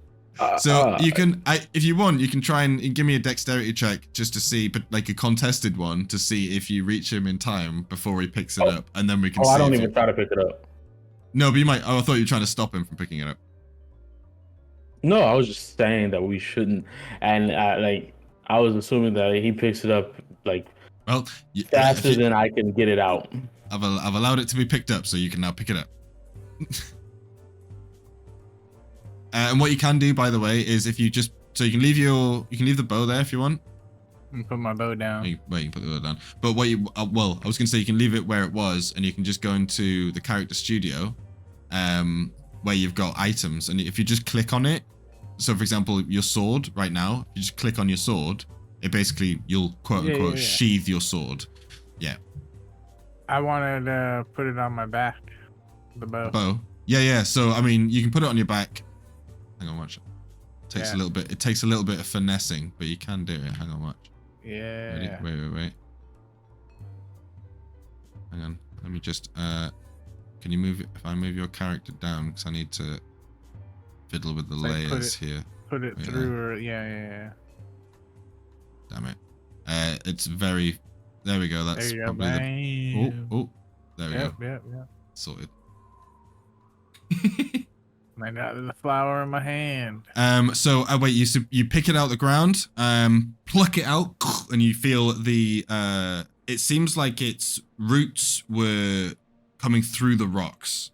So you can, if you want, you can try and give me a dexterity check just to see, but like a contested one to see if you reach him in time before he picks it up, and then we can. Oh, see I don't if even try to pick it up. No, but you might. Oh, I thought you were trying to stop him from picking it up. No, I was just saying that we shouldn't, and I was assuming that he picks it up like Well, faster than I can get it out. I've allowed it to be picked up, so you can now pick it up. And what you can do, by the way, is if you just you can leave the bow there if you want. Put my bow down. You can put the bow down. But what you I was gonna say you can leave it where it was, and you can just go into the character studio, where you've got items, and if you just click on it, so for example your sword right now, if you just click on your sword, it basically you'll quote unquote sheathe your sword. Yeah. I wanted to put it on my back. The bow. Bow. Yeah. So I mean, you can put it on your back. Hang on, watch. It takes a little bit. It takes a little bit of finessing, but you can do it. Hang on, watch. Yeah. Ready? Wait. Hang on. Let me just. Can you move it? If I move your character down, because I need to fiddle with the layers here. Put it through. Yeah. Damn it. It's very. There we go. That's there you probably go. the. Oh. There we go. Yep. Sorted. I got the flower in my hand. So wait, you pick it out the ground, pluck it out, and you feel the it seems like its roots were coming through the rocks,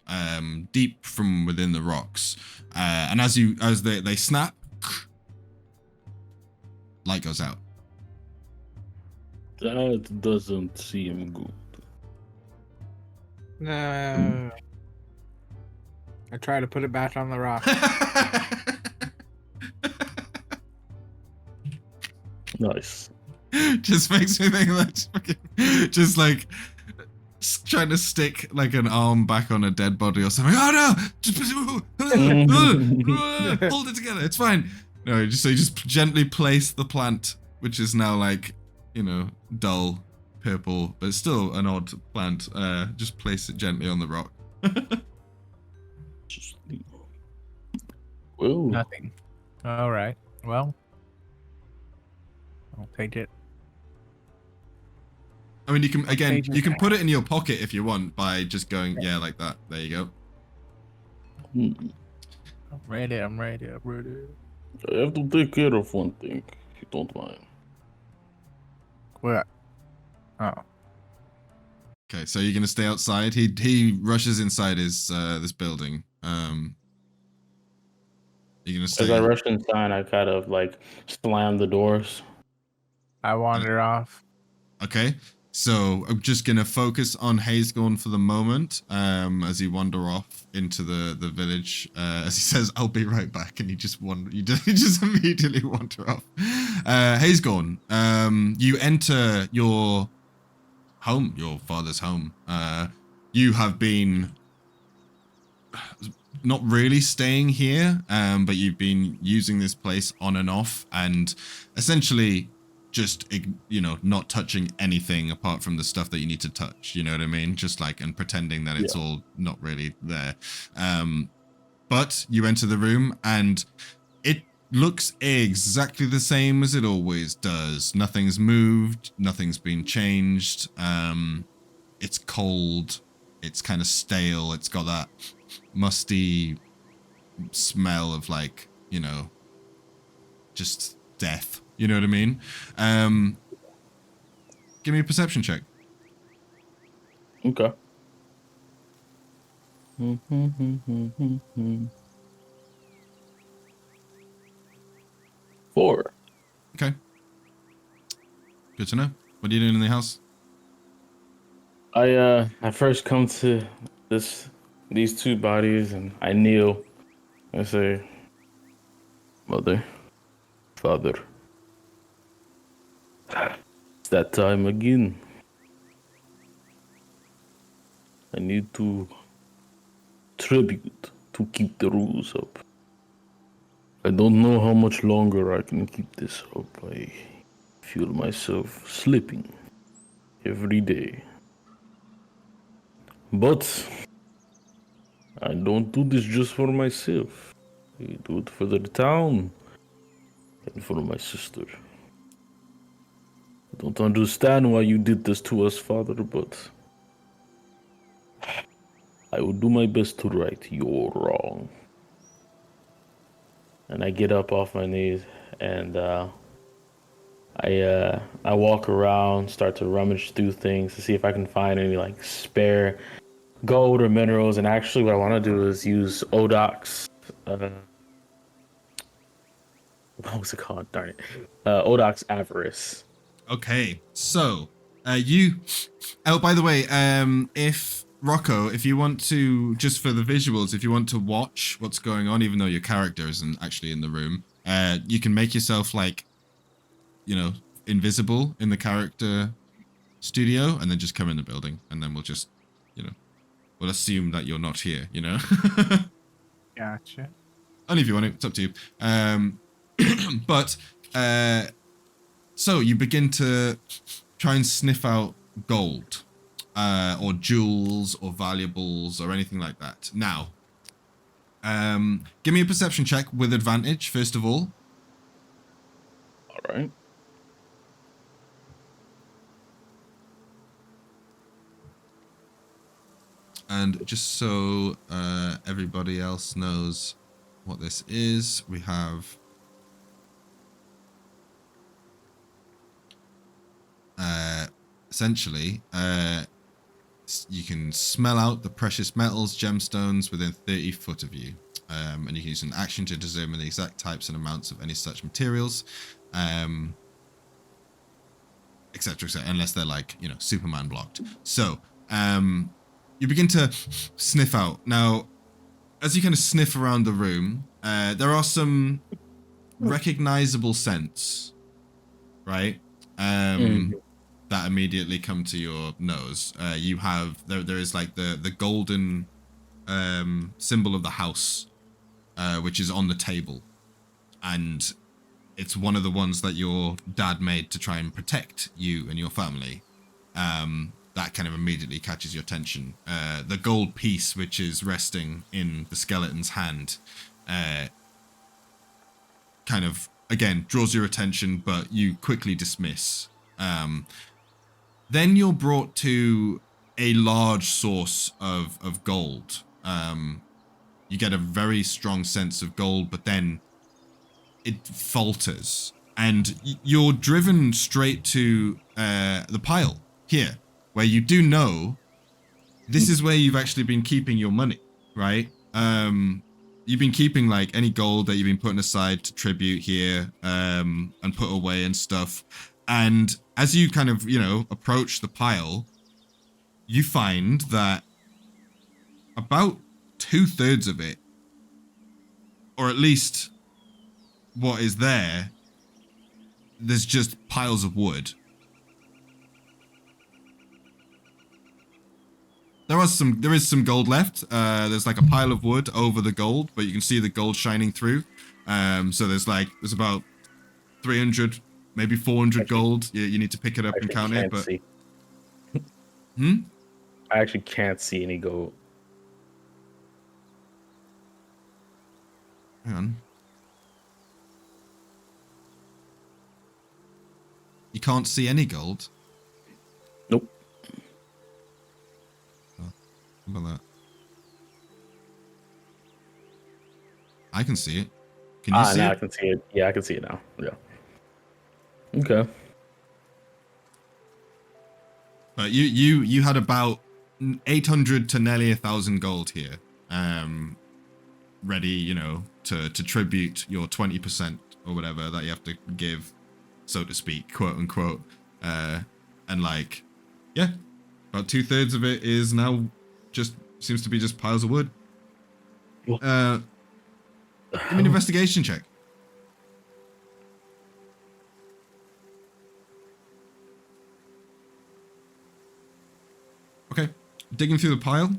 deep from within the rocks, and as they snap, light goes out. That doesn't seem good. No. I try to put it back on the rock. Nice. Just makes me think that's fucking just like trying to stick like an arm back on a dead body or something. Oh no! Just hold it together. It's fine. No, you just gently place the plant, which is now like, dull purple, but it's still an odd plant. Just place it gently on the rock. Well, Nothing. All right. Well, I'll take it. I mean, you can put it in your pocket if you want by just going, like that. There you go. I'm ready. I have to take care of one thing, if you don't mind. What? Oh. Okay, so you're gonna stay outside. He rushes inside his this building. You're gonna stay. As I rush inside, I kind of like slam the doors. I wander off. Okay, so I'm just gonna focus on Hayesgorn for the moment. As you wander off into the village, as he says, "I'll be right back," and you just immediately wander off. Hayesgorn, you enter your home, your father's home. You have been not really staying here, but you've been using this place on and off, and essentially just not touching anything apart from the stuff that you need to touch. You know what I mean? Just like, and pretending that it's all not really there. But you enter the room and it looks exactly the same as it always does. Nothing's moved. Nothing's been changed. It's cold. It's kind of stale. It's got that musty smell of like, just death. You know what I mean? Give me a perception check. Okay. 4. Okay. Good to know. What are you doing in the house? I first come to these two bodies and I kneel. I say, Mother, Father, it's that time again. I need to tribute to keep the rules up. I don't know how much longer I can keep this up. I feel myself slipping every day. But I don't do this just for myself. We do it for the town and for my sister. I don't understand why you did this to us, Father, but I will do my best to right your wrong. And I get up off my knees and I walk around, start to rummage through things to see if I can find any like spare gold or minerals. And actually, what I want to do is use Odok's. What was it called? Darn it. Odok's Avarice. Okay, so you. Oh, by the way, if Rocko, if you want to, just for the visuals, if you want to watch what's going on, even though your character isn't actually in the room, you can make yourself like, you know, invisible in the character studio, and then just come in the building, and then we'll just, you know, we'll assume that you're not here. You know. Gotcha. Only if you want to. It's up to you. But. So you begin to try and sniff out gold, or jewels, or valuables, or anything like that. Now, give me a perception check with advantage, first of all. All right. And just so everybody else knows what this is, we have... essentially, you can smell out the precious metals, gemstones within 30 foot of you. And you can use an action to determine the exact types and amounts of any such materials, etc., etc., unless they're like, you know, Superman blocked. So, you begin to sniff out. Now, as you kind of sniff around the room, there are some recognizable scents, right? That immediately come to your nose. You have there is like the golden symbol of the house, which is on the table, and it's one of the ones that your dad made to try and protect you and your family. That kind of immediately catches your attention. The gold piece, which is resting in the skeleton's hand, kind of again draws your attention, but you quickly dismiss. Then you're brought to a large source of gold. You get a very strong sense of gold, but then it falters. And you're driven straight to the pile here, where you do know this is where you've actually been keeping your money, right? You've been keeping like any gold that you've been putting aside to tribute here, and put away and stuff. And as you kind of, you know, approach the pile, you find that about 2/3 of it, or at least what is there, there's just piles of wood. There is some gold left. There's like a pile of wood over the gold, but you can see the gold shining through. So there's about 300, maybe 400 gold. You need to pick it up and count it. But I actually can't see any gold. Hang on. You can't see any gold? Nope. Oh, how about that? I can see it. Can you see now it? I can see it. Yeah, I can see it now. Yeah. Okay. But you had about 800 to nearly 1,000 gold here, ready, you know, to tribute your 20% or whatever that you have to give, so to speak, quote unquote. And like, yeah, about 2/3 of it is now just seems to be just piles of wood. Give me an investigation check. Okay, digging through the pile.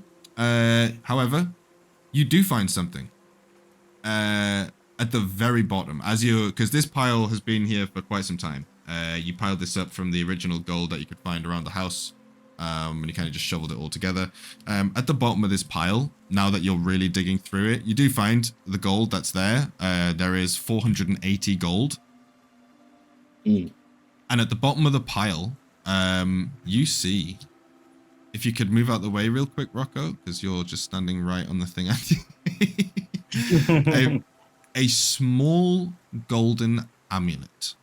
However, you do find something. At the very bottom, because this pile has been here for quite some time. You piled this up from the original gold that you could find around the house. And you kind of just shoveled it all together. At the bottom of this pile, now that you're really digging through it, you do find the gold that's there. There is 480 gold. Mm. And at the bottom of the pile, you see, if you could move out the way real quick, Rocco, because you're just standing right on the thing. a small golden amulet.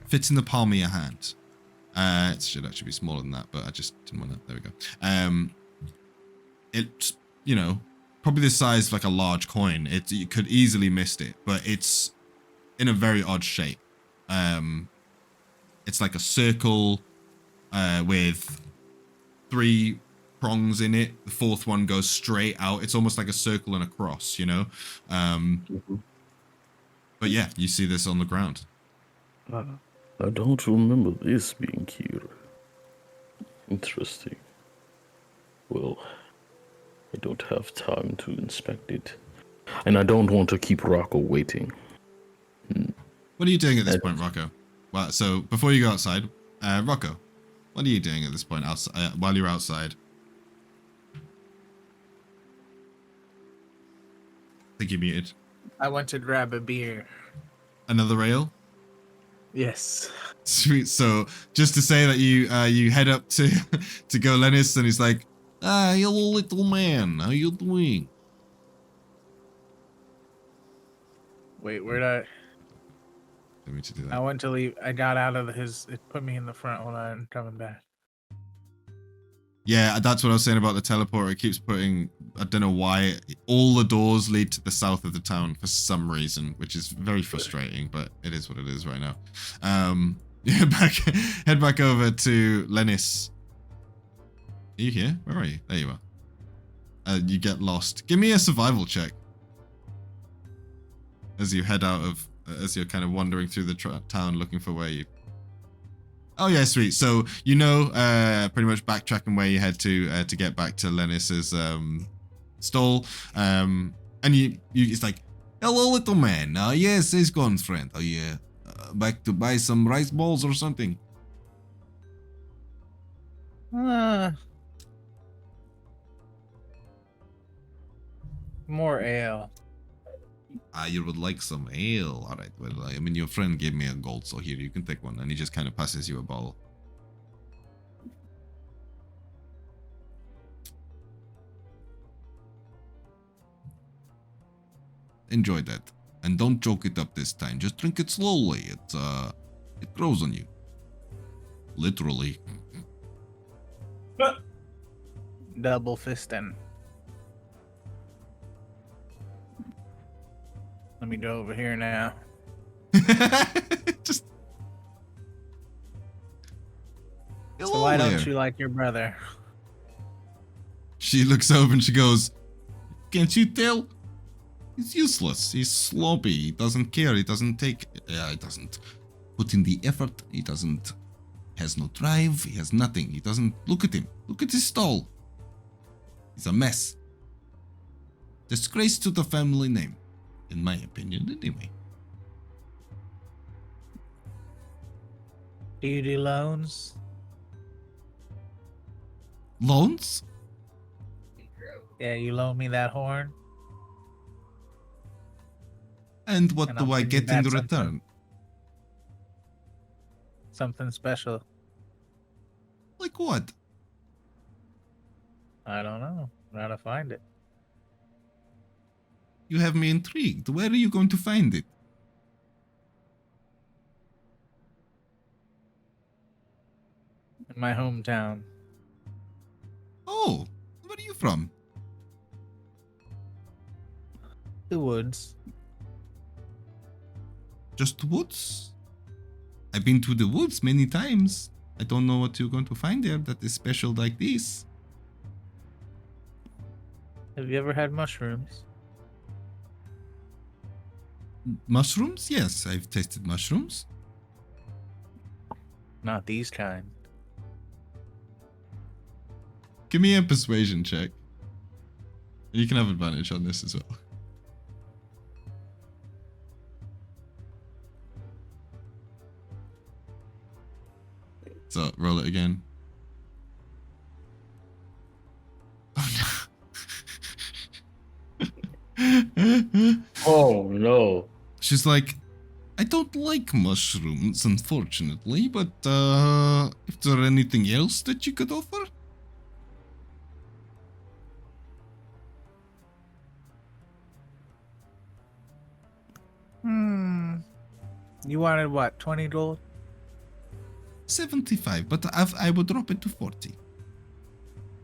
Fits in the palm of your hand. It should actually be smaller than that, but I just didn't want to. There we go. It's, you know, probably the size of like a large coin. You could easily missed it, but it's in a very odd shape. It's like a circle with 3 prongs in it. The 4th one goes straight out. It's almost like a circle and a cross, you know? But yeah, you see this on the ground. I don't remember this being here. Interesting. Well, I don't have time to inspect it. And I don't want to keep Rocco waiting. What are you doing at this point, Rocco? Well, so before you go outside, Rocco, what are you doing at this point while you're outside? I think you're muted. I went to grab a beer. Another ale? Yes. Sweet. So just to say that you head up to go Lennis, and he's like, hello little man, how you doing? Wait, where'd I? Let me to do I that. went to leave. I got out of his. It put me in the front when I'm coming back. Yeah, that's what I was saying about the teleporter. It keeps putting, I don't know why, all the doors lead to the south of the town for some reason, which is very frustrating, but it is what it is right now. Head back over to Lennis. Are you here? Where are you? There you are. You get lost. Give me a survival check. As you head out of, as you're kind of wandering through the town looking for where you... Oh yeah, sweet. So you know, pretty much backtracking where you head to get back to Lennis's stall, and you it's like, hello little man. Yes, Hayesgorn friend. Are you back to buy some rice balls or something? More ale. You would like some ale. All right. Well, I mean, your friend gave me a gold, so here, you can take one. And he just kind of passes you a bottle. Enjoy that. And don't choke it up this time. Just drink it slowly. It grows on you. Literally. Double fisting. Let me go over here now. Just. So why Hello don't there. you like your brother? She looks over and she goes, can't you tell? He's useless. He's sloppy. He doesn't care. He doesn't take... he doesn't put in the effort. He doesn't... has no drive. He has nothing. He doesn't... Look at him. Look at his stall. He's a mess. Disgrace to the family name. In my opinion, anyway. Do you do loans? Loans? Yeah, you loan me that horn? And what And do I'll I give you get in back return? something. Something special. Like what? I don't know. Gotta find it. You have me intrigued. Where are you going to find it? In my hometown. Oh, where are you from? The woods. Just woods? I've been to the woods many times. I don't know what you're going to find there that is special like this. Have you ever had mushrooms? Mushrooms? Yes, I've tasted mushrooms. Not these kind. Give me a persuasion check. You can have advantage on this as well. So, roll it again. She's like, I don't like mushrooms, unfortunately, but if there anything else that you could offer? You wanted what, 20 gold? 75, but I would drop it to 40.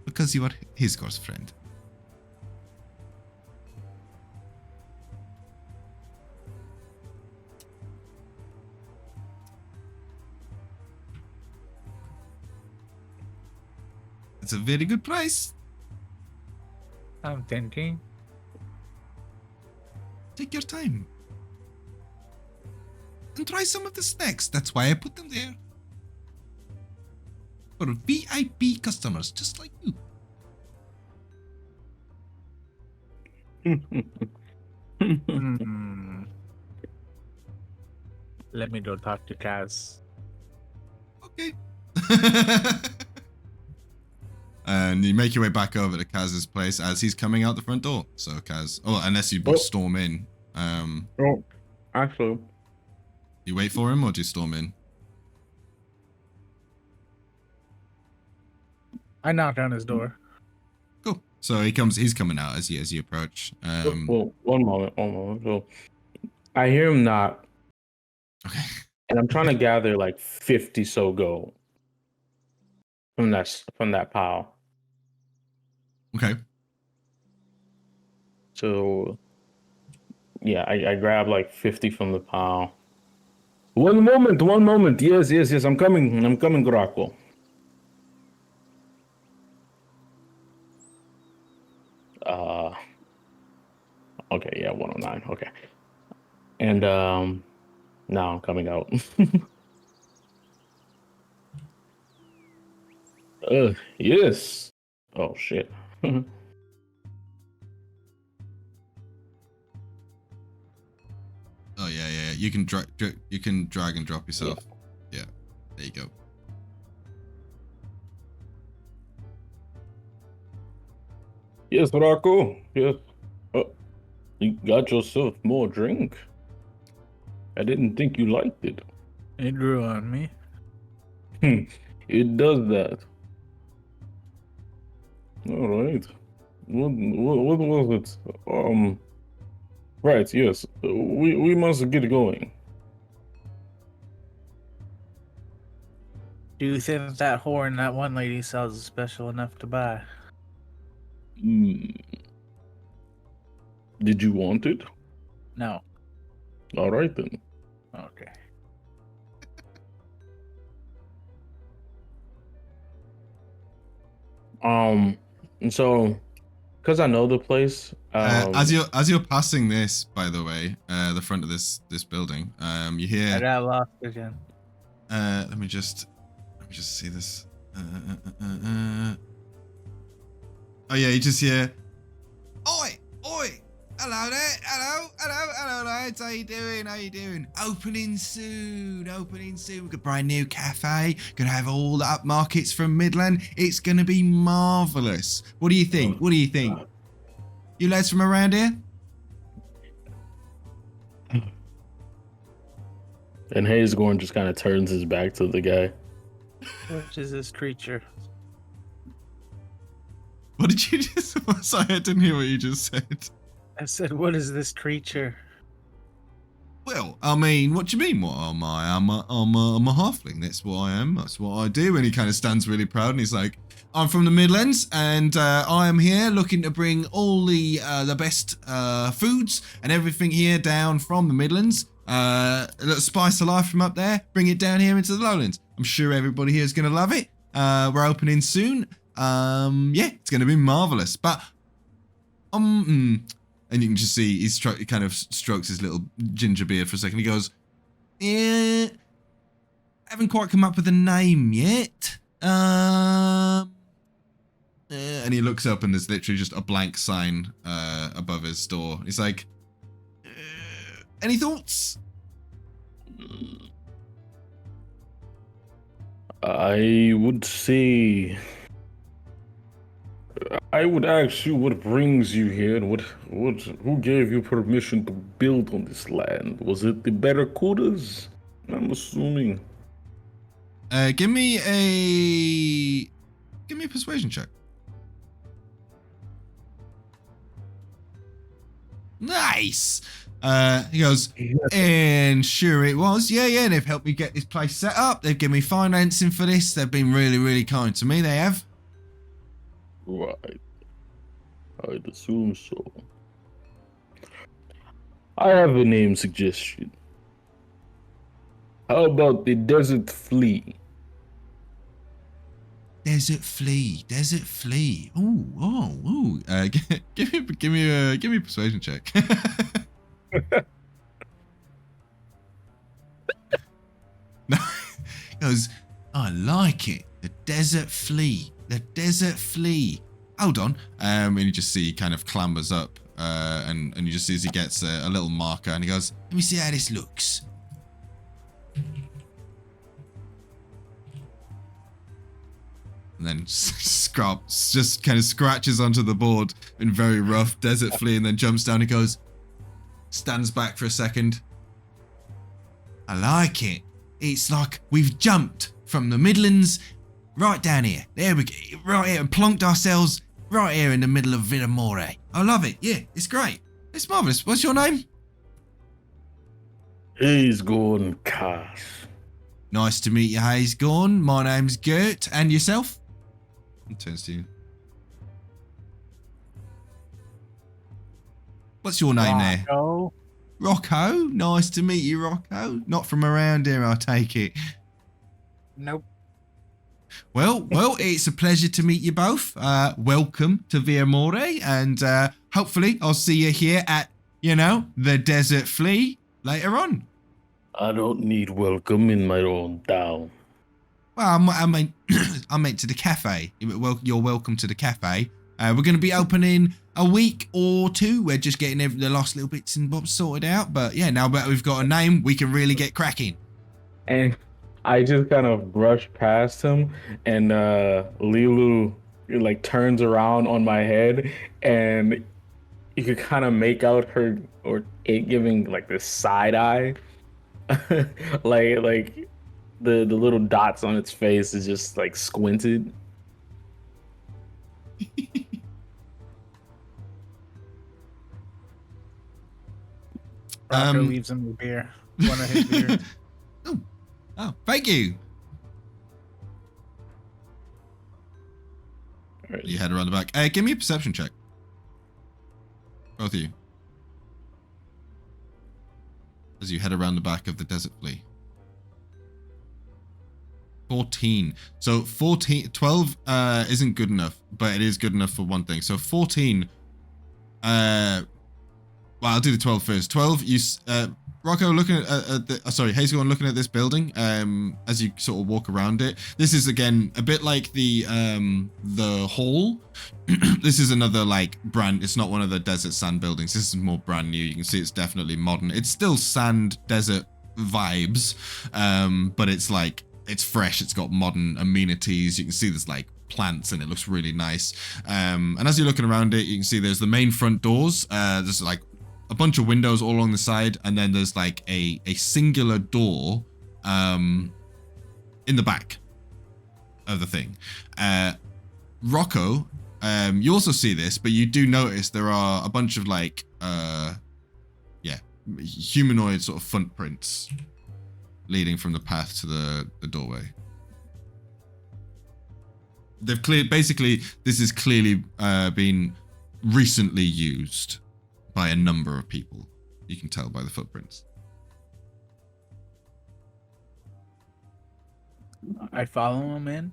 Because you are Hayesgorn's friend. It's a very good price. I'm thinking. Take your time. And try some of the snacks. That's why I put them there. For VIP customers just like you. Let me go talk to Kaz. Okay. And you make your way back over to Kaz's place as he's coming out the front door. So Kaz, unless you storm in. Oh, actually, You wait for him or do you storm in? I knocked on his door. Cool. So he's coming out as you approach. well, one moment. So I hear him knock, Okay. and I'm trying to gather like 50 so gold from that pile. Okay. So yeah, I grab like 50 from the pile. One moment. Yes. I'm coming, Rocko. Okay, yeah, 109. Okay. And now I'm coming out. Yes. Oh shit. Oh yeah. You can drag and drop yourself. Yeah. There you go. Yes, Rocko. Yes. Oh, you got yourself more drink. I didn't think you liked it. It grew on me. It does that. All right. What was it? Right. Yes. We must get going. Do you think that horn that one lady sells is special enough to buy? Did you want it? No. All right then. Okay. And so, because I know the place, As you're passing this, by the way, the front of this building, you hear. I got lost again. Let me just see this. Oh yeah, you just hear. Oi! Hello there. Hello lads. How you doing? Opening soon. We've got a brand new cafe. Gonna have all the upmarkets from Midland. It's gonna be marvelous. What do you think? You lads from around here? And Hayesgorn just kind of turns his back to the guy. Which is this creature? What did you just? Sorry, I didn't hear what you just said. I said, what is this creature? Well, I mean, what do you mean? What am I? I'm a halfling. That's what I am. That's what I do. And he kind of stands really proud and he's like, I'm from the Midlands and I am here looking to bring all the best foods and everything here down from the Midlands. A little spice of life from up there. Bring it down here into the Lowlands. I'm sure everybody here is going to love it. We're opening soon. Yeah, it's going to be marvelous. But, and you can just see he kind of strokes his little ginger beard for a second. He goes, "Yeah, haven't quite come up with a name yet." And he looks up and there's literally just a blank sign above his door. He's like, "Any thoughts?" I would say I would ask you what brings you here and who gave you permission to build on this land? Was it the Barracudas? I'm assuming. Give me a persuasion check. Nice. He goes, and sure it was. Yeah, they've helped me get this place set up. They've given me financing for this. They've been really, really kind to me. They have. Right. I'd assume so. I have a name suggestion. How about the Desert Flea? Desert Flea. Ooh. Give me a persuasion check. No, he goes, I like it. The Desert Flea. Hold on. And you just see he kind of clambers up, and you just see as he gets a little marker, and he goes, let me see how this looks. And then just kind of scratches onto the board in very rough Desert Flea, and then jumps down and goes, stands back for a second. I like it. It's like we've jumped from the Midlands right down here. There we go. Right here, and plonked ourselves right here in the middle of Viermorre. I love it. Yeah, it's great. It's marvellous. What's your name? Hayesgorn Kaas. Nice to meet you, Hayesgorn. My name's Gert. And yourself? He turns to you. What's your name there? Rocko. Rocko? Nice to meet you, Rocko. Not from around here, I take it. Nope. Well, it's a pleasure to meet you both. Welcome to Viermorre, and hopefully I'll see you here at, the Desert Flea later on. I don't need welcome in my own town. Well, I meant to the cafe. Well, you're welcome to the cafe. We're going to be open in a week or two. We're just getting the last little bits and bobs sorted out. But yeah, now that we've got a name, we can really get cracking. And I just kind of brush past him, and Lilu turns around on my head, and you could kind of make out her or it giving this side eye, like the little dots on its face is just squinted. Rocko leaves him the beer. One of his beers. Oh, thank you. Right. You head around the back. Give me a perception check. Both of you. As you head around the back of the Desert Flea. 14. So 12 isn't good enough, but it is good enough for one thing. So 14. Well, I'll do the 12 first. 12. Rocko, looking at Hayesgorn, looking at this building, as you sort of walk around it. This is again a bit like the hall. This is another brand. It's not one of the desert sand buildings. This is more brand new. You can see it's definitely modern. It's still sand desert vibes, but it's fresh. It's got modern amenities. You can see there's plants, and it looks really nice. And as you're looking around it, you can see there's the main front doors. There's a bunch of windows all along the side, and then there's a singular door in the back of the thing. Rocko, you also see this, but you do notice there are a bunch of humanoid sort of footprints leading from the path to the doorway. They've basically this is clearly been recently used by a number of people. You can tell by the footprints. I follow him in.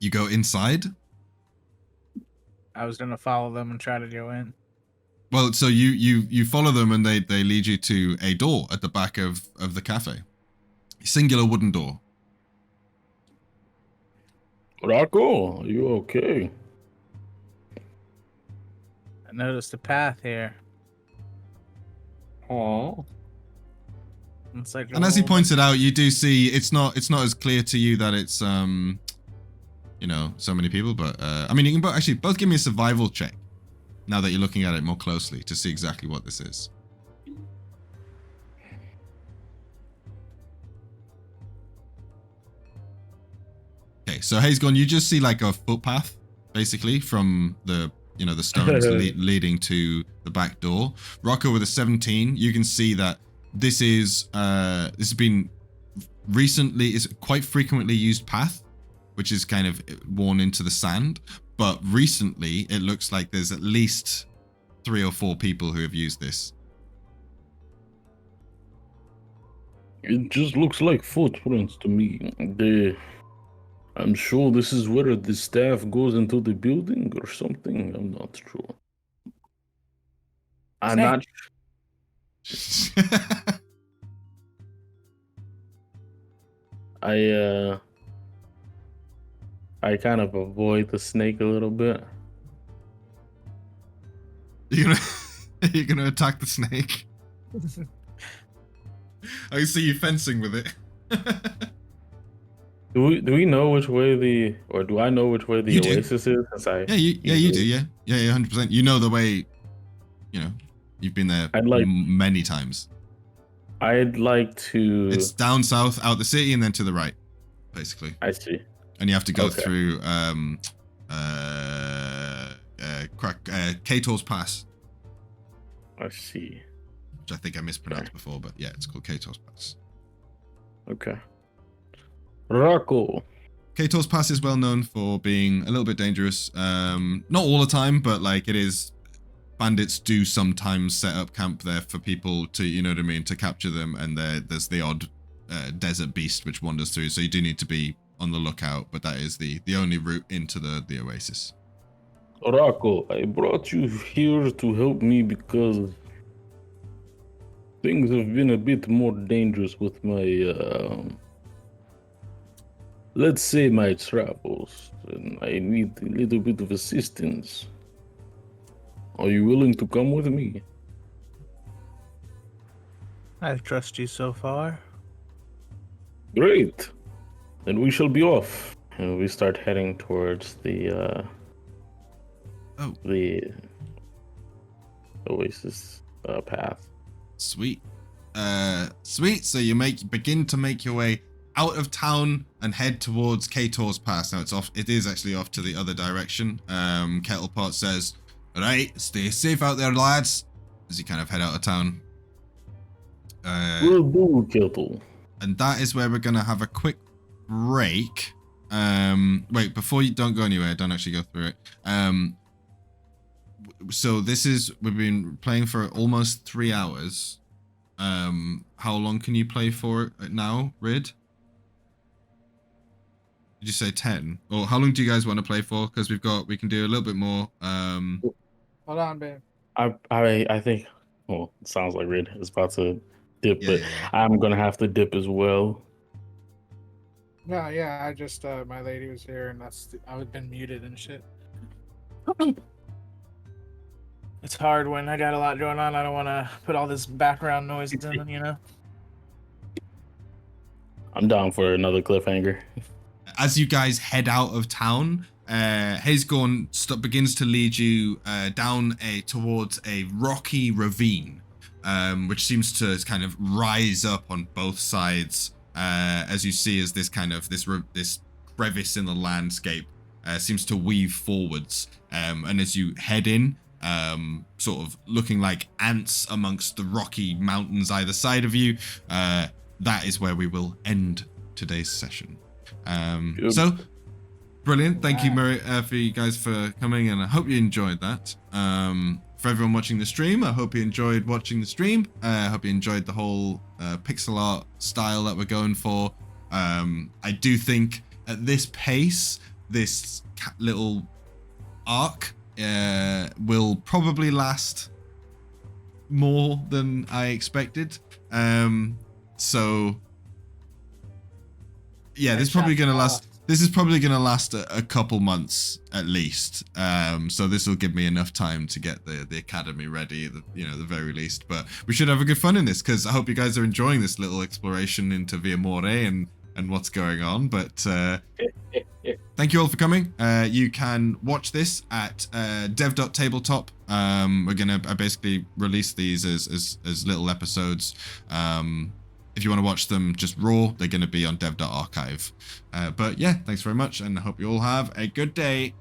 You go inside? I was gonna follow them and try to go in. Well, so you follow them, and they lead you to a door at the back of the cafe. A singular wooden door. Rocko, are you okay? I noticed a path here. Oh. It's like And as he points it out, you do see it's not as clear to you that it's so many people. But I mean, you can actually both give me a survival check now that you're looking at it more closely to see exactly what this is. Okay, so Hayesgorn, you just see like a footpath, basically, from the the stones leading to the back door. Rocko with a 17, you can see that this has been recently, is quite frequently used path, which is kind of worn into the sand. But recently, it looks like there's at least 3 or 4 people who have used this. It just looks like footprints to me. I'm sure this is where the staff goes into the building or something. I'm not sure. I'm not. I kind of avoid the snake a little bit. You're gonna attack the snake? I see you fencing with it. Do we know which way do I know which way the oasis is? You do, yeah, 100%. You know the way. You've been there many times. I'd like to. It's down south, out the city, and then to the right, basically. I see. And you have to go through Kator's Pass. I see. Which I think I mispronounced before, but yeah, it's called Kator's Pass. Okay. Rocko. Kator's Pass is well known for being a little bit dangerous. Not all the time, but like it is. Bandits do sometimes set up camp there for people to, to capture them, and there's the odd desert beast which wanders through, so you do need to be on the lookout, but that is the only route into the oasis. Rocko, I brought you here to help me because things have been a bit more dangerous with my, let's say my travels, and I need a little bit of assistance. Are you willing to come with me? I trust you so far. Great. Then we shall be off. And we start heading towards the oasis path. Sweet. Sweet. So you begin to make your way out of town and head towards Kator's Pass. Now it is actually off to the other direction. Kettlepot says, "All right, stay safe out there, lads," as you kind of head out of town. Will do, Kettle. And that is where we're going to have a quick break. Wait, before you don't go anywhere, don't actually go through it. So we've been playing for almost 3 hours. How long can you play for it now, Rid? Did you say 10? Or how long do you guys want to play for? Because we can do a little bit more. Hold on, babe. I think, well, it sounds like Rid is about to dip, but I'm gonna have to dip as well. No, yeah, I just my lady was here, and I've been muted and shit. It's hard when I got a lot going on. I don't want to put all this background noise in, I'm down for another cliffhanger. As you guys head out of town, Hayesgorn begins to lead you down towards a rocky ravine, which seems to kind of rise up on both sides. As you see, as this crevice in the landscape seems to weave forwards, and as you head in, sort of looking like ants amongst the rocky mountains either side of you, that is where we will end today's session. So brilliant. Thank you, Murray, for you guys for coming, and I hope you enjoyed that. For everyone watching the stream, I hope you enjoyed watching the stream. I hope you enjoyed the whole pixel art style that we're going for. I do think at this pace, this little arc will probably last more than I expected. So yeah, this is probably going to last a couple months at least. So this will give me enough time to get the academy ready, the very least. But we should have a good fun in this, because I hope you guys are enjoying this little exploration into Viermorre and what's going on. But thank you all for coming. You can watch this at dev.tabletop. We're gonna basically release these as little episodes. If you want to watch them just raw, they're gonna be on dev.archive. But yeah, thanks very much, and I hope you all have a good day.